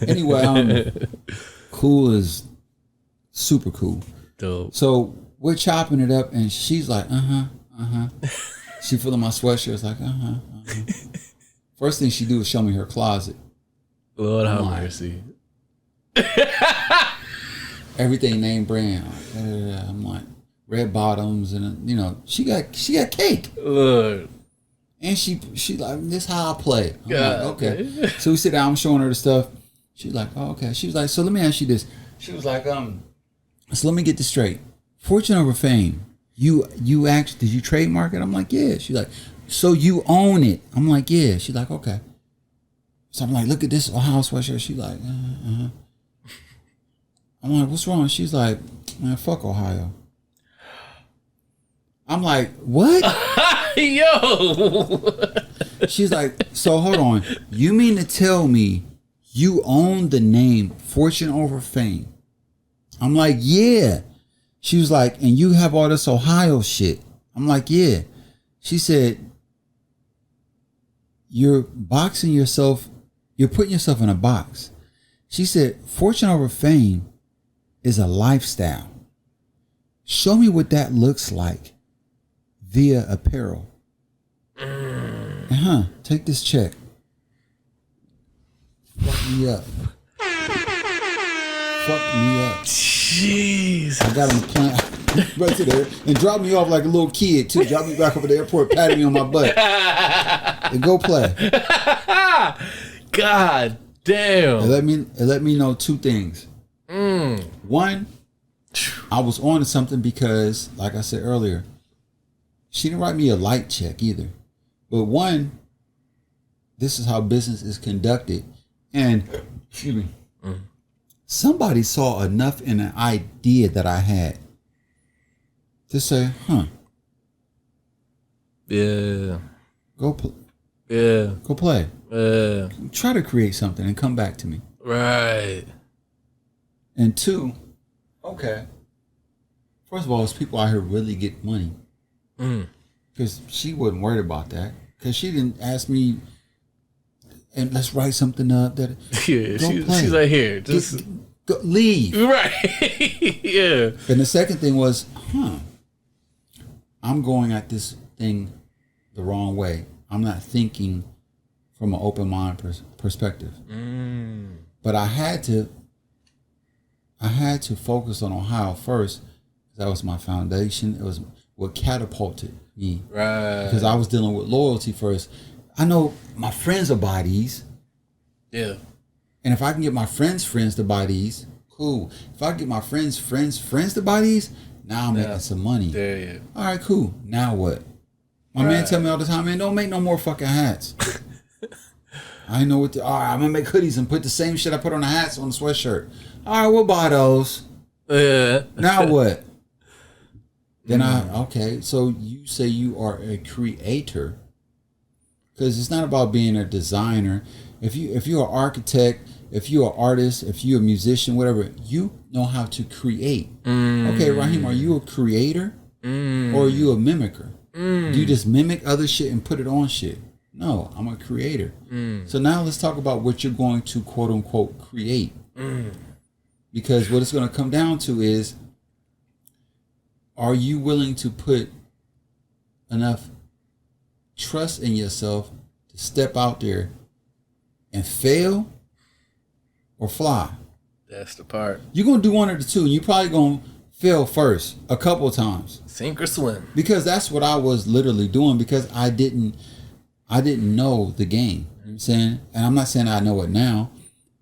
Anyway, Cool is super cool. Dope. So we're chopping it up, and she's like, She feeling my sweatshirt. It's like, First thing she do is show me her closet. Lord have mercy. Everything name brand. I'm like, red bottoms, and she got cake. Lord. And she like, this how I play. I'm God, like, okay. So we sit down, I'm showing her the stuff. She's like, oh, okay. She was like, so let me ask you this. She was like, so let me get this straight. Fortune over fame. You actually, did you trademark it? I'm like, yeah. She's like, so you own it? I'm like, yeah. She's like, okay. So I'm like, look at this Ohio sweatshirt. She's like, I'm like, what's wrong? She's like, man, fuck Ohio. I'm like, what? Yo. She's like, so hold on. You mean to tell me you own the name Fortune over Fame? I'm like, yeah. She was like, and you have all this Ohio shit. I'm like, yeah. She said, you're boxing yourself, you're putting yourself in a box. She said, Fortune over Fame is a lifestyle. Show me what that looks like via apparel. Take this check. Fuck me up. Fuck me up. Jeez. I got on the plane right to there and dropped me off like a little kid too. Dropped me back over the airport, patted me on my butt. And go play. God damn. It let me know two things. One, I was on to something because, like I said earlier, she didn't write me a light check either. But one, this is how business is conducted. And, excuse me, somebody saw enough in an idea that I had to say, Yeah. go play. Try to create something and come back to me. Right. And two, okay. First of all, it's people out here really get money. Because she wasn't worried about that. Because she didn't ask me, and let's write something up. That Yeah, she's like, here, just go, leave. Right. Yeah. And the second thing was, I'm going at this thing the wrong way. I'm not thinking from an open mind perspective. But I had to focus on Ohio first. That was my foundation. It was what catapulted me. Right. Because I was dealing with loyalty first. I know my friends will buy these. Yeah. And if I can get my friends' friends to buy these, cool. If I can get my friends' friends to buy these, now I'm making some money. Yeah. All right, cool. Now what? My man tell me all the time, man, don't make no more fucking hats. I know what all right, I'm going to make hoodies and put the same shit I put on the hats on the sweatshirt. All right, we'll buy those. Yeah. Now what? Then okay, so you say you are a creator. Because it's not about being a designer. If you're an architect, if you're an artist, if you're a musician, whatever, you know how to create. Okay, Rahim, are you a creator? Or are you a mimicker? Do you just mimic other shit and put it on shit? No, I'm a creator. So now let's talk about what you're going to quote unquote create. Because what it's going to come down to is, are you willing to put enough trust in yourself to step out there and fail or fly? That's the part. You're going to do one of the two. And you're probably going to fail first a couple of times. Sink or swim. Because that's what I was literally doing, because I didn't know the game. You know what I'm saying? And I'm not saying I know it now,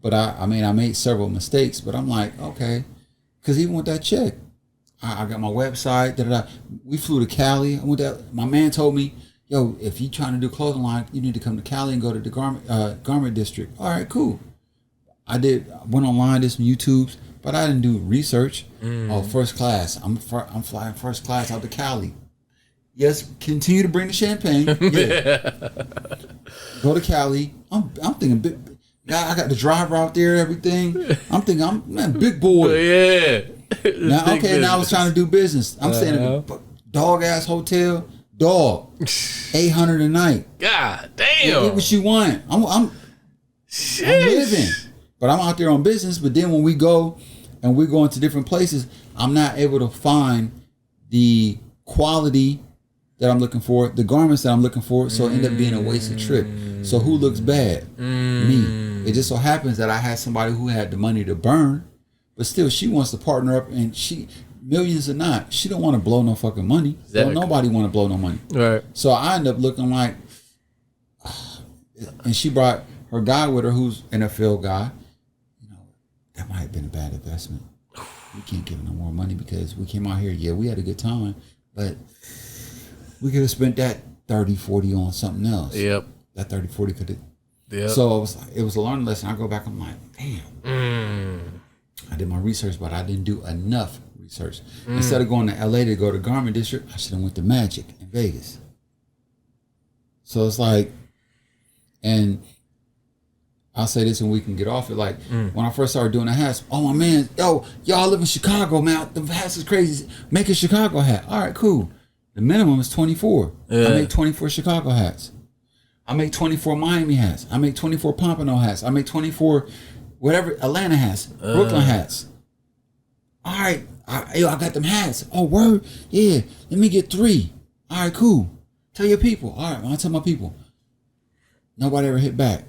but I made several mistakes, but I'm like, okay. Because even with that check, I got my website. We flew to Cali. My man told me, yo, if you're trying to do clothing line, you need to come to Cali and go to the garment district. All right, cool. I went online, did some YouTubes, but I didn't do research. Oh, first class. I'm flying first class out to Cali. Yes, continue to bring the champagne. Yeah. Go to Cali. I'm thinking big. I got the driver out there, everything. I'm thinking man, big boy. Yeah. Now I was trying to do business. I'm staying in a dog ass hotel. Dog. $800 a night. God damn. Get what you want. I'm living. But I'm out there on business. But then when we go and we're going to different places, I'm not able to find the quality that I'm looking for, the garments that I'm looking for, so it ended up being a wasted trip. So who looks bad? Me. It just so happens that I had somebody who had the money to burn, but still she wants to partner up, and she, millions or not, she don't want to blow no fucking money. Exactly. Don't nobody want to blow no money. Right. So I end up looking like, and she brought her guy with her who's an NFL guy. You know, that might have been a bad investment. We can't give him no more money because we came out here, yeah, we had a good time, but we could have spent that 30, 40 on something else. Yep. That 30, 40 could have. Yep. So it was a learning lesson. I go back, I'm like, damn. I did my research, but I didn't do enough research. Instead of going to LA to go to Garment District, I should have went to Magic in Vegas. So it's like, and I'll say this and we can get off it. Like when I first started doing the hats, oh my man, yo, y'all live in Chicago, man. The hats is crazy. Make a Chicago hat. All right, cool. The minimum is 24. Yeah. I make 24 Chicago hats. I make 24 Miami hats. I make 24 Pompano hats. I make 24 whatever Atlanta hats, Brooklyn hats. All right, I got them hats. Oh, word? Yeah, let me get 3. All right, cool. Tell your people. All right, I'll tell my people. Nobody ever hit back.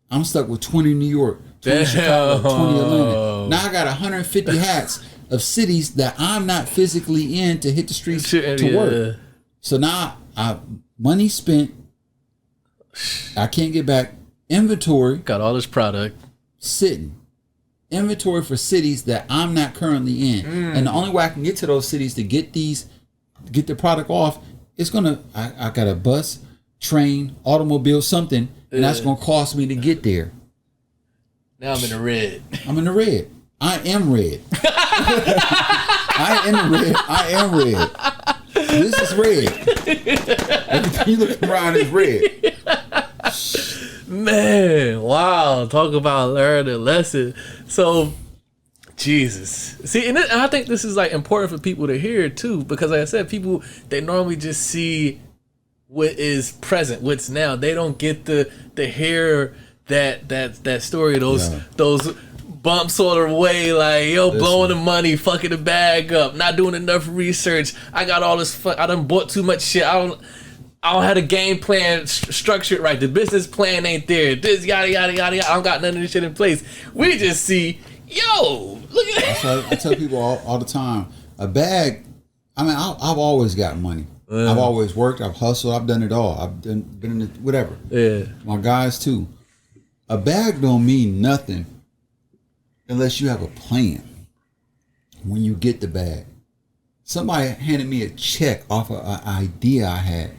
I'm stuck with 20 New York, 20 Chicago, 20 Atlanta. Now I got 150 hats of cities that I'm not physically in to hit the streets to work. So now money spent. I can't get back. Inventory. Got all this product. Sitting. Inventory for cities that I'm not currently in. And the only way I can get to those cities to get the product off, I got a bus, train, automobile, something, and that's going to cost me to get there. Now I'm in the red. I'm in the red. I am red. I am in the red. I am red. This is red. Everything you look around is red. Man, wow. Talk about learning a lesson. So, Jesus. See, and I think this is like important for people to hear too, because like I said, people, they normally just see what is present, what's now. They don't get to hear that story, those bumps on the way, like, yo, blowing the money, fucking the bag up, not doing enough research. I got all this I done bought too much shit. I don't have a game plan structured right. The business plan ain't there. This yada yada yada yada. I don't got none of this shit in place. We just see, yo, look at that. So I tell people all the time, a bag. I mean, I've always got money. I've always worked. I've hustled. I've done it all. I've been in it, whatever. Yeah. My guys too. A bag don't mean nothing unless you have a plan. When you get the bag, somebody handed me a check off of an idea I had.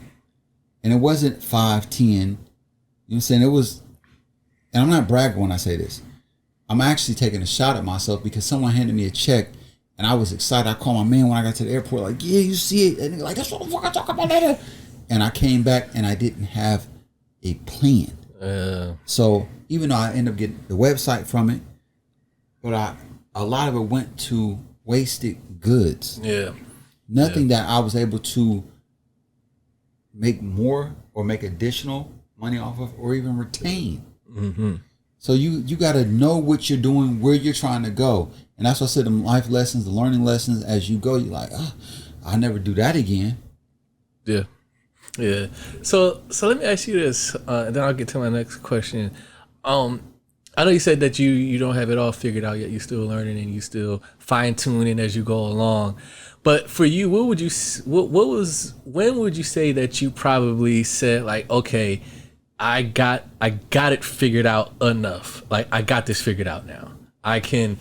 And it wasn't 5, 10. You know what I'm saying? It was, and I'm not bragging when I say this. I'm actually taking a shot at myself because someone handed me a check and I was excited. I called my man when I got to the airport, like, yeah, you see it. And they're like, that's what the fuck I talk about later. And I came back and I didn't have a plan. So even though I ended up getting the website from it, but a lot of it went to wasted goods. Yeah. Nothing that I was able to make more or make additional money off of or even retain. Mm-hmm. So you got to know what you're doing, where you're trying to go. And that's what I said, the life lessons, the learning lessons as you go, you're like, I'll never do that again. Yeah. Yeah. So let me ask you this, and then I'll get to my next question. I know you said that you don't have it all figured out yet. You're still learning and you still fine tuning as you go along. But for you, when would you say that you probably said, like, okay, I got it figured out enough. Like, I got this figured out now. I can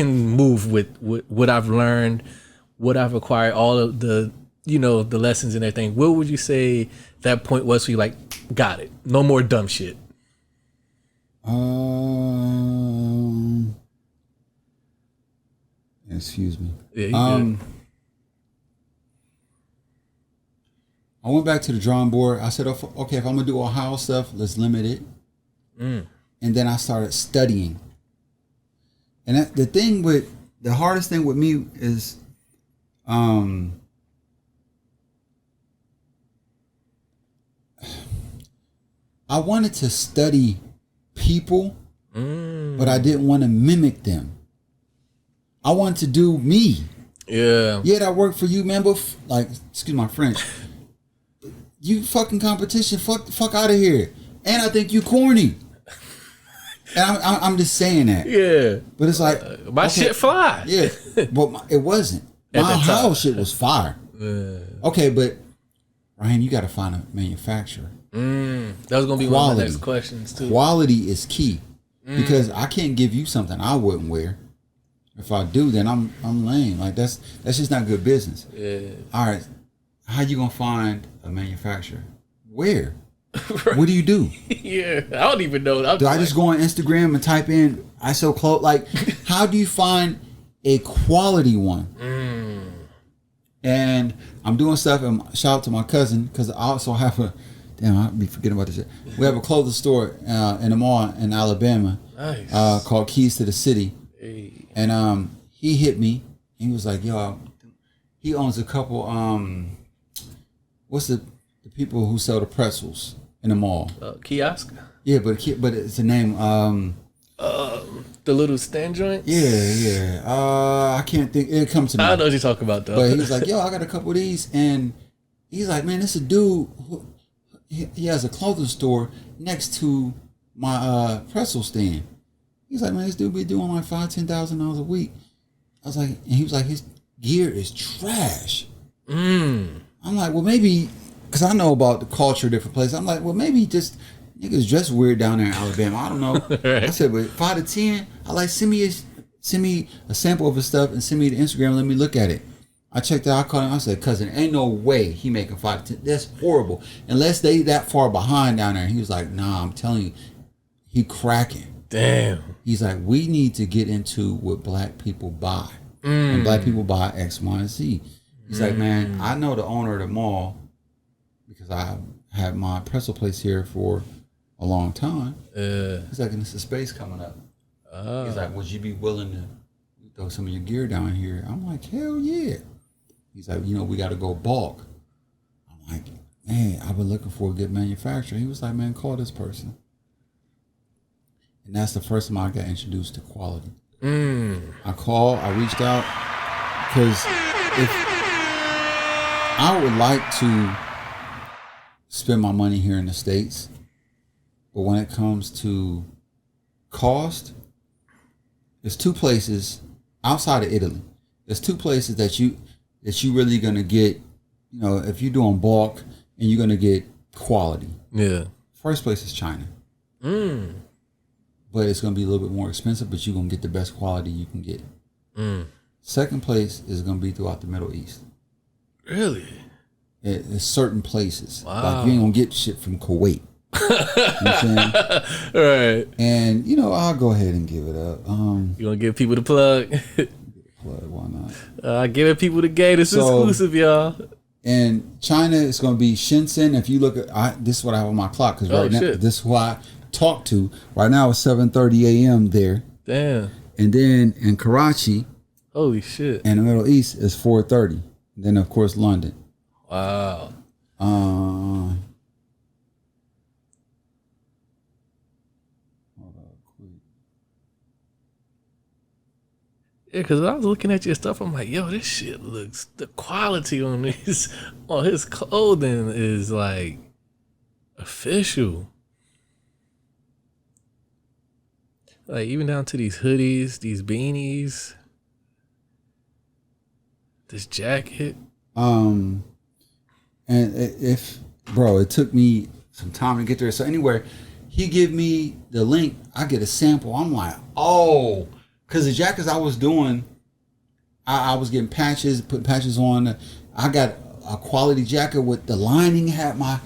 move with what I've learned, what I've acquired, all of the the lessons and everything. What would you say that point was for you? Like, got it. No more dumb shit. Excuse me. Yeah, I went back to the drawing board. I said, okay, if I'm gonna do Ohio stuff, let's limit it. And then I started studying. And the hardest thing with me is, I wanted to study people, but I didn't want to mimic them. I wanted to do me. Yeah. Yeah, that worked for you, man, but excuse my French. You fucking competition, fuck out of here. And I think you corny. And I'm just saying that. Yeah. But it's like my shit fly. Yeah. But it wasn't. My house shit was fire. Okay, but Rahim, you gotta find a manufacturer. That was gonna be one of the next questions too. Quality is key. Because I can't give you something I wouldn't wear. If I do, then I'm lame. Like that's just not good business. Yeah. All right. How you gonna find a manufacturer? Where? What do you do? Yeah, I don't even know. Do I just go on Instagram and type in I sell clothes? Like, how do you find a quality one? And I'm doing stuff, and shout out to my cousin, because I also have I'll be forgetting about this shit. We have a clothing store in the mall in Alabama, nice. Called Keys to the City. Hey. And he hit me. He was like, yo, he owns a couple, what's the people who sell the pretzels in the mall? Kiosk? Yeah, but it's a name. The little stand joints? Yeah. I can't think. It comes to me. I know what you're talking about, though. But he was like, yo, I got a couple of these. And he's like, man, this is a dude who, he has a clothing store next to my pretzel stand. He's like, man, this dude be doing like $5,000-$10,000 a week. I was like, and he was like, his gear is trash. I'm like, well, maybe, because I know about the culture of different places. I'm like, well, maybe just niggas dress weird down there in Alabama. I don't know. Right. I said, but 5 to 10, I like send me a sample of his stuff and send me the Instagram. Let me look at it. I checked out. I called him. I said, cousin, ain't no way he making 5 to 10. That's horrible. Unless they that far behind down there. And he was like, nah, I'm telling you, he cracking. Damn. He's like, we need to get into what black people buy. And black people buy X, Y, and Z. He's like, man, I know the owner of the mall because I had my pretzel place here for a long time. He's like, and it's a space coming up. He's like, would you be willing to throw some of your gear down here? I'm like, hell yeah. He's like, we got to go bulk. I'm like, man, I've been looking for a good manufacturer. He was like, man, call this person. And that's the first time I got introduced to quality. I reached out, because I would like to spend my money here in the States, but when it comes to cost, there's 2 places outside of Italy. There's 2 places that you really gonna get, if you're doing bulk and you're gonna get quality. Yeah. First place is China. But it's going to be a little bit more expensive, but you're going to get the best quality you can get. Second place is going to be throughout the Middle East. Really? It's certain places. Wow. Like, you ain't going to get shit from Kuwait. You know what I'm saying? Right. And, I'll go ahead and give it up. You going to give people the plug? Why not? Giving people the gate. It's exclusive, y'all. And China is going to be Shenzhen. If you look at, this is what I have on my clock, because right now, this is why talk to right now. It's 7:30 a.m. there. Damn. And then in Karachi, holy shit, in the Middle East is 4:30. Then of course London. Wow. Hold on, quick. Yeah, because I was looking at your stuff, I'm like, yo, this shit looks, the quality on his clothing is like official. Like, even down to these hoodies, these beanies, this jacket. And it took me some time to get there. So anywhere he give me the link, I get a sample. I'm like, oh, because the jackets I was doing, I was getting patches, put patches on. I got a quality jacket with the lining had my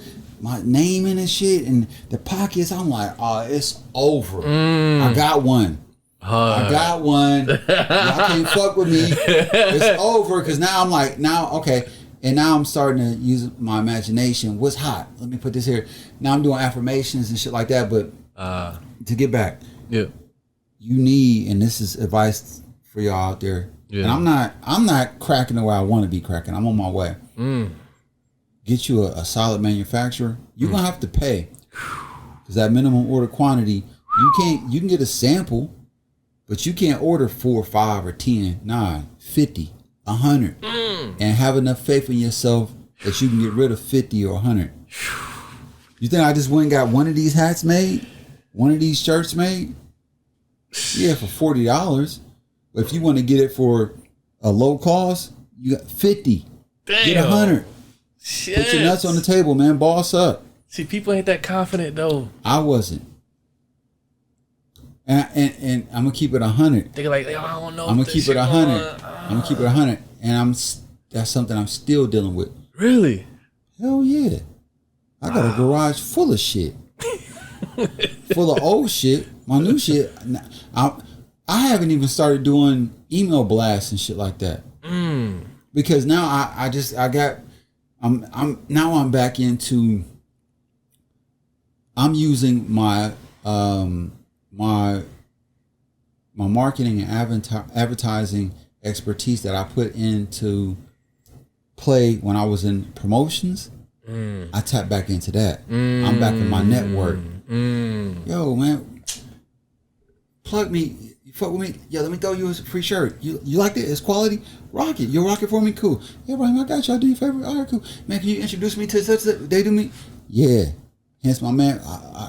name in and shit, and the pockets. I'm like, oh, it's over. I got one. I got one. Y'all can't fuck with me. It's over, because now I'm like, okay. And now I'm starting to use my imagination. What's hot? Let me put this here. Now I'm doing affirmations and shit like that. But to get back, you need, and this is advice for y'all out there. Yeah. And I'm not cracking the way I want to be cracking. I'm on my way. Get you a solid manufacturer. You're gonna have to pay because that minimum order quantity. You can get a sample, but you can't order 4, 5, or 10, 9, 50, 100, and have enough faith in yourself that you can get rid of 50 or 100. You think I just went and got one of these hats made, one of these shirts made? Yeah, for $40. But if you want to get it for a low cost, you got 50. Damn. Get 100. Shit. Put your nuts on the table, man. Boss up. See, people ain't that confident though. I wasn't. And I'm gonna keep it 100. They're like, I don't know. I'm gonna keep it 100. I'm gonna keep it 100. And that's something I'm still dealing with. Really? Hell yeah. I got a garage full of shit. Full of old shit. My new shit. I haven't even started doing email blasts and shit like that. Because now I'm back into. I'm using my my marketing and advertising expertise that I put into play when I was in promotions. I tap back into that. I'm back in my network. Yo, man, plug me. You fuck with me. Yo, let me throw you a free shirt. You like it? It's quality? Rock it. You rock it for me? Cool. Yeah, Rahim, I got you. I'll do your favorite. All right, cool. Man, can you introduce me to such that they do me? Yeah. Hence my man,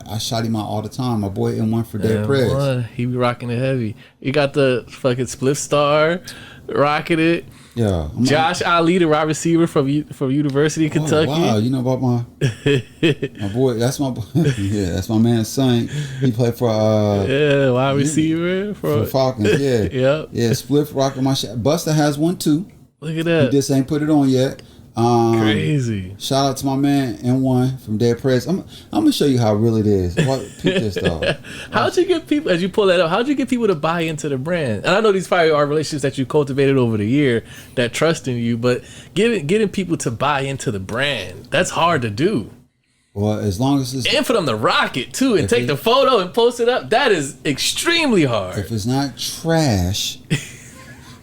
I shot him out all the time. My boy Ewan for Dead Prez. He be rocking it heavy. You got the fucking Split Star, rocking it. Yeah. Josh Ali, the wide receiver from University of Kentucky. Wow, you know about my boy. That's my boy. Yeah, that's my man's son. He played for wide receiver for Falcons. Yeah, yep. Yeah. Split rocking my shit. Buster has one too. Look at that. He just ain't put it on yet. Crazy. Shout out to my man N1 from Dead Prez. I'm gonna show you how real it is. Peep this though. How'd you get people, as you pull that up, how'd you get people to buy into the brand? And I know these probably are relationships that you cultivated over the year that trust in you, but getting people to buy into the brand, that's hard to do. Well, as long as it's, and for them to rock it too and take the photo and post it up, that is extremely hard. If it's not trash,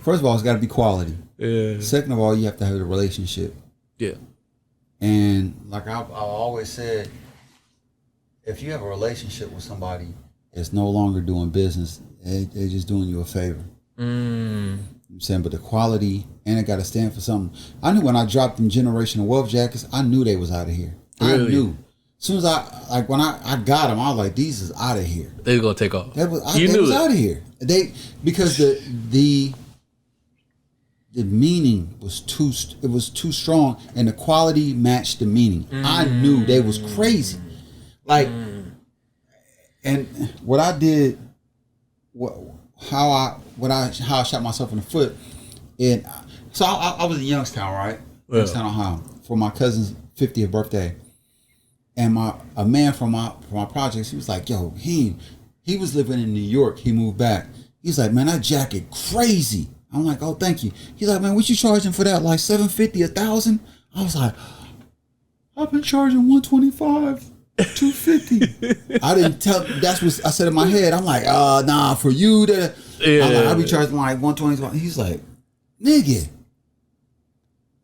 first of all, it's got to be quality. Yeah. Second of all, you have to have a relationship. Yeah. And like I always said, if you have a relationship with somebody, it's no longer doing business. They're just doing you a favor. I'm saying, but the quality, and it got to stand for something. I knew when I dropped them generational wealth jackets, I knew they was out of here. Really? I knew. As soon as when I got them, I was like, these is out of here. They gonna take off. They was out of here. Because the meaning was too strong, and the quality matched the meaning. I knew they was crazy. And what I did, how I shot myself in the foot, and so I was in Youngstown, right? Yeah. Youngstown, Ohio, for my cousin's 50th birthday, and a man from my projects, he was like, "Yo, he was living in New York. He moved back. He's like, man, that jacket crazy." I'm like, "Oh, thank you." He's like, "Man, what you charging for that? Like $750, $1,000?" I was like, "I've been charging $125, $250." I didn't tell. That's what I said in my head. I'm like, nah, for you to. Yeah. I'm like, I'll be charging like $125. He's like, "Nigga."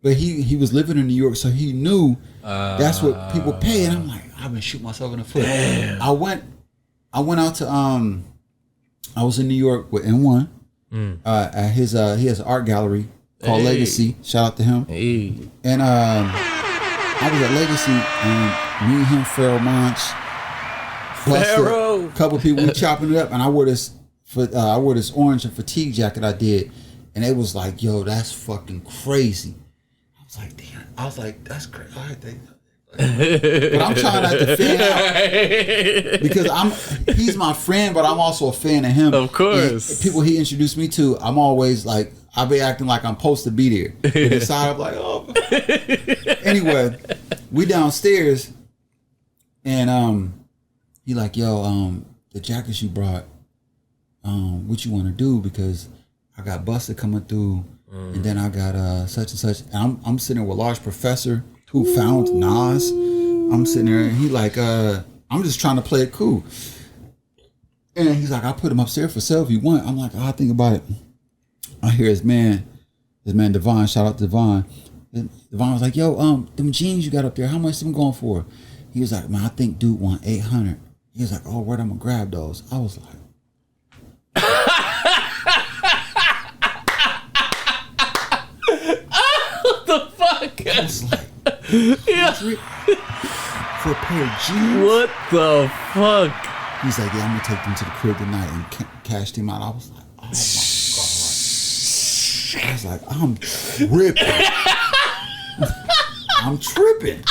But he was living in New York, so he knew that's what people pay. And I'm like, I've been shooting myself in the foot. Damn. I went out to I was in New York with N1. At his he has an art gallery called Legacy. Shout out to him. Hey. And I was at Legacy, and me, him, Pharaoh Monch, plus a couple people, we chopping it up, and I wore this orange and fatigue jacket I did, and it was like, "Yo, that's fucking crazy." I was like, "Damn!" I was like, "That's crazy." All right, but I'm trying not to fan out because he's my friend, but I'm also a fan of him. Of course. And people he introduced me to, I'm always like, I'll be acting like I'm supposed to be there. But inside, I'm like, oh. Anyway, we downstairs, and he like, "Yo, the jackets you brought, what you want to do? Because I got Buster coming through And then I got such and such. And I'm sitting there with a large professor who found Nas. I'm sitting there and he like, I'm just trying to play it cool. And he's like, I'll put him upstairs for sale if you want. I'm like, oh, I think about it. I hear his man Devon, shout out to Devon. And Devon was like, yo, them jeans you got up there, how much them going for? He was like, man, I think dude want 800. He was like, oh, where I'm gonna grab those? I was like, what the fuck? I was like, Yeah. for a pair of jeans? What the fuck? He's like, yeah, I'm gonna take them to the crib tonight and cash them out. I was like, oh my God. I was like, I'm tripping. I'm tripping.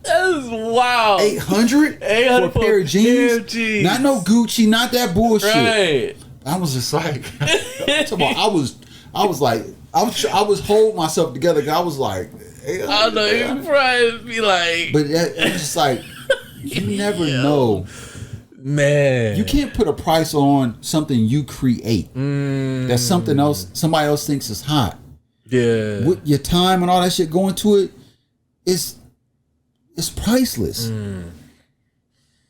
That is wild. 800 for a pair of jeans? Not no Gucci, not that bullshit. Right. I was just like, I was like, I was holding myself together because I was like, I know you probably be like, but it's just like, you never know. Man, You can't put a price on something you create. That's something else, somebody else thinks is hot. Yeah. With your time and all that shit going to it, it's priceless. And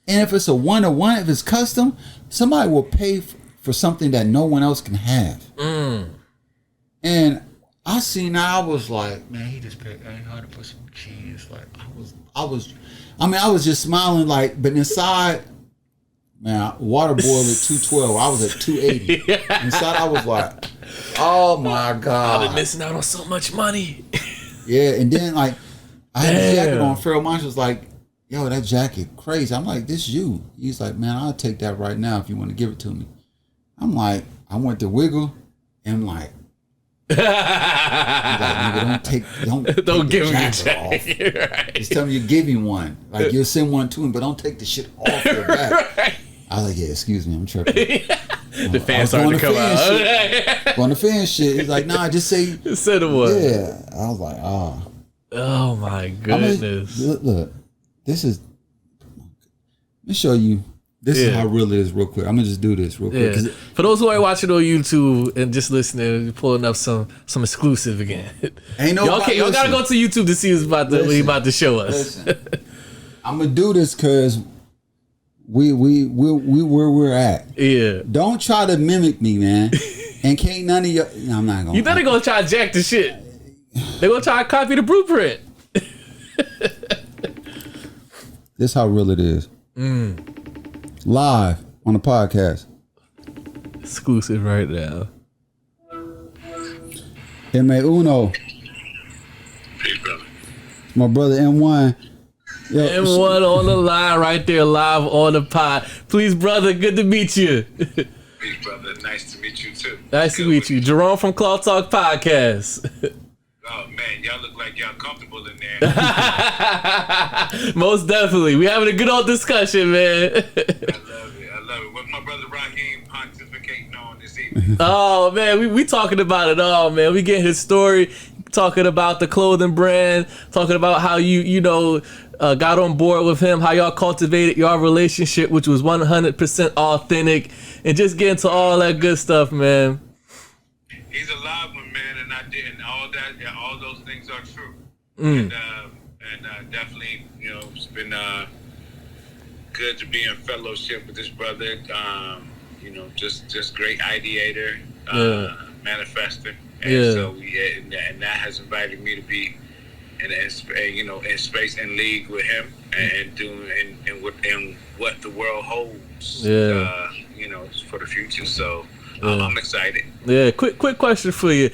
if it's a one-to-one, if it's custom, somebody will pay for something that no one else can have. And I seen that, I was like, man, he just paid 800 for some cheese. Like I was just smiling, like, but inside, man, water boiled at 212. I was at 280. Inside, I was like, oh my God. I've been missing out on so much money. Yeah, and then like I had a jacket on. Pharaoh Marsh was like, yo, that jacket crazy. I'm like, this you. He's like, man, I'll take that right now if you want to give it to me. I'm like, I went to Wiggle and like, he's like, nigga, don't give him your jacket off. Right. Just tell me you give him one. Like you'll send one to him, but don't take the shit off your back. Right. I was like, yeah, excuse me, I'm tripping. The fans started to come out. Going to fan shit. He's like, nah, just say the one. Yeah. I was like, oh. Oh my goodness. Look, this is. Let me show you. This is how real it is, real quick. I'm gonna just do this real quick. Yeah. For those who are watching on YouTube and just listening, you're pulling up some exclusive again. Ain't no. Y'all gotta go to YouTube to see what he's about to show us. I'm gonna do this because we where we're at. Yeah. Don't try to mimic me, man. And can't none of you. No, I'm not gonna. You better go try to jack the shit. They gonna try to copy the blueprint. This how real it is. Live on the podcast. Exclusive right now. M.A. My brother M1. Yo, M1 on the line right there, live on the pod. Please, brother, good to meet you. Peace, brother. Nice to meet you, too. Nice to meet you. Jerome from Cloth Talk Podcast. Oh, man. Y'all look like y'all comfortable in there. Most definitely. We having a good old discussion, man. I love it. What's my brother Rahim pontificating on this evening? Oh, man. We talking about it all, man. We getting his story, talking about the clothing brand, talking about how you got on board with him, how y'all cultivated your relationship, which was 100% authentic, and just getting to all that good stuff, man. He's a live one, man, and I did, and all that, yeah, all those things are true. And definitely, it's been good to be in fellowship with this brother. Just great ideator, manifester, and so and that has invited me to be in space and league with him and doing and what the world holds, for the future. So. I'm excited. Yeah, quick question for you.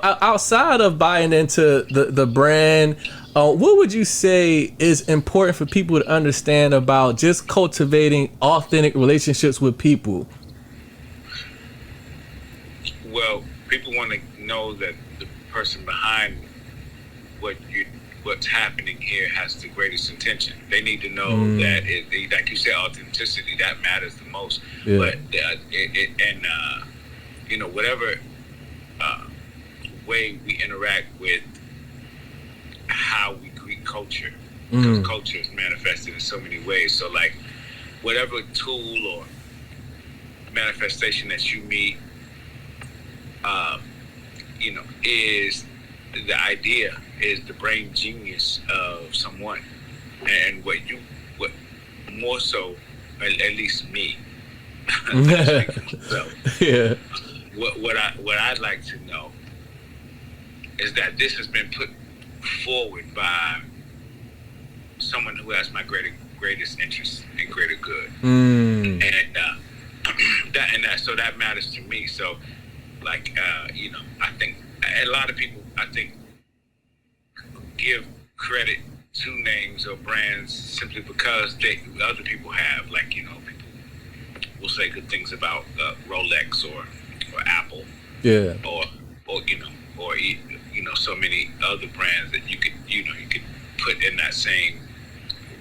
Outside of buying into the brand, what would you say is important for people to understand about just cultivating authentic relationships with people? Well, people want to know that the person behind what's happening here has the greatest intention. They need to know that, like you said, authenticity, that matters the most. Yeah. But whatever way we interact with how we greet culture, because culture is manifested in so many ways. So, like, whatever tool or manifestation that you meet, is the idea, is the brain genius of someone, and what more so, at least me. So, yeah. What I'd like to know is that this has been put forward by someone who has my greatest interest and greater good, and so that matters to me. So, like, I think a lot of people, give credit to names or brands simply because other people have, like, people will say good things about Rolex or Apple, or so many other brands that you could put in that same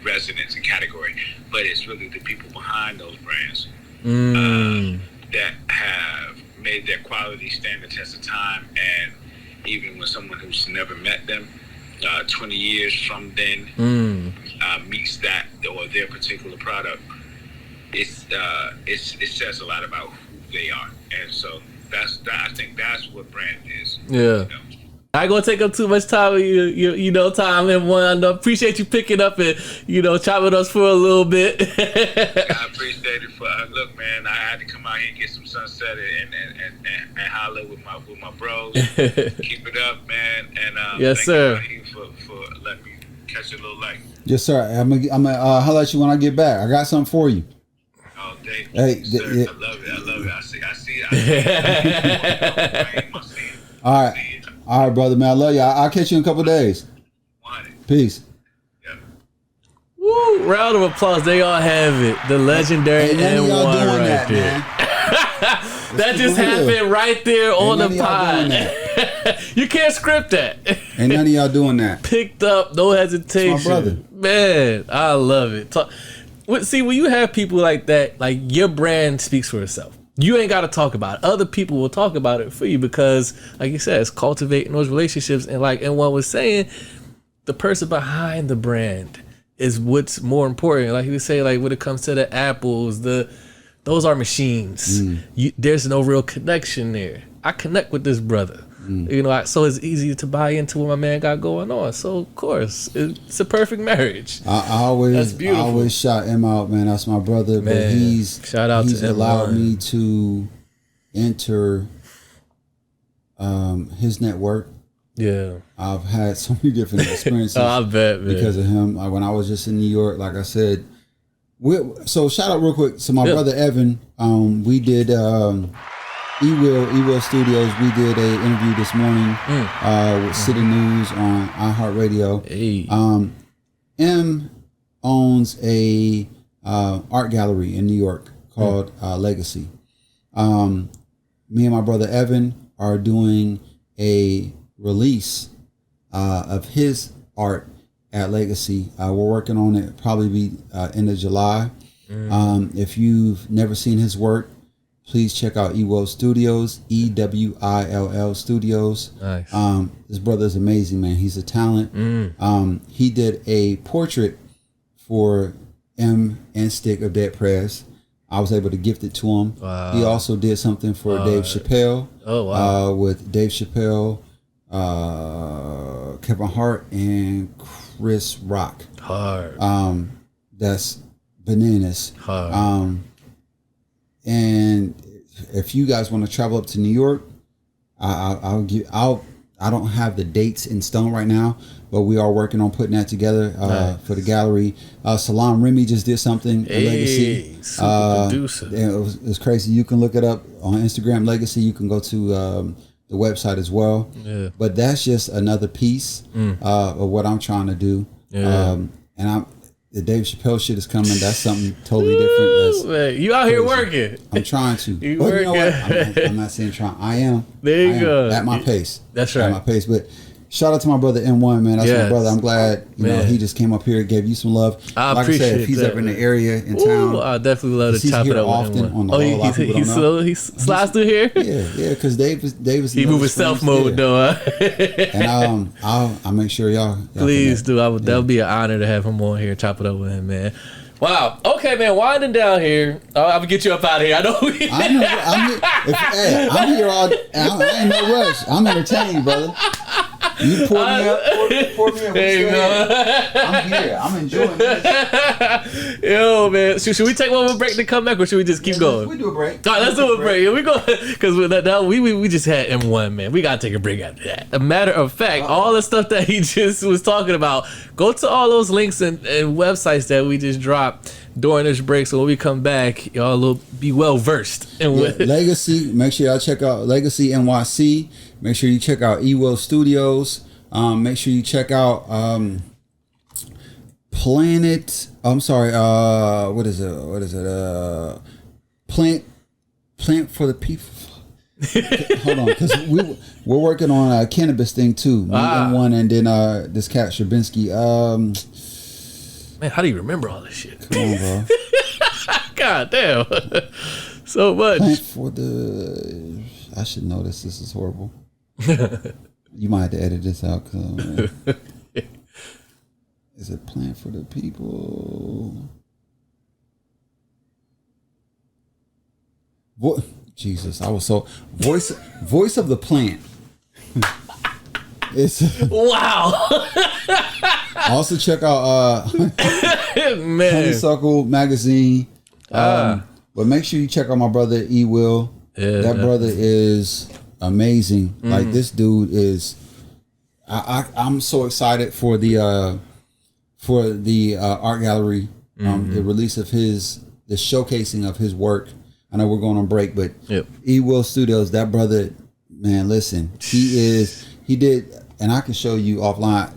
resonance and category, but it's really the people behind those brands that have made their quality stand the test of time. And even when someone who's never met them 20 years from then meets that or their particular product, it says a lot about who they are. And so I think that's what brand is. Yeah. I ain't gonna take up too much time with you, time and one. I appreciate you picking up and chat with us for a little bit. I appreciate it. Look, man, I had to come out here and get some sunset and holler with my bros. Keep it up, man. And yes, sir. Thank you for letting me catch a little light. Yes, sir. I'm gonna holler at you when I get back. I got something for you. Oh, Dave. Hey, sir, I love it. I see it. All right, brother, man. I love you. I'll catch you in a couple of days. Peace. Yeah. Woo! Round of applause. They all have it. The legendary N1 right there. That just happened right there on the pod. You can't script that. Ain't none of y'all doing that. Picked up, no hesitation. It's my brother. Man, I love it. See, when you have people like that, like, your brand speaks for itself. You ain't got to talk about it. Other people will talk about it for you because, like you said, it's cultivating those relationships. And like N1 was saying, the person behind the brand is what's more important. Like he was saying, like when it comes to the apples, those are machines. There's no real connection there. I connect with this brother. So it's easy to buy into what my man got going on. So of course, it's a perfect marriage. I always shout him out, man. That's my brother, man, but he's allowed me to enter his network. Yeah, I've had so many different experiences. I bet, man. Because of him. Like when I was just in New York, like I said. So shout out real quick. So my brother Evan, we did. Ewan Studios, we did a interview this morning with City News on iHeartRadio. Hey. M owns a art gallery in New York called Legacy. Me and my brother Evan are doing a release of his art at Legacy. We're working on it, probably be end of July. If you've never seen his work, please check out Ewill Studios, EWILL Studios. Nice. This brother is amazing, man. He's a talent. He did a portrait for M and Stick of Dead Prez. I was able to gift it to him. Wow. He also did something for Dave Chappelle. Oh, wow. With Dave Chappelle, Kevin Hart, and Chris Rock. Hard. That's bananas. Hard. And if you guys want to travel up to New York, I don't have the dates in stone right now, but we are working on putting that together for the gallery. Salam Remy just did something. Legacy. Super producer. It was crazy. You can look it up on Instagram. Legacy. You can go to the website as well. Yeah. But that's just another piece of what I'm trying to do. Yeah. And the Dave Chappelle shit is coming. That's something totally different. Man, you out here working. I'm trying to. You but working. You know what? I'm not saying trying. I am. There you go. At my pace. That's right. At my pace. But shout out to my brother N1, man. That's my brother. I'm glad you know he just came up here, gave you some love. I appreciate said, if he's ever in the area in town, I definitely love to chop it up with him. He slides through here. Yeah, because Dave is he moving stealth mode though. And I'll make sure y'all please do. That would be an honor to have him on here, chop it up with him, man. Wow. Okay, man. Winding down here. I'm gonna get you up out of here. I know. I'm here all. I ain't no rush. I'm entertained, brother. You pour me up. Pour me up. Hey, I'm here. I'm enjoying this. Yo, man. Should we take one more break to come back, or should we just keep going? We do a break. All right, let's do a break. We go because we just had M1, man. We gotta take a break after that. A matter of fact, all the stuff that he just was talking about, go to all those links and websites that we just dropped during this break. So when we come back, y'all will be well versed in Legacy. Make sure y'all check out Legacy NYC. Make sure you check out Ewan Studios. Make sure you check out Planet. I'm sorry. What is it? Plant for the People. Hold on, because we're working on a cannabis thing too. Me and one, and then this cat Shabinsky. Man, how do you remember all this shit? Come on, bro. God damn. So much. Plant for the. I should know this. This is horrible. You might have to edit this out. Is it Plant for the People? Jesus, I was so voice of the plant. It's wow. Also check out Honeysuckle magazine. But make sure you check out my brother E. Will. Yeah, that brother is amazing. Like this dude is. I'm so excited for the art gallery. The release of the showcasing of his work. I know we're going on break, but E. Will Studios, that brother, man, listen, he did, and I can show you offline.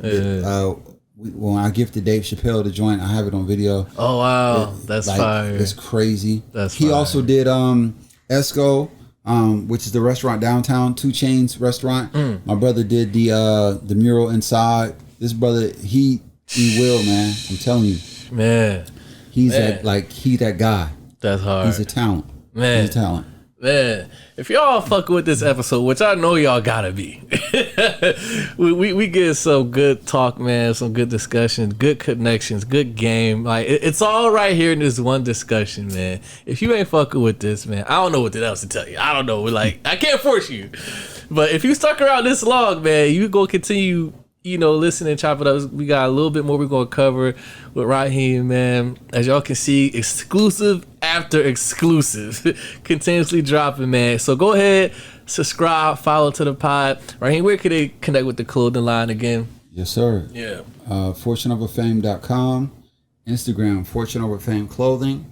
When I gifted Dave Chappelle the joint, I have it on video. Oh wow, that's like, fire! It's crazy. He fire. Also did Esco, which is the restaurant downtown, 2 Chainz restaurant. My brother did the mural inside. This brother, he will, man. I'm telling you, man. He's that guy. That's hard. He's a talent. Man. He's a talent. Man, if y'all fucking with this episode, which I know y'all gotta be, we get some good talk, man, some good discussions, good connections, good game. Like it's all right here in this one discussion, man. If you ain't fucking with this, man, I don't know what else to tell you. I don't know. Like I can't force you, but if you stuck around this long, man, you go continue. Listen and chop it up. We got a little bit more we're going to cover with Rahim, man. As y'all can see, exclusive after exclusive. Continuously dropping, man. So go ahead, subscribe, follow to the pod. Rahim, where could they connect with the clothing line again? Yes, sir. Yeah. FortuneOverFame.com. Instagram, Fortune Over Fame Clothing.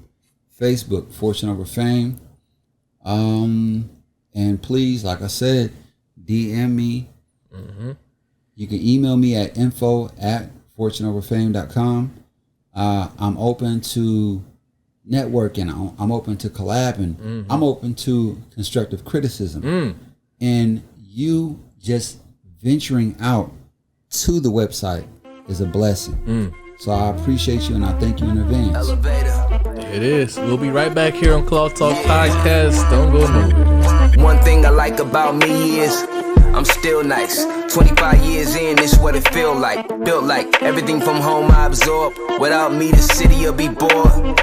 Facebook, Fortune Over Fame. And please, like I said, DM me. You can email me at info@fortuneoverfame.com. I'm open to networking. I'm open to collabing. I'm open to constructive criticism. And you just venturing out to the website is a blessing. So I appreciate you and I thank you in advance. Elevator. It is. We'll be right back here on Cloth Talk Podcast. Don't go nowhere. One thing I like about me is I'm still nice. 25 years in, this what it feel like. Built like everything from home I absorb. Without me, the city'll be bored.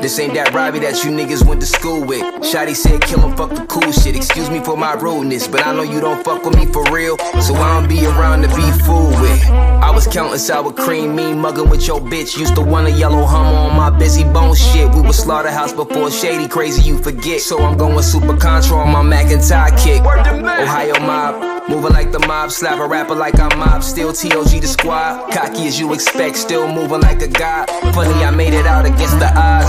This ain't that Robbie that you niggas went to school with. Shotty said kill him, fuck the cool shit. Excuse me for my rudeness, but I know you don't fuck with me for real, so I don't be around to be fooled with. I was counting sour cream, mean mugging with your bitch. Used to want a yellow Hummer on my busy bone shit. We was Slaughterhouse before Shady, crazy you forget. So I'm going Super Contra on my McIntyre kick. Ohio mob, moving like the mob. Slap a rapper like I'm mob, still TOG the squad. Cocky as you expect, still moving like a god. Funny I made it out against the odds.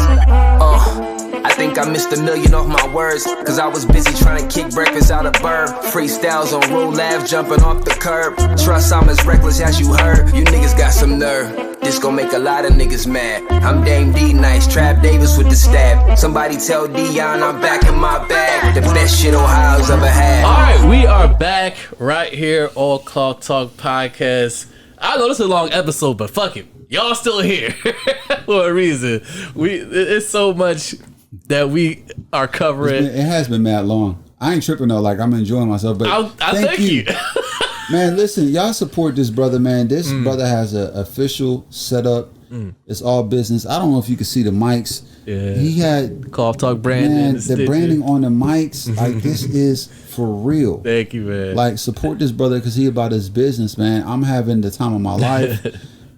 I think I missed $1 million off my words, cause I was busy trying to kick breakfast out of Burb. Freestyles on Roll Ave, jumping off the curb. Trust I'm as reckless as you heard. You niggas got some nerve. This gon' make a lot of niggas mad. I'm Dame D Nice, Trap Davis with the stab. Somebody tell Dion I'm back in my bag. The best shit Ohio's ever had. Alright, we are back right here on Cloth Talk Podcast. I know this is a long episode, but fuck it. Y'all still here for a reason. It's so much that we are covering. It has been mad long. I ain't tripping though. Like I'm enjoying myself. But I thank you. Man, listen, y'all support this brother, man. This brother has an official setup It's all business. I don't know if you can see the mics. Yeah. He had Cloth Talk branding. man, the branding on the mics. Like this is for real. Thank you, man. Like support this brother because he about his business, man. I'm having the time of my life.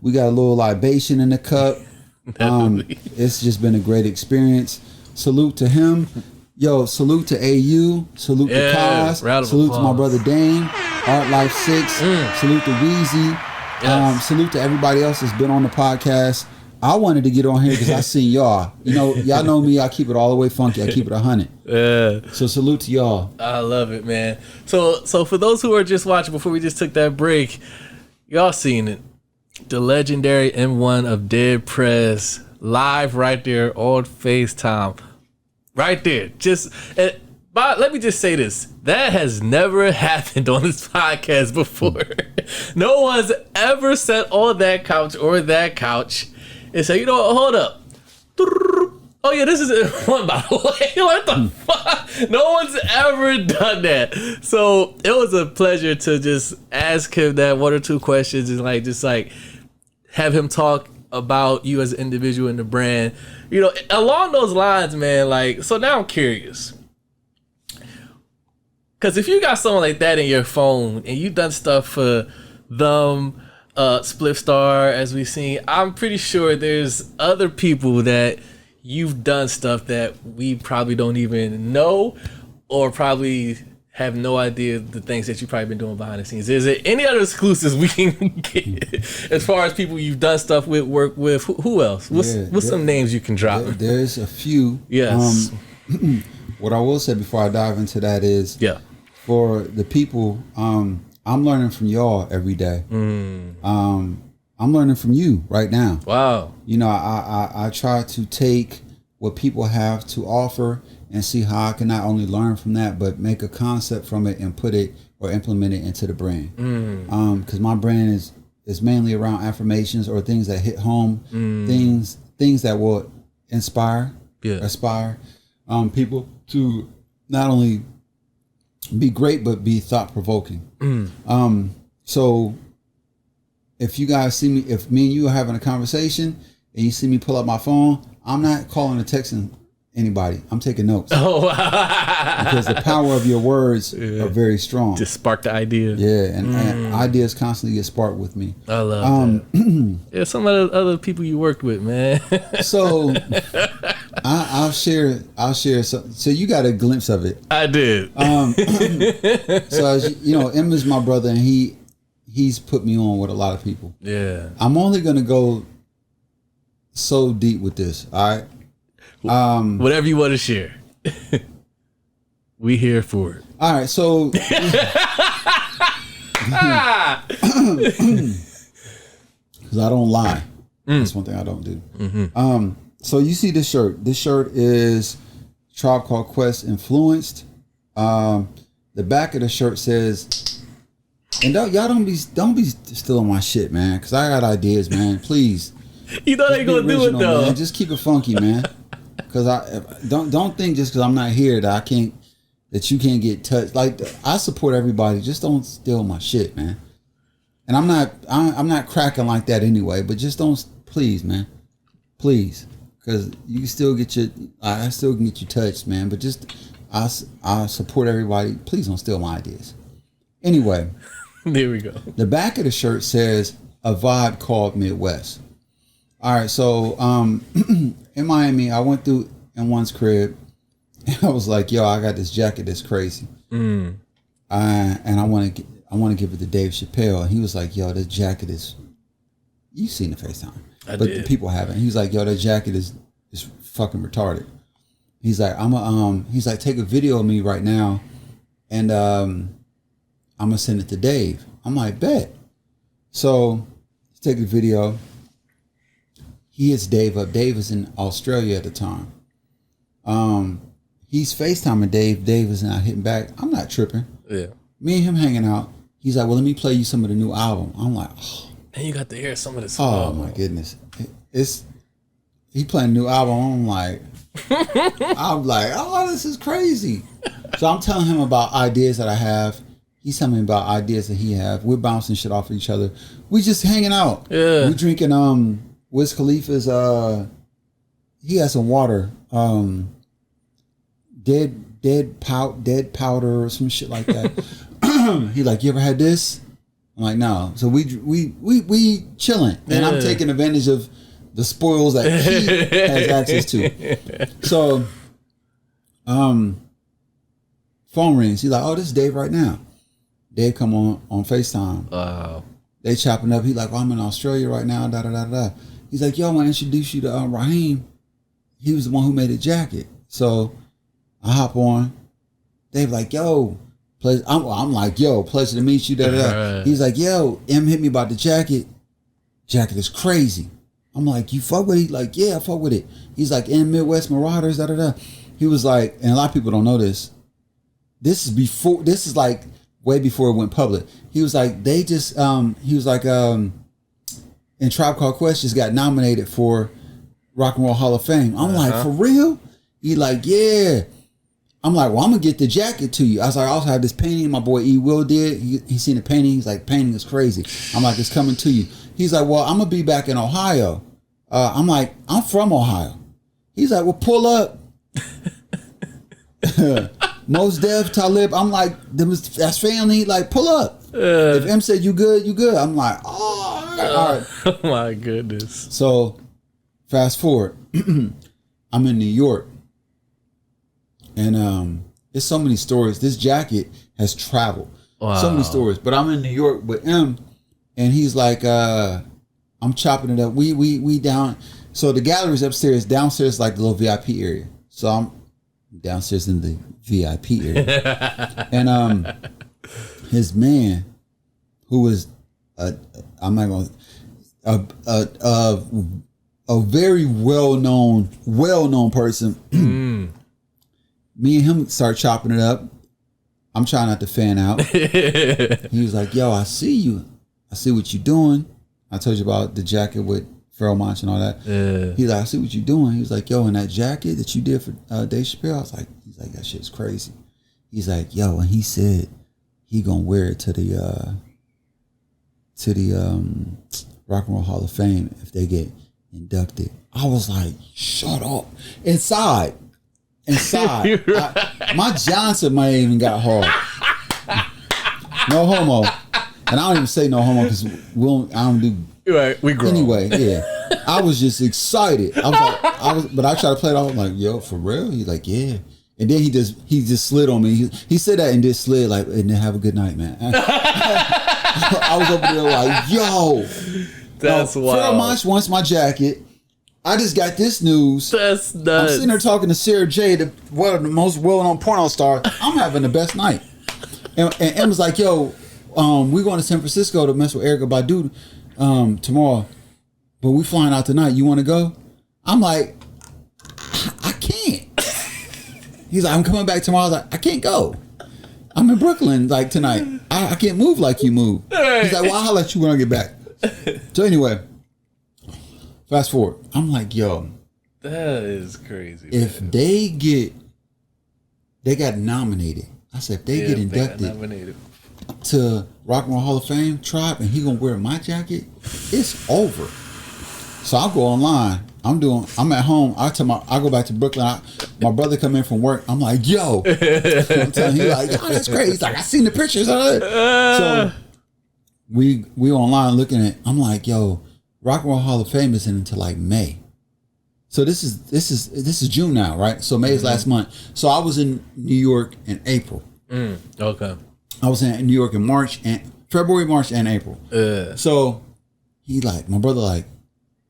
We got a little libation in the cup. It's just been a great experience. Salute to him. Yo, salute to AU. Salute to Kaz. Salute to my brother Dane. Art Life 6. Salute to Weezy. Yes. Salute to everybody else that's been on the podcast. I wanted to get on here because I seen y'all. You know, y'all know me. I keep it all the way funky. I keep it 100. Yeah. So salute to y'all. I love it, man. So for those who are just watching before we just took that break, y'all seen it. The legendary M1 of Dead Prez live right there on FaceTime. Right there. But let me just say this. That has never happened on this podcast before. No one's ever sat on that couch or that couch and say, you know what, hold up. Oh yeah, this is one by the way. What the fuck? No one's ever done that. So it was a pleasure to just ask him that one or two questions and just have him talk about you as an individual in the brand. You know, along those lines, man, so now I'm curious. Cause if you got someone like that in your phone and you done stuff for them, Spliff Star, as we've seen, I'm pretty sure there's other people that you've done stuff that we probably don't even know or probably have no idea the things that you've probably been doing behind the scenes. Is there any other exclusives we can get as far as people you've done stuff with, work with? Who else? What's some names you can drop? There's a few. Yes. What I will say before I dive into that is, for the people, I'm learning from y'all every day. I'm learning from you right now. Wow. You know, I try to take what people have to offer and see how I can not only learn from that, but make a concept from it and put it or implement it into the brand. Because my brand is mainly around affirmations or things that hit home, things that will inspire, aspire people to not only be great but be thought provoking. So if you guys see me, if me and you are having a conversation and you see me pull up my phone, I'm not calling or texting anybody. I'm taking notes. Because the power of your words are very strong. Just spark the idea. Yeah, and ideas constantly get sparked with me. I love that. Yeah, some of the other people you worked with, man. So I'll share some. So you got a glimpse of it. I did. So as you know, Emma's my brother, and he's put me on with a lot of people. Yeah. I'm only gonna go so deep with this. All right. Whatever you want to share. We here for it. All right, so because I don't lie. That's one thing I don't do. So you see this shirt. This shirt is Tribe Called Quest influenced. The back of the shirt says, and y'all don't be stealing my shit, man, because I got ideas, man. Please. You know they gonna do it though. Man. Just keep it funky, man. Because I don't think just because I'm not here that you can't get touched. Like, I support everybody. Just don't steal my shit, man. And I'm not cracking like that anyway. But just don't, please, man, please, because you still get I still can get you touched, man. But just I support everybody. Please don't steal my ideas. Anyway, there we go. The back of the shirt says a vibe called Midwest. All right, so in Miami, I went through M1's crib, and I was like, "Yo, I got this jacket that's crazy, and I want to give it to Dave Chappelle." And he was like, "Yo, this jacket is, you've seen the FaceTime, but the people haven't." He was like, "Yo, that jacket is fucking retarded." He's like, he's like, "Take a video of me right now, and I'm gonna send it to Dave." I'm like, "Bet." So take the video. He hits Dave up. Dave is in Australia at the time. He's FaceTiming Dave. Dave is not hitting back. I'm not tripping. Yeah. Me and him hanging out. He's like, "Well, let me play you some of the new album." I'm like, "Oh." And you got to hear some of this. Oh my goodness. He playing a new album. I'm like, "Oh, this is crazy." So I'm telling him about ideas that I have. He's telling me about ideas that he have. We're bouncing shit off of each other. We just hanging out. Yeah. We drinking Wiz Khalifa's he has some water. Dead powder or some shit like that. He like, you ever had this? I'm like, no. So we chilling, and I'm taking advantage of the spoils that he has access to. So, phone rings. He's like, oh, this is Dave right now. Dave come on FaceTime. Wow. They chopping up. He's like, well, I'm in Australia right now. Da da da da. He's like, yo, I want to introduce you to Rahim. He was the one who made the jacket. So I hop on. Dave like, yo, pleasure. I'm like, yo, pleasure to meet you. Da da da. He's like, yo, M hit me about the jacket. Jacket is crazy. I'm like, you fuck with it? He's like, yeah, I fuck with it. He's like, in Midwest Marauders, da da da. He was like, and a lot of people don't know this. This is like way before it went public. He was like, they just, he was like, in Tribe Called Quest just got nominated for Rock and Roll Hall of Fame. I'm like, for real? He like, yeah. I'm like, well, I'm gonna get the jacket to you. I was like, I also have this painting my boy E. Will did. He seen the painting. He's like, painting is crazy. I'm like, it's coming to you. He's like, well, I'm gonna be back in Ohio. I'm like, I'm from Ohio. He's like, well, pull up. Mos Def, Talib. I'm like, that's family. Like, pull up. If M said you good, you good. I'm like, oh, all right. Oh my goodness. So, fast forward. I'm in New York. And there's so many stories. This jacket has traveled. Wow. So many stories. But I'm in New York with M, and he's like, I'm chopping it up. We down. So the gallery's upstairs. Downstairs is like the little VIP area. So I'm downstairs in the VIP area. And his man, who was I'm not gonna a very well-known person. Me and him start chopping it up. I'm trying not to fan out. He was like, yo, I see you. I see what you're doing. I told you about the jacket with Pharoah Monch and all that. Yeah. He's like, I see what you're doing. He was like, yo, and that jacket that you did for Dave Chappelle, I was like, he's like, that shit's crazy. He's like, yo, and he said he gonna wear it to the Rock and Roll Hall of Fame if they get inducted. I was like, shut up. Inside, my Johnson might even got hard. No homo. And I don't even say no homo because I don't do. Right, we grow. Anyway, yeah. I was just excited. But I tried to play it off. I'm like, yo, for real? He's like, yeah. And then he just slid on me. He said that and just slid like, and then have a good night, man. I was over there like, yo. That's wild. Pharoah Monch wants my jacket. I just got this news. That's nuts. I'm sitting there talking to Sarah J, one of the most well-known porno stars. I'm having the best night. And Emma's like, yo, we're going to San Francisco to mess with Erykah Badu tomorrow. But we flying out tonight. You want to go? I'm like, I can't. He's like, I'm coming back tomorrow. I was like, I can't go. I'm in Brooklyn like tonight. I can't move like you move. He's like, well, I'll let you when I get back. So anyway, fast forward. I'm like, yo, that is crazy. If man. They got nominated. I said, if they get inducted to Rock and Roll Hall of Fame, Tribe, and he gonna wear my jacket, it's over. So I'll go online. I'm at home. I go back to Brooklyn. My brother come in from work. I'm like, yo. I'm telling him, he's like, yo, that's crazy. He's like, I seen the pictures of it. So we online looking at. I'm like, yo, Rock and Roll Hall of Fame isn't until like May. So this is June now, right? So May is last month. So I was in New York in April. Okay. I was in New York in February, March, and April. So my brother like,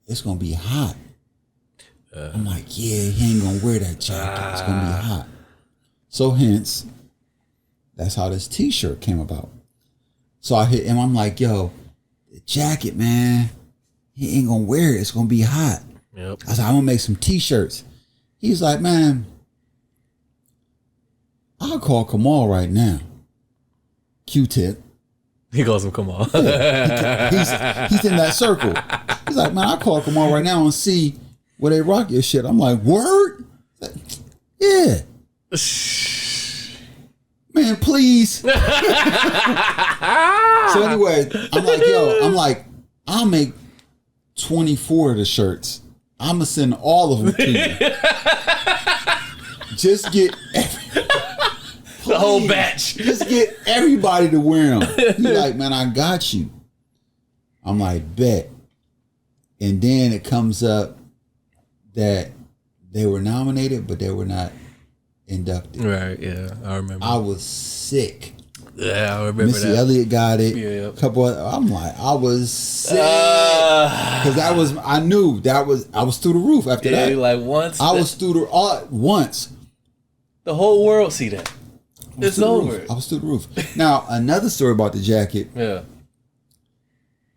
it's gonna be hot. I'm like, yeah, he ain't gonna wear that jacket. It's gonna be hot. So hence, that's how this T-shirt came about. So I hit him. I'm like, yo, the jacket, man, he ain't gonna wear it. It's gonna be hot. Yep. I was like, I'm gonna make some T-shirts. He's like, man, I'll call Kamal right now. Q-tip. He calls him Kamal. Yeah, he's in that circle. He's like, man, I'll call Kamal right now and see where they rock your shit. I'm like, word? Yeah. Man, please. So anyway, I'm like, yo, I'll make 24 of the shirts. I'm gonna send all of them to you. Just get the whole batch. Just get everybody to wear them. He's like, man, I got you. I'm like, bet. And then it comes up that they were nominated, but they were not inducted. Right, yeah. I remember. I was sick. Yeah, I remember Missy that. Elliott got it. Yeah. A couple of, I'm like, I was sick. Because I was through the roof after that. Like once. I was through the, once. The whole world see that. It's over. I was through the roof. Now, another story about the jacket. Yeah.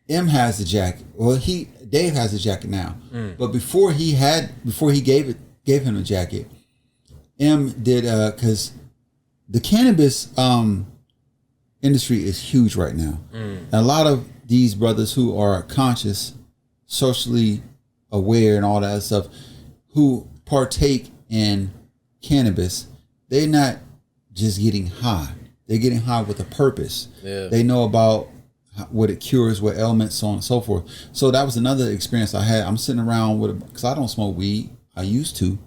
M has the jacket. Well, Dave has the jacket now. But before he gave him the jacket, M did because the cannabis industry is huge right now. And a lot of these brothers who are conscious, socially aware, and all that stuff, who partake in cannabis, they're not just getting high. They're getting high with a purpose. Yeah. They know about what it cures, what ailments, so on and so forth. So that was another experience I had. I'm sitting around because I don't smoke weed. I used to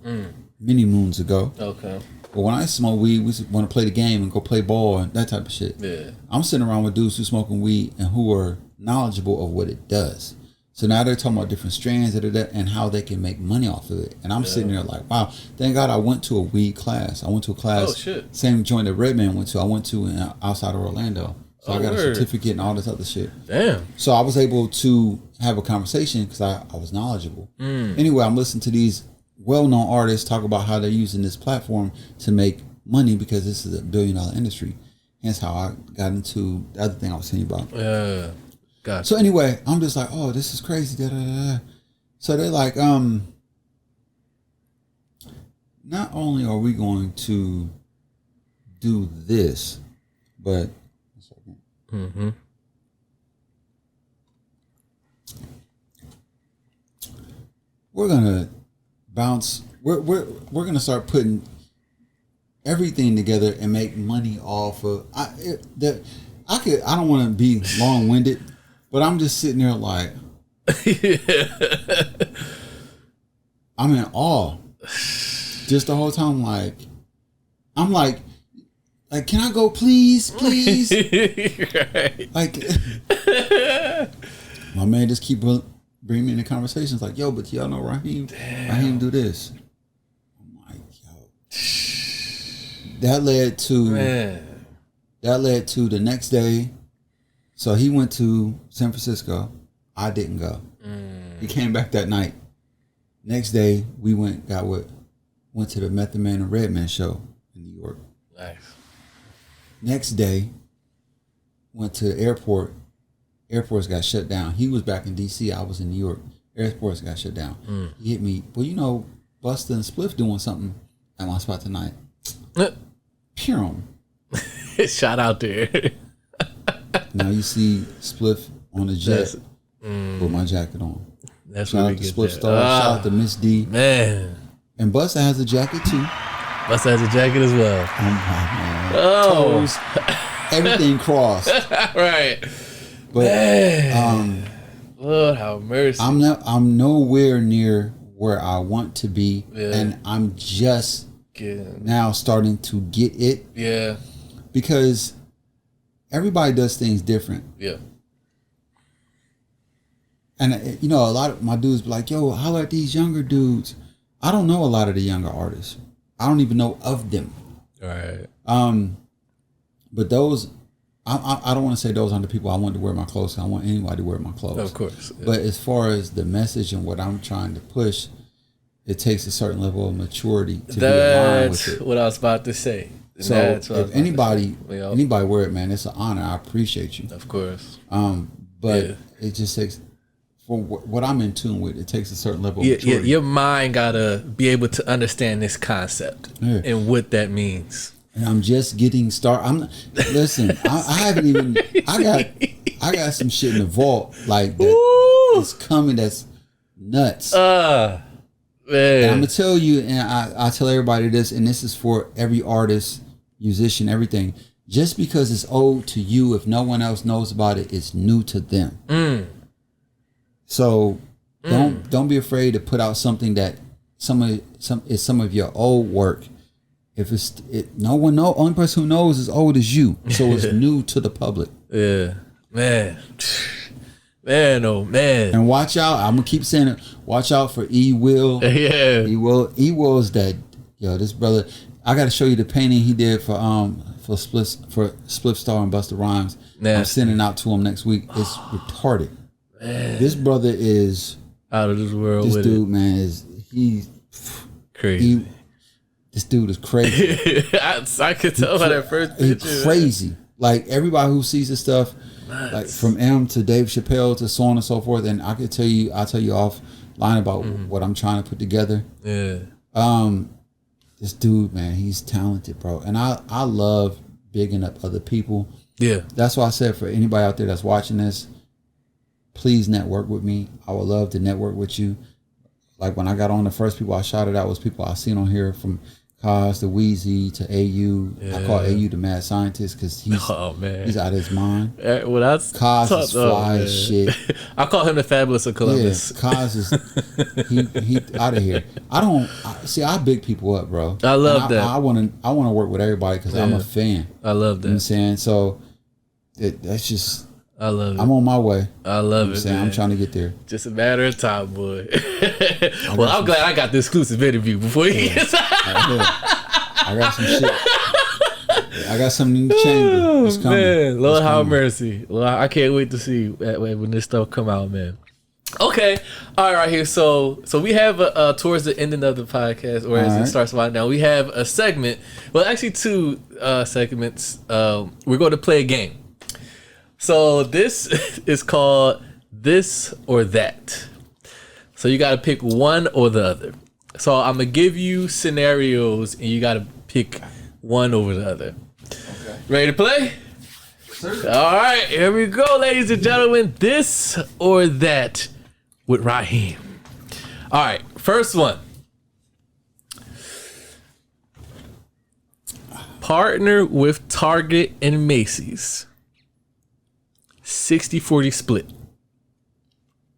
many moons ago. Okay. But when I smoke weed, we want to play the game and go play ball and that type of shit. Yeah. I'm sitting around with dudes who smoking weed and who are knowledgeable of what it does. So now they're talking about different strands and how they can make money off of it. And I'm sitting there like, wow, thank God I went to a weed class. I went to a class, same joint that Redman went to. I went to outside of Orlando. So I got a certificate and all this other shit. Damn. So I was able to have a conversation because I was knowledgeable. Anyway, I'm listening to these well-known artists talk about how they're using this platform to make money because this is a $1 billion industry. Hence how I got into the other thing I was telling you about. Yeah. Gotcha. So anyway, I'm just like, oh, this is crazy. Da, da, da. So they're like, not only are we going to do this, but we're gonna bounce. We're gonna start putting everything together and make money off of. I don't want to be long winded, but I'm just sitting there like, I'm in awe. Just the whole time, I'm like, can I go, please? Right. Like, my man just keep bringing me into conversations like, yo, but y'all know Rahim? Damn. Rahim do this. I'm like, yo. That led to the next day. So he went to San Francisco. I didn't go. He came back that night. Next day, we went to the Method Man and Redman show in New York. Nice. Next day, went to the airport. Airports got shut down. He was back in D.C. I was in New York. Airports got shut down. He hit me. Well, Busta and Spliff doing something at my spot tonight. Pure. Shout out there. Now you see Spliff on the jet with my jacket on. That's shout out to Spliff Star. Shout out to Miss D. Man. And Busta has a jacket too. Busta has a jacket as well. Oh my man. Toes, everything crossed. Right. But Lord have mercy. I'm nowhere near where I want to be, and I'm just now starting to get it. Yeah. Because everybody does things different. Yeah. And a lot of my dudes be like, "Yo, holla at these younger dudes." I don't know a lot of the younger artists. I don't even know of them. Right. But those, I don't want to say those aren't the people I want to wear my clothes. I want anybody to wear my clothes. Of course. Yeah. But as far as the message and what I'm trying to push, it takes a certain level of maturity to be aligned with it. That's what I was about to say. So if anybody wear it, man, it's an honor. I appreciate you. Of course. But it just takes, for what I'm in tune with, it takes a certain level of maturity. Your mind gotta be able to understand this concept and what that means. And I'm just getting started. Listen, I haven't even. I got some shit in the vault like that. It's coming. That's nuts. Man. And I'm gonna tell you, and I tell everybody this, and this is for every artist, musician, everything. Just because it's old to you, if no one else knows about it, it's new to them. So Don't be afraid to put out something that some of your old work. If only person who knows is old as you, so it's new to the public. Yeah, man, oh man. And watch out. I'm gonna keep saying it. Watch out for E-Will. Yeah, E-Will is that. Yo, this brother. I got to show you the painting he did for Spliff Star and Busta Rhymes. Nasty. I'm sending out to him next week. It's retarded. Man. This brother is out of this world. This dude, man, he's crazy. This dude is crazy. I could tell by that first picture. He's crazy. Like everybody who sees this stuff, like from M to Dave Chappelle to so on and so forth, and I'll tell you offline about what I'm trying to put together. Yeah. This dude, man, he's talented, bro. And I love bigging up other people. Yeah. That's why I said for anybody out there that's watching this, please network with me. I would love to network with you. Like when I got on, the first people I shouted out was people I seen on here, from Cos to Wheezy to AU. Yeah. I call AU the mad scientist because he's out of his mind. Cos is fly as shit. I call him the Fabulous of Columbus. Yeah, Cos is he out of here. I big people up, bro. I love that. I want to work with everybody because I'm a fan. I love that. You know what I'm saying? So that's just. I love it. I'm on my way. I love it. I'm trying to get there. Just a matter of time, boy. Well, I'm glad I got the exclusive interview before he gets out. I got some shit. I got something in the chamber. It's coming. Man, Lord have mercy. Lord, I can't wait to see when this stuff come out, man. Okay, all right, here. So we have towards the ending of the podcast, or as it starts right now, we have a segment. Well, actually, two segments. We're going to play a game. So this is called This or That. So you got to pick one or the other. So I'm going to give you scenarios and you got to pick one over the other. Okay. Ready to play? Yes, sir. All right, here we go, ladies and gentlemen. This or That with Rahim. All right, first one. Partner with Target and Macy's. 60-40 split.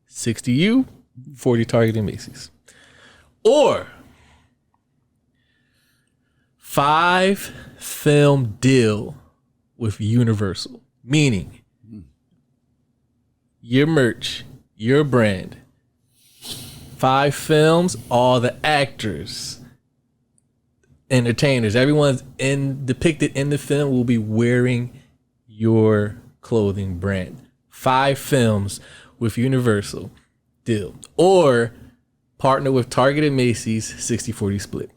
60 you, 40 Target and Macy's. Or 5-film deal with Universal. Meaning your merch, your brand, 5 films, all the actors, entertainers, everyone's depicted in the film will be wearing your clothing brand. 5 films with Universal deal. Or partner with Target and Macy's, 60-40 split.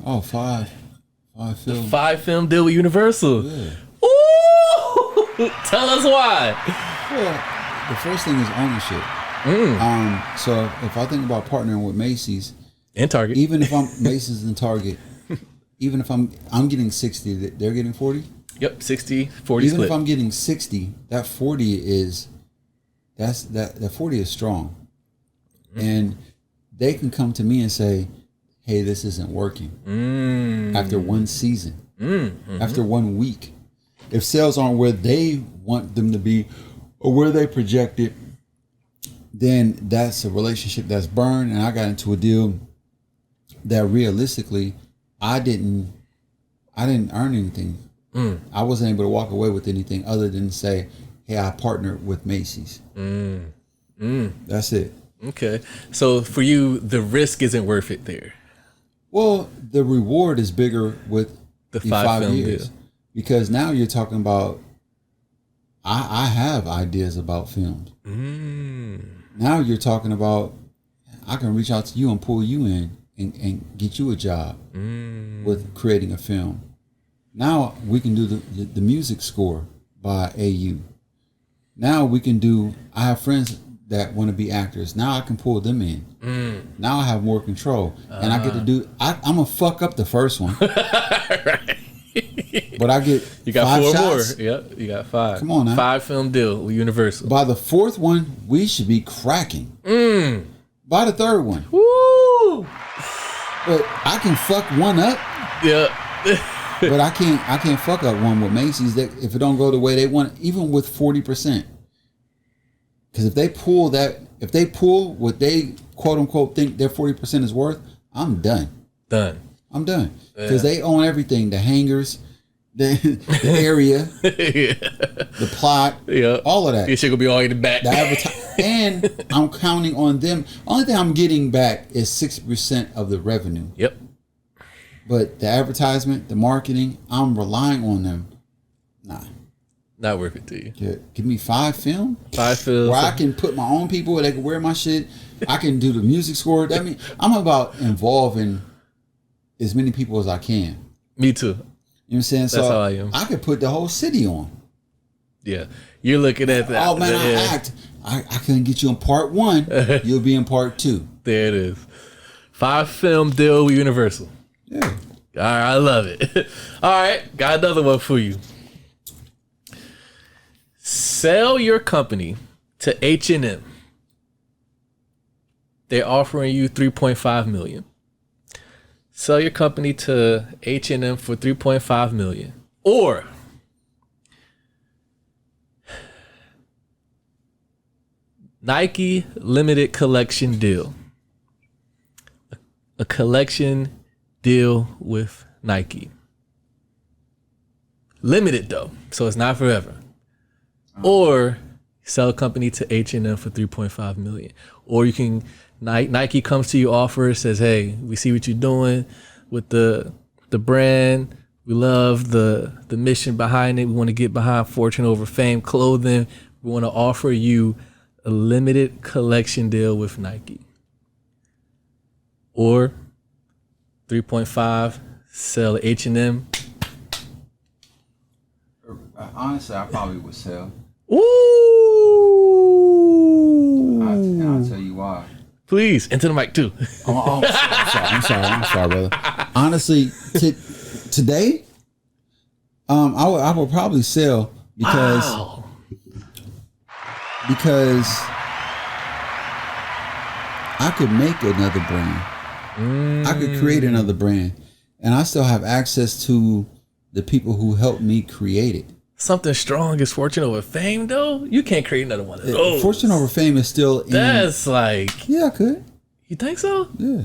Oh, 5 film. 5-film deal with Universal. Yeah. Ooh! Tell us why. Well, the first thing is ownership. So if I think about partnering with Macy's and Target, even if I'm Macy's and Target, even if I'm getting 60, they're getting 40. Yep, 60-40 split. Even if I'm getting 60, that 40 is that 40 is strong. And they can come to me and say, hey, this isn't working. After one season. After 1 week. If sales aren't where they want them to be or where they project it, then that's a relationship that's burned, and I got into a deal that realistically I didn't earn anything. I wasn't able to walk away with anything other than say, hey, I partnered with Macy's. That's it. Okay. So for you, the risk isn't worth it there. Well, the reward is bigger with the 5 years. Deal. Because now you're talking about, I have ideas about films. Now you're talking about, I can reach out to you and pull you in and get you a job with creating a film. Now we can do the music score by AU. Now we can do, I have friends that want to be actors. Now I can pull them in. Now I have more control. And I get to do, I'm going to fuck up the first one. Right. But I get you got 5 4 shots. more. Yep, you got 5. Come on now. 5-film deal with Universal. By the 4th one, we should be cracking. By the 3rd one. Woo! But I can fuck one up. Yeah. But I can't fuck up one with Macy's that if it don't go the way they want, even with 40%. Because if they pull what they quote unquote think their 40% is worth, I'm done. I'm done. Because they own everything: the hangars, the area, the plot, all of that. This shit gonna be all in the back. And I'm counting on them. Only thing I'm getting back is 60% of the revenue. Yep. But the advertisement, the marketing, I'm relying on them. Nah. Not worth it to you. Yeah. Give me 5 films. 5 films. Where I can put my own people where they can wear my shit. I can do the music score. I mean, I'm about involving as many people as I can. Me too. You know what I'm saying? That's So how I am. I could put the whole city on. Yeah. You're looking at that. Oh man, I couldn't get you in part 1. You'll be in part 2. There it is. 5 film deal with Universal. Yeah. All right, I love it. All right, got another one for you. Sell your company to H&M. They're offering you $3.5 million. Sell your company to H&M for $3.5 million. Or Nike limited collection deal. A collection deal with Nike. Limited though, so it's not forever. Or sell a company to H&M for $3.5 million. Or you can Nike comes to you, offers, says, "Hey, we see what you're doing with the brand. We love the mission behind it. We want to get behind Fortune Over Fame clothing. We want to offer you a limited collection deal with Nike." Or 3.5, sell H&M. Honestly, I probably would sell. Ooh. And I'll tell you why. Please, into the mic too. I'm sorry, brother. Honestly, today, I would probably sell because I could make another brand. I could create another brand, and I still have access to the people who helped me create it. Something strong is Fortune Over Fame, though. You can't create another one of those. Fortune Over Fame is still in. That's like. Yeah, I could. You think so? Yeah.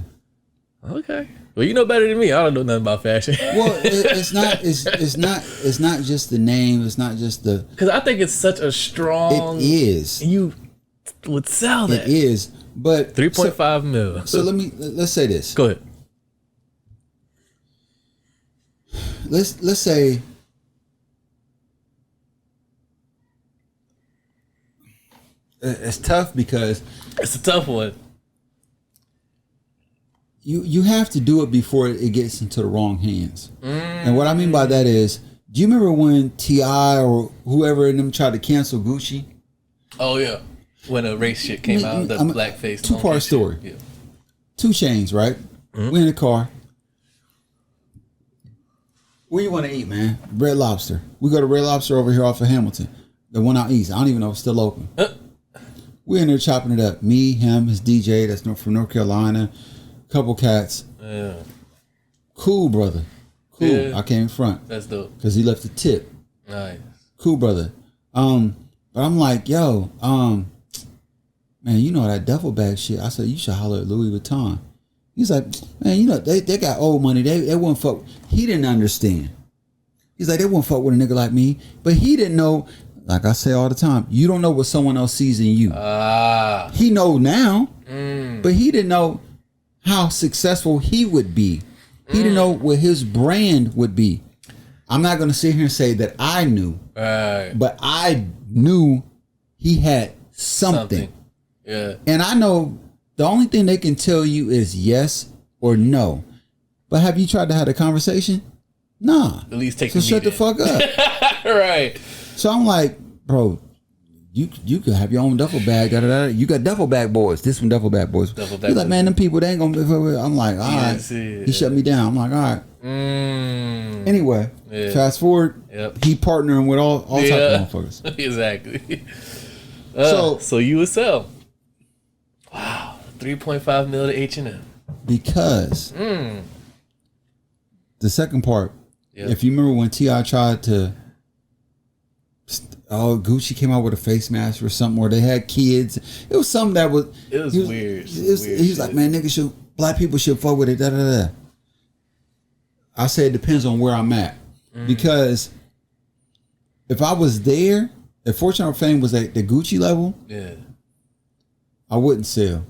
Okay. Well, you know better than me. I don't know nothing about fashion. Well, it's not just the name. It's not just the. Because I think it's such a strong. It is. You would sell that. It is, but 3.5 mil. So let's say this. Go ahead. Let's say. It's tough because it's a tough one. You have to do it before it gets into the wrong hands. And what I mean by that is, do you remember when T.I. or whoever in them tried to cancel Gucci? Oh yeah, when a race shit came out, the blackface. 2-part story. Yeah. 2 Chainz, right? We in the car. Where you want to eat, man? Red Lobster. We go to Red Lobster over here off of Hamilton. The one out east. I don't even know if it's still open. We're in there chopping it up. Me, him, his DJ that's from North Carolina. Couple cats. Yeah. Cool, brother. Cool. Yeah. I came in front. That's dope. Because he left a tip. Nice. Cool, brother. But I'm like, yo, man, you know that duffel bag shit. I said, you should holler at Louis Vuitton. He's like, man, you know, they got old money. They wouldn't fuck. He didn't understand. He's like, they wouldn't fuck with a nigga like me. But he didn't know, like I say all the time, you don't know what someone else sees in you. He know now, but he didn't know how successful he would be. He didn't know what his brand would be. I'm not going to sit here and say that I knew, but I knew he had something. Yeah. And I know the only thing they can tell you is yes or no. But have you tried to have a conversation? Nah. At least take so shut the fuck up. Right. So I'm like, bro, you could have your own duffel bag. You got duffel bag boys. This one duffel bag boys. He's like, man, them people, they ain't gonna. I'm like, all right. He shut me down. I'm like, all right. Anyway, fast forward. Yep. He partnering with all type of motherfuckers. Exactly. So you would sell. Wow, 3.5 mil to H&M. Because the second part, if you remember when T.I. tried to Gucci came out with a face mask or something, or they had kids. It was something that was. It was weird. He was like, man, black people should fuck with it. Da da da. I say it depends on where I'm at, because if I was there, if Fortune or Fame was at the Gucci level, I wouldn't sell.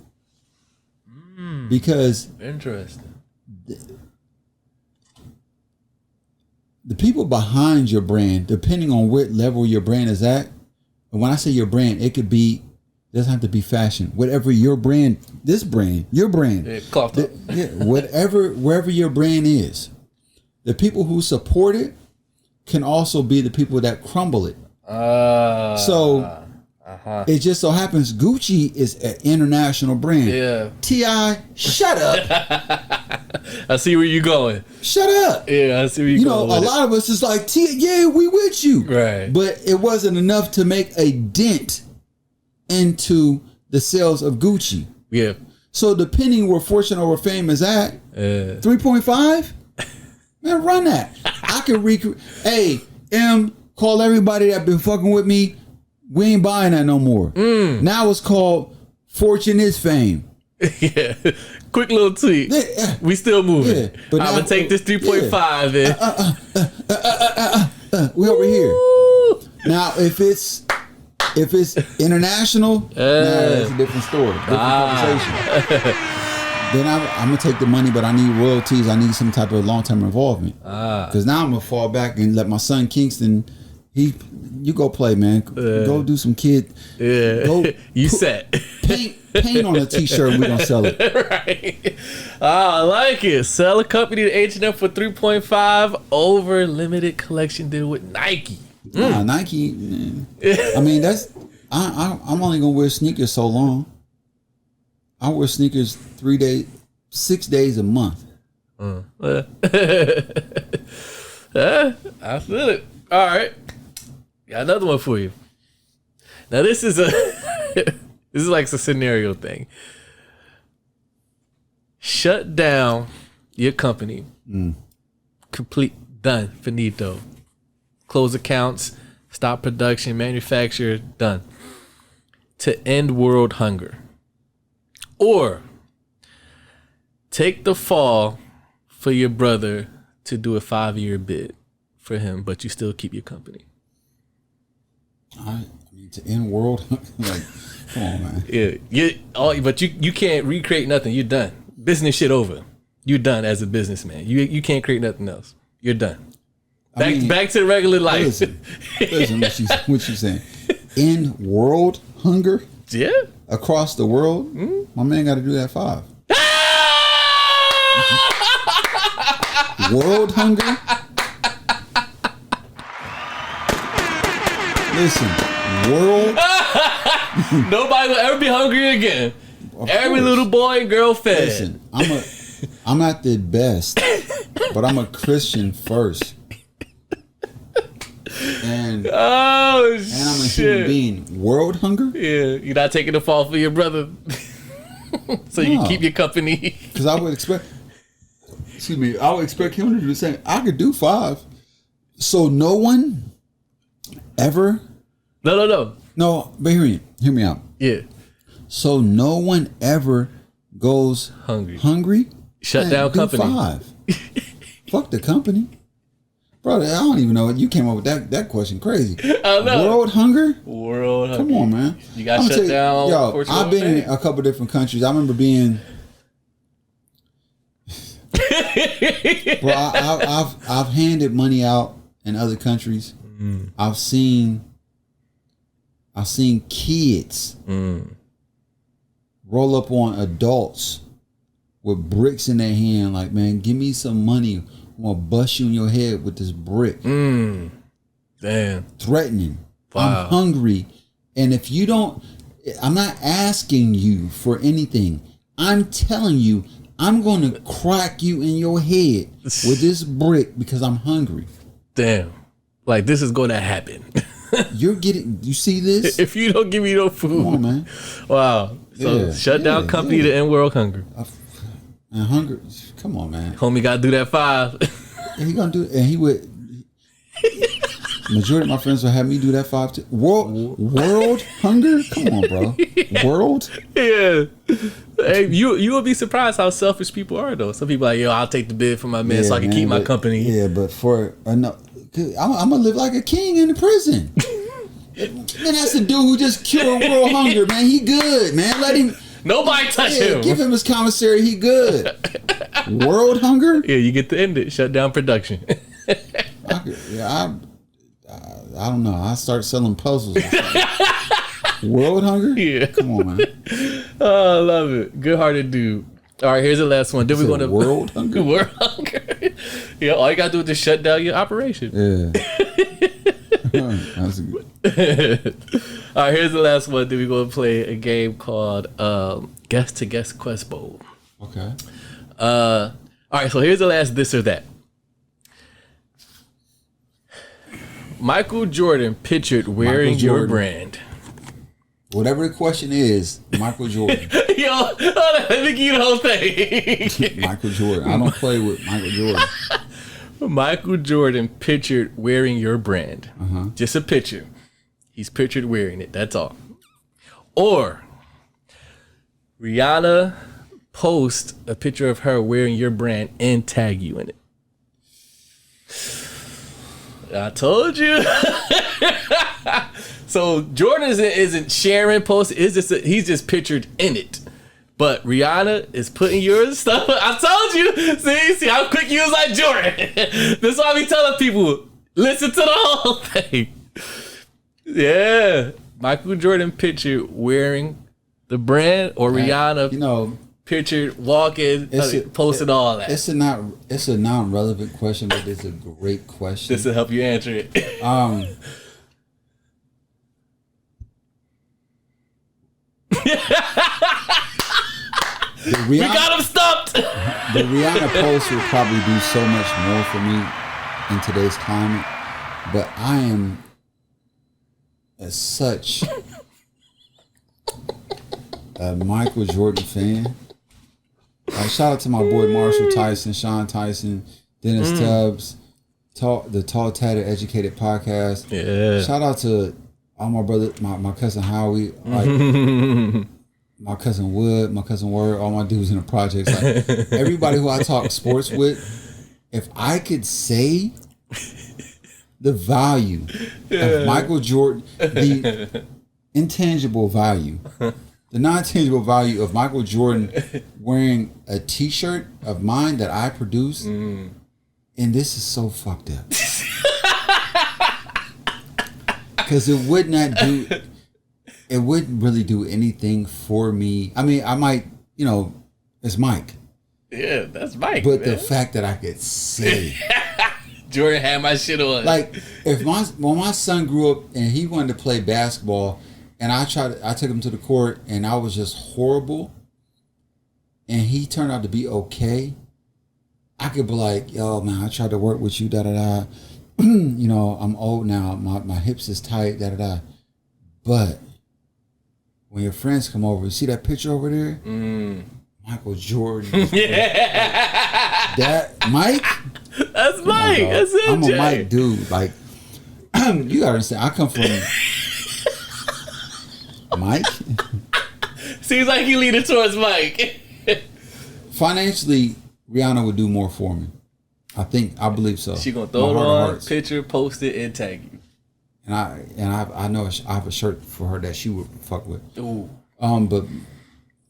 Because interesting. The people behind your brand, depending on what level your brand is at, and when I say your brand, it doesn't have to be fashion. Whatever your brand, your brand, wherever your brand is, the people who support it can also be the people that crumble it. It just so happens Gucci is an international brand. Yeah. T.I., shut up. I see where you're going. Shut up. Yeah, I see where you're going. A lot of us is like, yeah, we with you. Right. But it wasn't enough to make a dent into the sales of Gucci. Yeah. So depending where Fortune or where Fame is at, 3.5, man, run that. I can recreate. Hey, call everybody that been fucking with me. We ain't buying that no more. Now it's called Fortune is Fame. Yeah. Quick little tweet. We still moving. Yeah, but I'm going to take this 3.5 we over here. Now, if it's international, that's a different story. Different conversation. Then I'm going to take the money, but I need royalties. I need some type of long-term involvement. Because now I'm going to fall back and let my son Kingston, you go play, man. Go do some kid. Yeah. Go set. Paint on a t-shirt. We're gonna sell it. Right. I like it. Sell a company to H&M for 3.5 over limited collection deal with Nike. Nah, Nike. I mean, I'm only gonna wear sneakers so long. I wear sneakers 6 days a month. I feel it. All right. Got another one for you. Now this is like a scenario thing. Shut down your company. Complete, done, finito. Close accounts, stop production, manufacture, done. To end world hunger. Or take the fall for your brother to do a 5-year bid for him, but you still keep your company. I mean, to end world, like, come on, man. Yeah, but you can't recreate nothing. You're done. Business shit over. You're done as a businessman. You can't create nothing else. You're done. Back to the regular life. Listen, what you saying? End world hunger? Yeah. Across the world? My man got to do that 5. World hunger? Listen, world. Nobody will ever be hungry again. Every little boy and girl fed. Listen, I'm not the best, but I'm a Christian first. And I'm a human being. World hunger? Yeah, you're not taking the fall for your brother. So you can keep your company. Because I would expect him to do the same. I could do 5. So no one ever. No, but hear me out. Yeah. So no one ever goes hungry. Shut down company. 5. Fuck the company. Bro, I don't even know. You came up with that question crazy. I know. World hunger? World hunger. Come on, man. You got shut down. Yo, I've been in a couple different countries. I remember being... Bro, I've handed money out in other countries. I've seen kids roll up on adults with bricks in their hand, like, man, give me some money. I'm gonna bust you in your head with this brick. Damn. Threatening. Wow. I'm hungry. And if you don't, I'm not asking you for anything. I'm telling you, I'm gonna crack you in your head with this brick because I'm hungry. Damn. Like, this is gonna happen. You see this? If you don't give me no food. Come on, man. Wow. So shut down company to end world hunger. And hunger, come on, man. Homie got to do that 5. And he gonna do it, and he would. Majority of my friends will have me do that 5 to world hunger. Come on, bro. World. Yeah. Hey, you will be surprised how selfish people are though. Some people are like, yo, I'll take the bid for my man so I can keep my company. Yeah, but for I'm gonna live like a king in the prison. Man, that's the dude who just cured world hunger, man. He good, man. Let him. Nobody touch him. Give him his commissary. He good. World hunger. Yeah, you get to end it. Shut down production. I don't know. I start selling puzzles. World hunger. Yeah. Come on, man. Oh, I love it. Good-hearted dude. All right, here's the last one. Then we're going to world hunger. World hunger. Yeah, all you gotta do is just shut down your operation. Yeah. That's good. All right, here's the last one. Then we're gonna play a game called Guess to Guess Quest Bowl. Okay. All right, so here's the last this or that. Michael Jordan pictured wearing your brand. Whatever the question is, Michael Jordan. Yo, hold on, let me give you the whole thing. Michael Jordan. I don't play with Michael Jordan. Michael Jordan pictured wearing your brand. Just a picture. He's pictured wearing it. That's all. Or Rihanna post a picture of her wearing your brand and tag you in it. I told you. So Jordan isn't sharing posts. He's just pictured in it. But Rihanna is putting your stuff. I told you. See how quick you was like Jordan. That's why I be telling people, listen to the whole thing. Yeah. Michael Jordan pictured wearing the brand, or Rihanna pictured walking, posting all that. It's a non-relevant question, but it's a great question. This will help you answer it. We got him stumped. The Rihanna post would probably do so much more for me in today's climate, but I am such a Michael Jordan fan. Shout out to my boy Marshall Tyson, Sean Tyson, Dennis Tubbs, the Tall Tatted Educated podcast. Yeah. Shout out to all my brother, my cousin Howie, my cousin Wood, my cousin Word, all my dudes in the projects. Like, everybody who I talk sports with, if I could say the value of Michael Jordan, the intangible value, the non-tangible value of Michael Jordan wearing a t-shirt of mine that I produce, and this is so fucked up. Because it wouldn't really do anything for me. I mean, I might, it's Mike. Yeah, that's Mike. But the fact that I could say Jordan had my shit on. Like, when my son grew up and he wanted to play basketball, and I took him to the court and I was just horrible, and he turned out to be okay, I could be like, yo, man, I tried to work with you, da-da-da. I'm old now. My hips is tight, da-da-da. But when your friends come over, you see that picture over there? Michael Jordan. That Mike? That's Mike. That's it. I'm a Mike dude. Like, you gotta understand, I come from Mike. Seems like you leaning towards Mike. Financially, Rihanna would do more for me. I believe so. She gonna throw it on, picture, post it, and tag you. And I know I have a shirt for her that she would fuck with. Ooh. But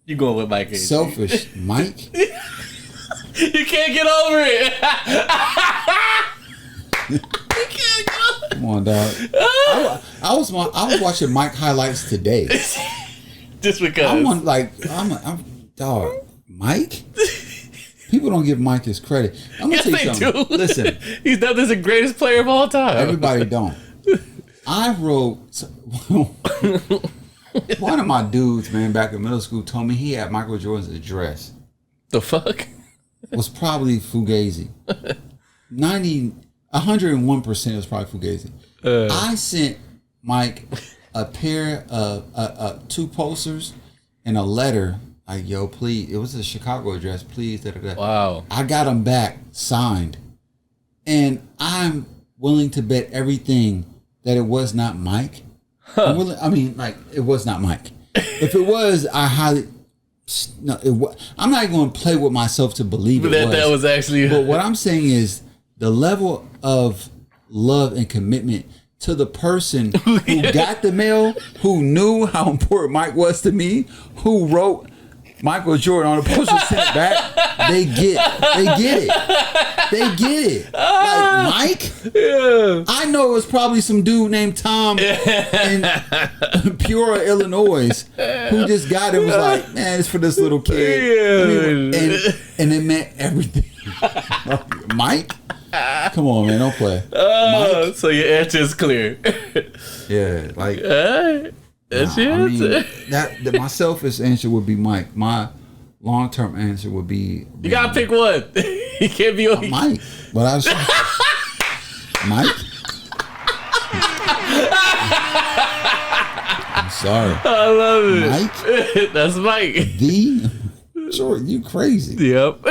you going with Mike? Selfish, Mike. You can't get over it. You can't get over it. Come on, dog. I was watching Mike highlights today. Just because I'm dog. Mike. People don't give Mike his credit. I'm gonna tell you something. Do. Listen, he's dubbed as the greatest player of all time. Everybody don't. I wrote one of my dudes, man, back in middle school told me he had Michael Jordan's address. The fuck? Was probably Fugazi. 101% was probably Fugazi. I sent Mike a pair of 2 posters and a letter. Like, yo, please. It was a Chicago address, please. Wow. I got them back signed. And I'm willing to bet everything that it was not Mike. It was not Mike. If it was, I'm not even going to play with myself to believe that was actually. But what I'm saying is the level of love and commitment to the person who got the mail, who knew how important Mike was to me, who wrote Michael Jordan on the poster, sent it back. They get it. Like Mike, I know it was probably some dude named Tom in Peoria, Illinois, who just got it. Was like, man, it's for this little kid, and it meant everything. Mike, come on, man, don't play. Oh, so your answer is clear. Yeah, like. That's your answer. My selfish answer would be Mike. My long-term answer would be. You gotta pick one. You can't be on Mike. But I was Mike. I'm sorry. I love it. Mike. That's Mike. Sure, you crazy. Yep.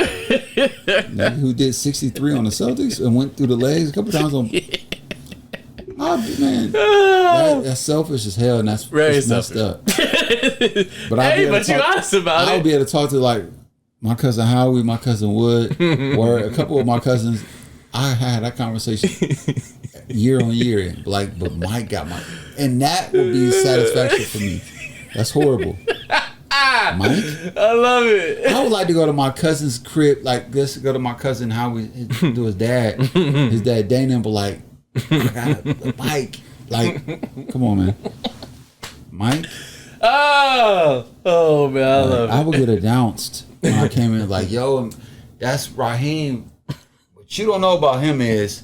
Nigga who did 63 on the Celtics and went through the legs a couple times on. Oh, man, that's selfish as hell, and that's messed up. But you're honest about it. I would be able to talk to like my cousin Howie, my cousin Wood, or a couple of my cousins. I had that conversation year on year, like, but Mike got Mike, and that would be satisfaction for me. That's horrible. Mike, I love it. I would like to go to my cousin's crib, like just go to my cousin Howie, to his dad, Dana, but like. I got a Mike. Like, come on, man. Mike? Oh man, I love it. I would get announced when I came in, like, yo, that's Rahim. What you don't know about him is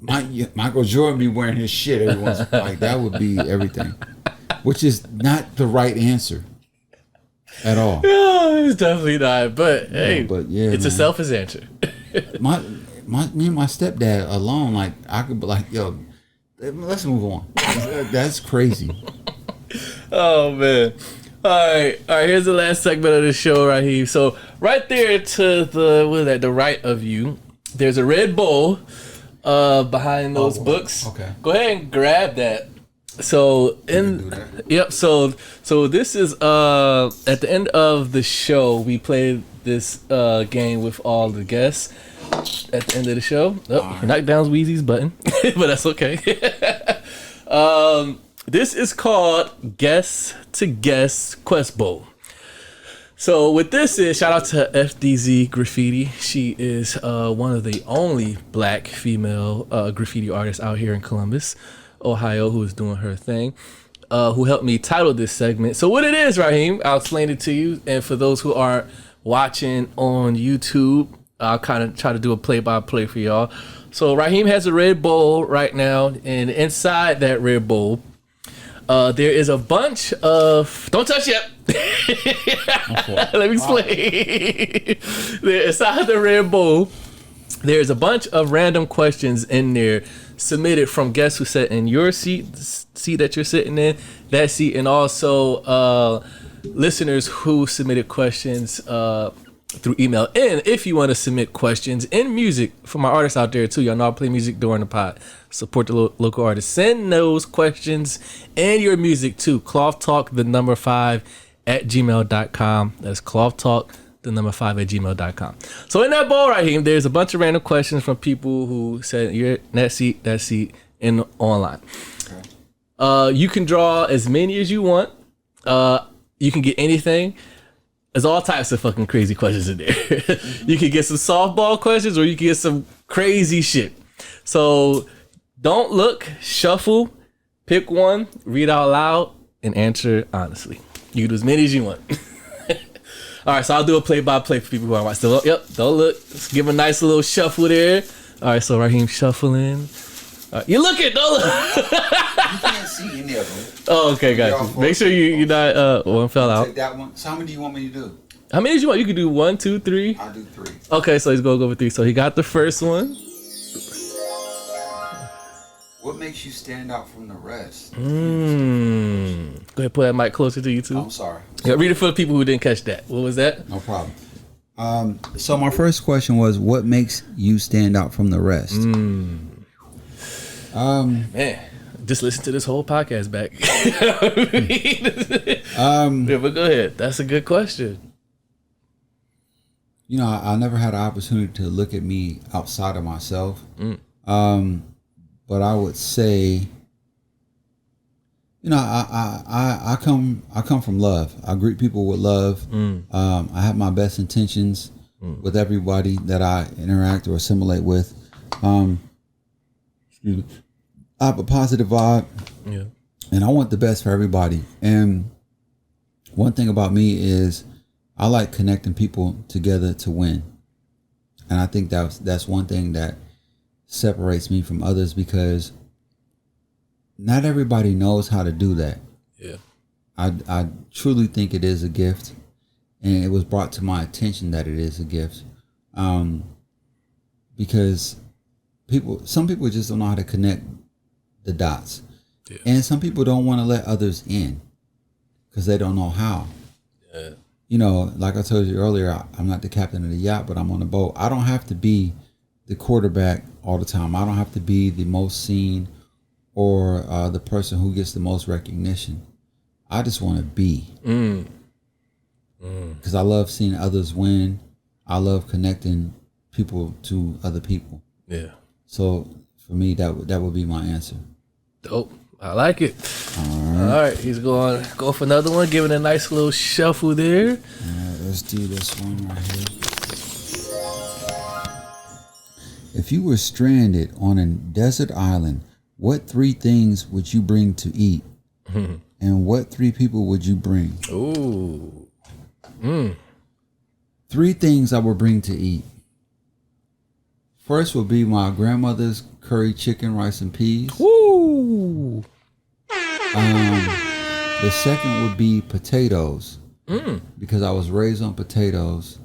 Michael Jordan be wearing his shit every once. Like, that would be everything. Which is not the right answer at all. No, it's definitely not. But hey, it's a selfish answer. Me and my stepdad alone, like, I could be like, yo, let's move on. That's crazy. Oh man. All right. Here's the last segment of the show right here. So right there to the right of you, there's a red bowl behind those books. Okay. Go ahead and grab that. So So this is at the end of the show we played this game with all the guests. At the end of the show, knocked down Weezy's button, but that's okay. This is called Guess to Guess Quest Bowl. So what this is, shout out to FDZ Graffiti. She is one of the only black female graffiti artists out here in Columbus, Ohio, who is doing her thing. Who helped me title this segment. So what it is, Rahim, I'll explain it to you. And for those who aren't watching on YouTube, I'll kind of try to do a play-by-play for y'all. So Rahim has a red bowl right now, and inside that red bowl, there is a bunch of... Don't touch yet. Let me explain. Inside the red bowl, there's a bunch of random questions in there submitted from guests who sat in your seat that you're sitting in, that seat, and also listeners who submitted questions through email. And if you want to submit questions and music for my artists out there too, y'all know I play music during the pod. Support the local artists. Send those questions and your music to clothtalk5@gmail.com. That's clothtalk5@gmail.com. So in that bowl right here, there's a bunch of random questions from people who said you're that seat, and online. Okay. You can draw as many as you want. You can get anything. There's all types of fucking crazy questions in there. You can get some softball questions or you can get some crazy shit. So don't look, shuffle, pick one, read out loud, and answer honestly. You can do as many as you want. All right, so I'll do a play-by-play for people who are still up. Yep, don't look. Let's give a nice little shuffle there. All right, so Rahim shuffling. You look it, don't look. You can't see any of them. Oh, okay, got you. Make sure you not one fell out. Take that one. So how many do you want me to do? How many do you want? You can do 1, 2, 3. I'll do 3. Okay, so he's gonna go with 3. So he got the first one. What makes you stand out from the rest? Go ahead, pull that mic closer to you too. I'm sorry. Yeah, read it for the people who didn't catch that. What was that? No problem. So my first question was, what makes you stand out from the rest? Man, just listen to this whole podcast back. Yeah, but go ahead. That's a good question. You know, I never had an opportunity to look at me outside of myself. But I would say, you know, I come from love. I greet people with love. I have my best intentions with everybody that I interact or assimilate with. Excuse me. I have a positive vibe. Yeah. And I want the best for everybody. And one thing about me is I like connecting people together to win. And I think that's one thing that separates me from others, because not everybody knows how to do that. Yeah. I truly think it is a gift, and it was brought to my attention that it is a gift. Because some people just don't know how to connect the dots. Yeah. And some people don't want to let others in because they don't know how. Yeah. You know, like I told you earlier, I'm not the captain of the yacht, but I'm on the boat. I don't have to be the quarterback all the time. I don't have to be the most seen or the person who gets the most recognition. I just want to be. Because I love seeing others win. I love connecting people to other people. Yeah. So for me, that would be my answer. Dope. I like it. All right. He's going to go for another one, giving a nice little shuffle there. All right, let's do this one right here. If you were stranded on a desert island, what 3 things would you bring to eat? And what 3 people would you bring? Ooh. 3 things I would bring to eat. First would be my grandmother's curry chicken, rice, and peas. Woo! The second would be potatoes. Because I was raised on potatoes.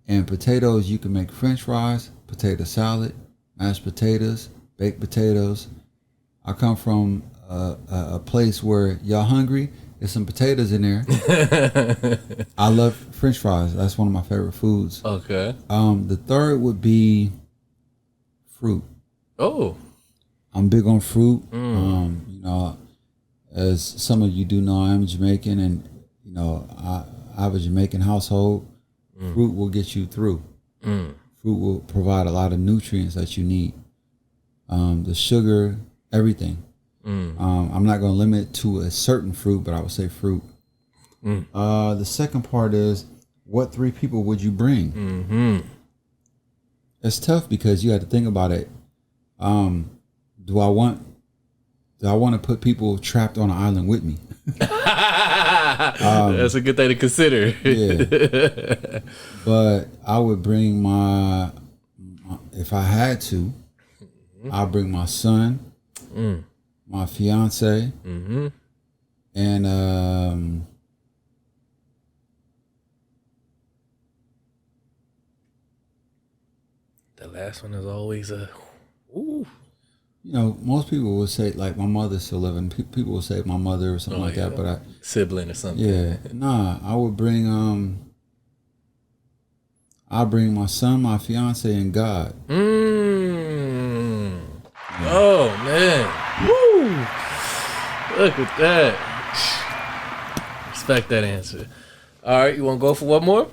And potatoes, you can make French fries, potato salad, mashed potatoes, baked potatoes. I come from a place where y'all hungry, there's some potatoes in there. I love French fries. That's one of my favorite foods. Okay. The third would be fruit. Oh. I'm big on fruit. You know, as some of you do know, I am Jamaican, and you know, I have a Jamaican household. Fruit will get you through. Fruit will provide a lot of nutrients that you need. The sugar, everything. I'm not going to limit it to a certain fruit, but I would say fruit. The second part is, what 3 people would you bring? It's tough because you have to think about it. Do I want to put people trapped on an island with me? That's a good thing to consider. Yeah. But I would bring my if I had to, I'll bring my son, my fiance, and the last one is always a ooh. You know, most people will say, like, my mother's still living. People will say my mother or something like that, but sibling or something. Yeah, nah. I would bring I'll bring my son, my fiance, and God. Yeah. Oh man, woo! Look at that. Respect that answer. All right, you want to go for one more?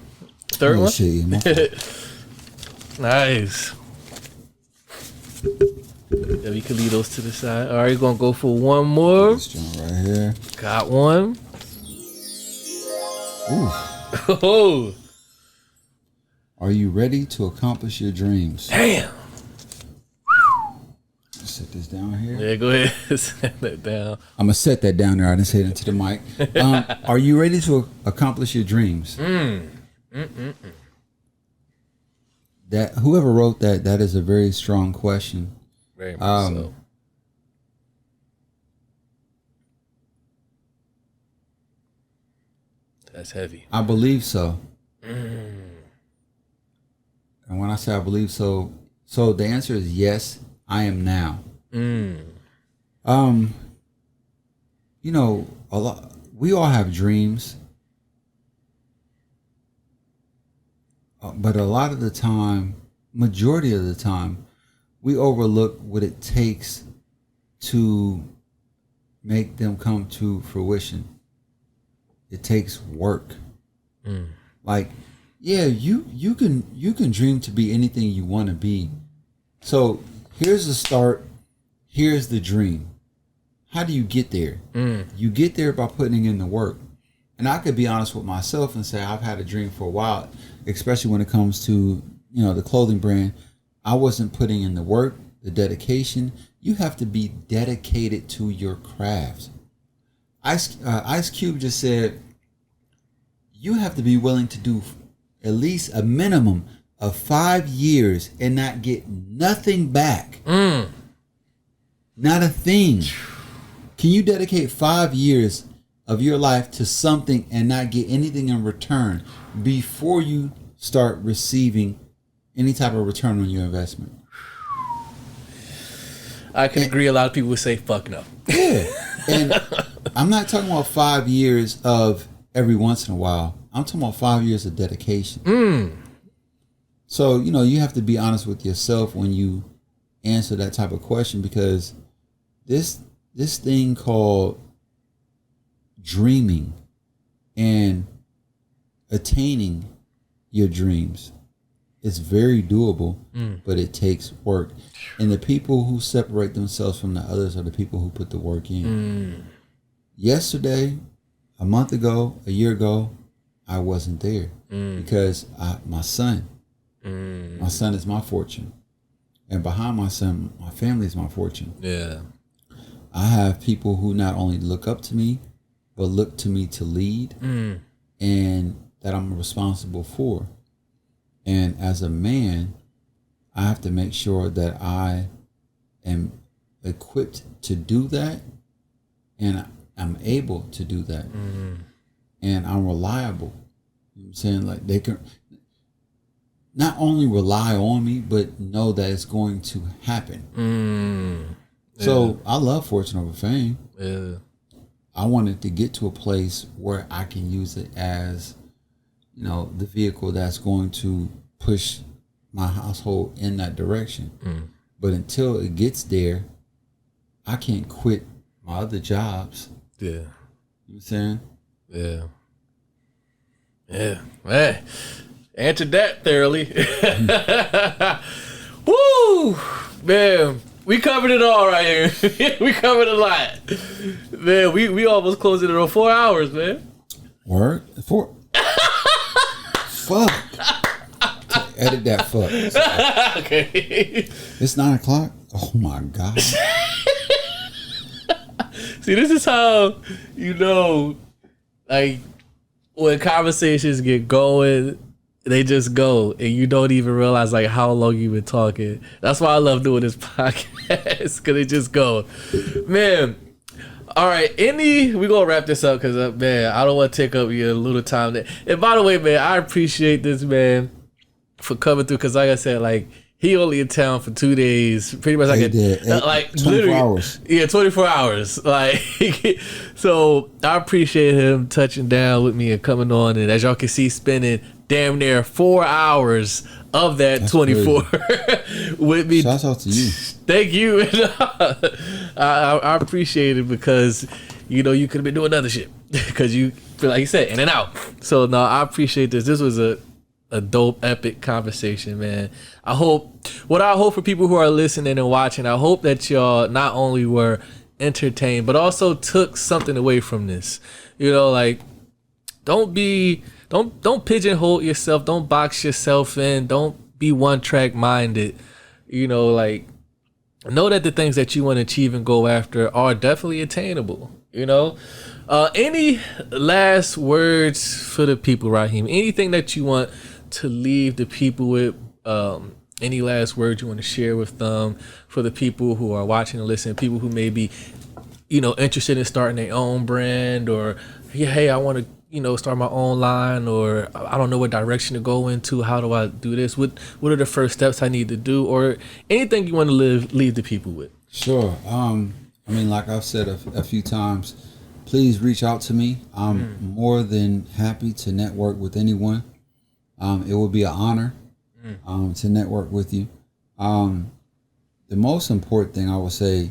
Third one. Nice. Yeah, we can leave those to the side. All right, you're going to go for one more. This joint right here. Got one. Ooh. Oh. Are you ready to accomplish your dreams? Damn. Set this down here. Yeah, go ahead. Set that down. I'm going to set that down there. I didn't say it into the mic. Are you ready to accomplish your dreams? That whoever wrote that is a very strong question. Very much so. That's heavy. I believe so. And when I say I believe so the answer is yes, I am now. You know, we all have dreams. But a lot of the time, majority of the time, we overlook what it takes to make them come to fruition, it takes work. Like, yeah, you can dream to be anything you want to be. So here's the start. Here's the dream. How do you get there? You get there by putting in the work. And I could be honest with myself and say I've had a dream for a while, especially when it comes to, the clothing brand. I wasn't putting in the work, the dedication. You have to be dedicated to your craft. Ice Cube just said you have to be willing to do at least a minimum of 5 years and not get nothing back. Not a thing. Can you dedicate 5 years of your life to something and not get anything in return before you start receiving any type of return on your investment? I can agree. A lot of people would say, fuck no. Yeah. And I'm not talking about 5 years of every once in a while. I'm talking about 5 years of dedication. So, you have to be honest with yourself when you answer that type of question, because this thing called dreaming and attaining your dreams is very doable, but it takes work. And the people who separate themselves from the others are the people who put the work in. Yesterday, a month ago, a year ago, I wasn't there because my son is my fortune. And behind my son, my family is my fortune. Yeah. I have people who not only look up to me, but look to me to lead and that I'm responsible for. And as a man, I have to make sure that I am equipped to do that, and I'm able to do that. And I'm reliable. You know what I'm saying? Like, they can not only rely on me, but know that it's going to happen. So I love fortune over fame. Yeah. I wanted to get to a place where I can use it as, the vehicle that's going to push my household in that direction. But until it gets there, I can't quit my other jobs. Yeah. You know what I'm saying? Yeah. Yeah. Man. Answered that thoroughly. Woo! Man. We covered it all right here. We covered a lot. Man, we almost closed it in 4 hours, man. Word? 4? Fuck. Edit that fuck. Okay. It's 9 o'clock? Oh my God. See, this is how, like, when conversations get going, they just go, and you don't even realize like how long you've been talking. That's why I love doing this podcast, because it just go. Man, all right, we gonna wrap this up, because man, I don't want to take up your little time. And by the way, man, I appreciate this man for coming through, because like I said, like, he only in town for 2 days, pretty much. Like 24 hours. Yeah, 24 hours. Like, so I appreciate him touching down with me and coming on, and as y'all can see, spending damn near 4 hours of that. That's 24 with me. Shout out to you. Thank you. I appreciate it, because you could have been doing other shit, because you feel like you said, in and out. So no, I appreciate this. This was a dope, epic conversation, man. I hope for people who are listening and watching, I hope that y'all not only were entertained, but also took something away from this. Like, don't pigeonhole yourself. Don't box yourself in. Don't be one-track minded. Like, know that the things that you want to achieve and go after are definitely attainable. Any last words for the people, Rahim? Anything that you want to leave the people with? Any last words you want to share with them, for the people who are watching and listening, people who may be, interested in starting their own brand, or, hey, I want to, start my own line, or I don't know what direction to go into. How do I do this? What are the first steps I need to do, or anything you want to leave the people with? Sure. Like I've said a few times, please reach out to me. I'm more than happy to network with anyone. It would be an honor to network with you. The most important thing I would say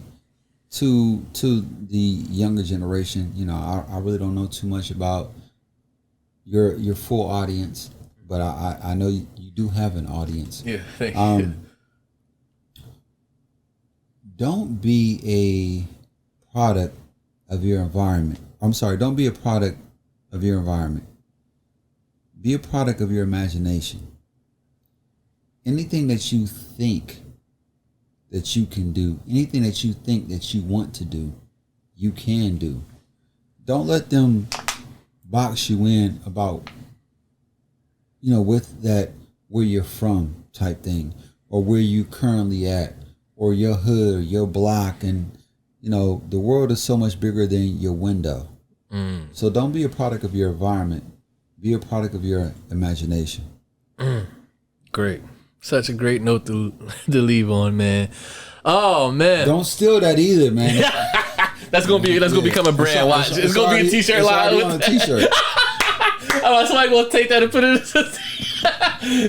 to the younger generation, you know, I really don't know too much about your full audience, but I know you do have an audience. Yeah, thank you. Don't be a product of your environment. I'm sorry, don't be a product of your environment. Be a product of your imagination. Anything that you think that you can do, anything that you think that you want to do, you can do. Don't let them box you in about, you know, with that where you're from type thing, or where you currently at, or your hood, or your block, and you know, the world is so much bigger than your window. So don't be a product of your environment. Be a product of your imagination. Great. Such a great note to leave on, man. Oh man. Don't steal that either, man. That's gonna become a brand. Watch. It's gonna be a t-shirt line. On a t-shirt. Oh, somebody gonna take that and put it.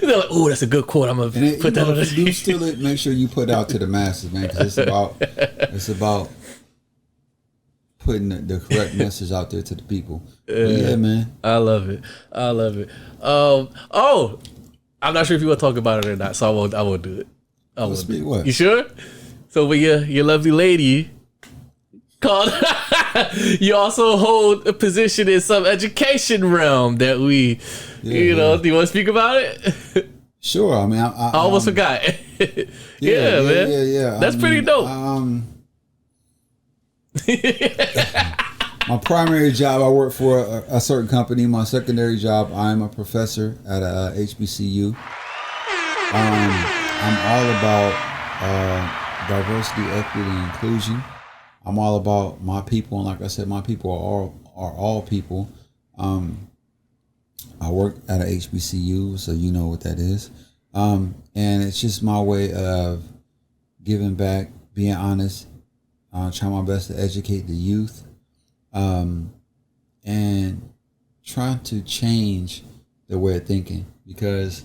They're like, "Oh, that's a good quote. I'm gonna put that on." If you do steal it, make sure you put it out to the masses, man. Because it's about putting the correct message out there to the people. Yeah, man. I love it. Oh, I'm not sure if you want to talk about it or not, so I won't do it. I won't do it. What? You sure? So with your lovely lady called, you also hold a position in some education realm that we, do you want to speak about it? Sure. I mean, I almost forgot. Yeah, man. Yeah. That's pretty dope. My primary job, I work for a certain company. My secondary job, I'm a professor at a HBCU. I'm all about diversity, equity, and inclusion. I'm all about my people, and like I said, my people are all people. I work at a HBCU, so you know what that is. And it's just my way of giving back, being honest, trying my best to educate the youth, and trying to change their way of thinking, because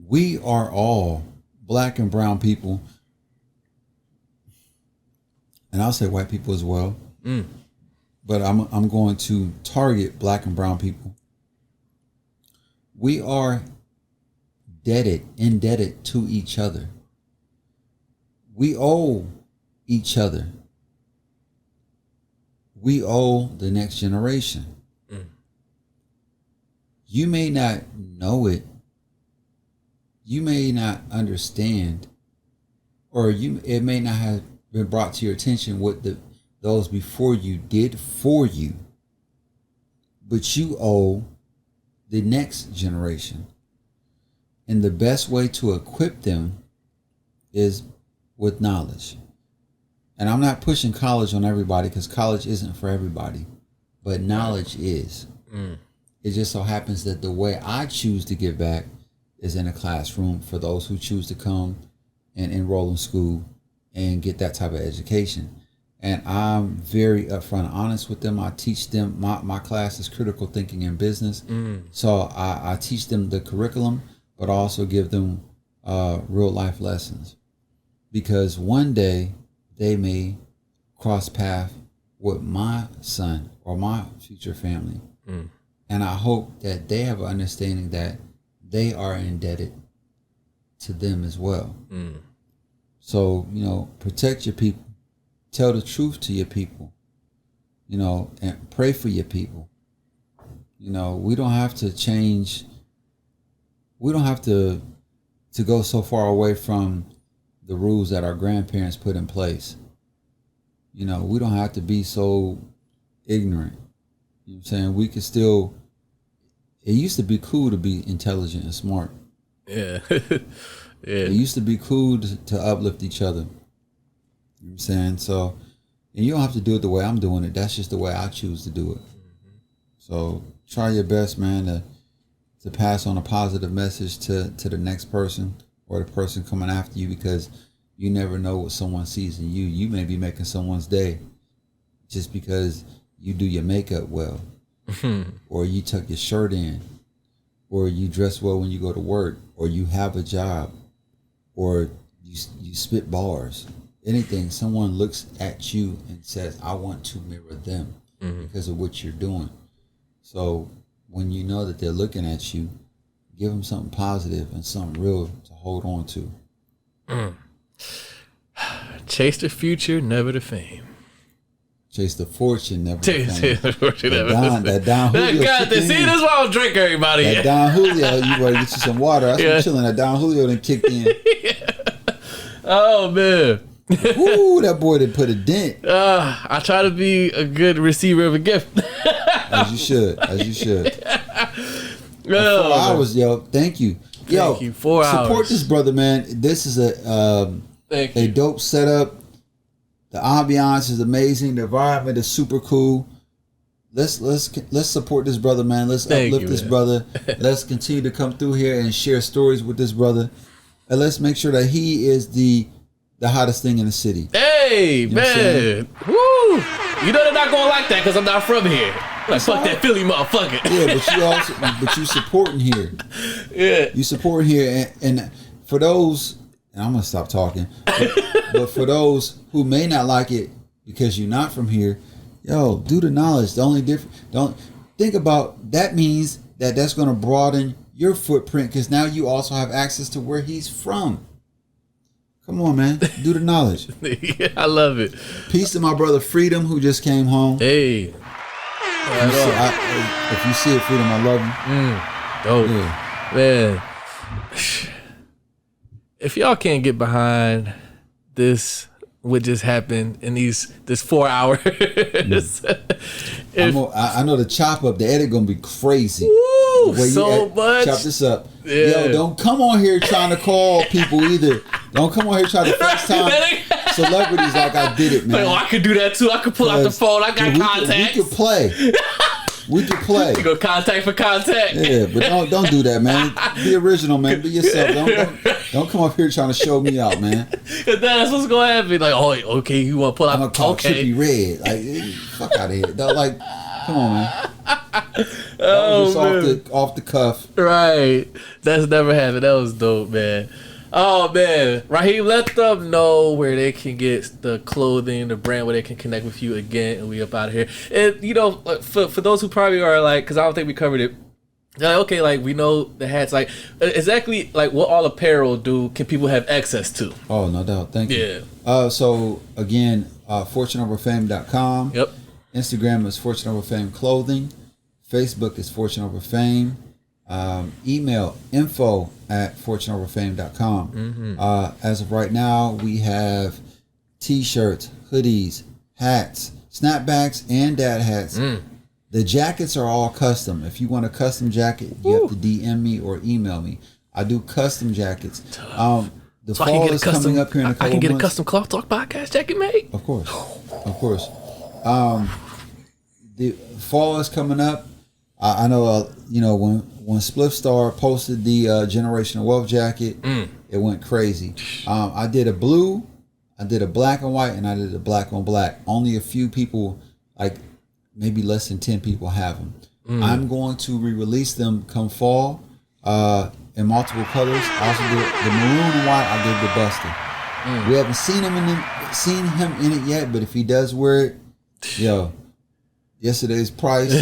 we are all black and brown people, and I'll say white people as well. But I'm going to target black and brown people. We are indebted to each other. We owe each other. We owe the next generation. You may not know it. You may not understand, or it may not have been brought to your attention what those before you did for you. But you owe the next generation. And the best way to equip them is with knowledge. And I'm not pushing college on everybody, because college isn't for everybody, but knowledge is. It just so happens that the way I choose to give back is in a classroom for those who choose to come and enroll in school and get that type of education. And I'm very upfront and honest with them. I teach them, my class is critical thinking in business. So I teach them the curriculum, but also give them real life lessons. Because one day they may cross paths with my son or my future family. And I hope that they have an understanding that they are indebted to them as well. So, protect your people. Tell the truth to your people, and pray for your people. We don't have to change. We don't have to go so far away from the rules that our grandparents put in place. We don't have to be so ignorant. You know what I'm saying? We can still, it used to be cool to be intelligent and smart. Yeah. It used to be cool to uplift each other. You know what I'm saying? So, and you don't have to do it the way I'm doing it. That's just the way I choose to do it. So try your best, man, to pass on a positive message to the next person or the person coming after you, because you never know what someone sees in you. You may be making someone's day just because you do your makeup well, or you tuck your shirt in, or you dress well when you go to work, or you have a job, or you spit bars. anything, someone looks at you and says, I want to mirror them because of what you're doing. So when you know that they're looking at you, give them something positive and something real to hold on to. Chase the future, never the fame. Chase the fortune, never Chase the fortune, never that Don Julio. God, see, this is why I don't drink everybody. That Don Julio, you better get you some water. That's what I'm chilling. That Don Julio done kicked in. Oh, man. Ooh, that boy did put a dent. I try to be a good receiver of a gift. As you should. As you should. 4 Oh, hours, yo. Thank you. Yo, Thank you. 4 hours. Support this brother, man. This is a dope setup. The ambiance is amazing. The environment is super cool. Let's support this brother, man. Let's uplift this brother. Let's continue to come through here and share stories with this brother. And let's make sure that he is the hottest thing in the city. Hey, You know man. Woo. You know they're not going to like that because I'm not from here. Like, fuck that Philly motherfucker. Yeah, but you supporting here. Yeah. You support here. And for those, and I'm going to stop talking, but for those who may not like it because you're not from here, yo, do the knowledge. The only don't think about that means that's going to broaden your footprint because now you also have access to where he's from. Come on, man. Do the knowledge. Yeah, I love it. Peace to my brother Freedom who just came home. Hey. If you see it, Freedom, I love you. Dope. Yeah. Man. If y'all can't get behind this, what just happened in this 4 hours. I know the chop up, the edit gonna be crazy. Woo, so much. Chop this up. Yeah. Yo, don't come on here trying to call people either. Don't come on here trying to FaceTime celebrities like I did it, man. Like, oh, I could do that too. I could pull out the phone. I got contacts. We could play. We could play. You go contact for contact. Yeah, but don't do that, man. Be original, man. Be yourself. Don't come up here trying to show me out, man. Cause that's what's gonna happen. Like, oh, okay, you want to pull out? I'm gonna call okay. Trippy Red. Like, fuck out of here. Like, come on, man. That was just off the cuff. Right. That's never happened. That was dope, man. Oh man, Rahim, let them know where they can get the clothing, the brand, where they can connect with you again, and we up out of here. And you know, for those who probably are like, because I don't think we covered it. Like, okay, like we know the hats, like exactly like what all apparel do can people have access to? Oh, no doubt. Thank you. Yeah. So again, fortuneoverfame.com. Yep. Instagram is Fortune Over Fame Clothing. Facebook is Fortune Over Fame. Email info@fortuneoverfame.com. As of right now, we have t-shirts, hoodies, hats, snapbacks, and dad hats. The jackets are all custom. If you want a custom jacket, you have to DM me or email me. I do custom jackets. The so fall is coming up here in a couple months. I can get a custom Cloth Talk podcast jacket made. Of course. The fall is coming up. I know, when Spliff Star posted the Generational Wealth jacket, it went crazy. I did a blue, I did a black and white, and I did a black on black. Only a few people, like maybe less than 10 people have them. I'm going to re-release them come fall in multiple colors. I also did the maroon and white. I gave to Buster. We haven't seen him in it yet, but if he does wear it, yo, yesterday's price.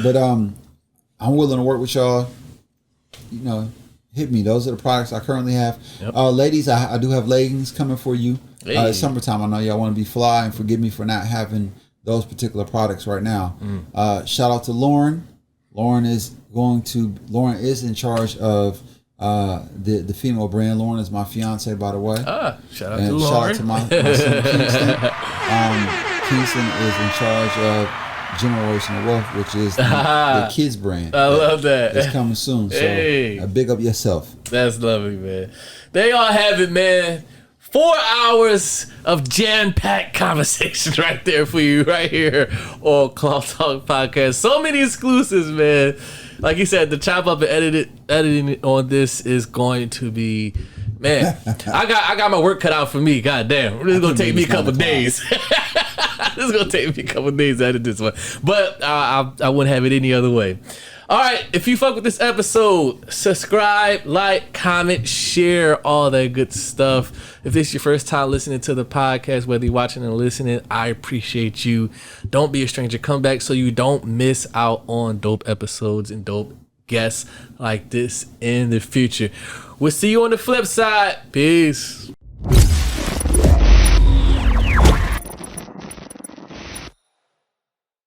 But I'm willing to work with y'all. Hit me. Those are the products I currently have. Yep. Ladies, I do have leggings coming for you. Hey. It's summertime. I know y'all want to be fly, and forgive me for not having those particular products right now. Shout out to Lauren. Lauren is in charge of the female brand. Lauren is my fiance, by the way. Shout out to Lauren. Shout out to my son Kingston. Kingston is in charge of Generational Wealth, which is the kids brand. I love that. It's coming soon. So big up yourself. That's lovely, man. They all have it, man. 4 hours of jam-packed conversation right there for you, right here on Cloth Talk Podcast. So many exclusives, man. Like you said, the chop up and editing on this is going to be, man. I got my work cut out for me. God damn, this is gonna take me a couple days. This is gonna take me a couple days to edit this one, but I wouldn't have it any other way. All right, if you fuck with this episode, subscribe, like, comment, share, all that good stuff. If this is your first time listening to the podcast, whether you're watching or listening, I appreciate you. Don't be a stranger. Come back so you don't miss out on dope episodes and dope guests like this in the future. We'll see you on the flip side. Peace.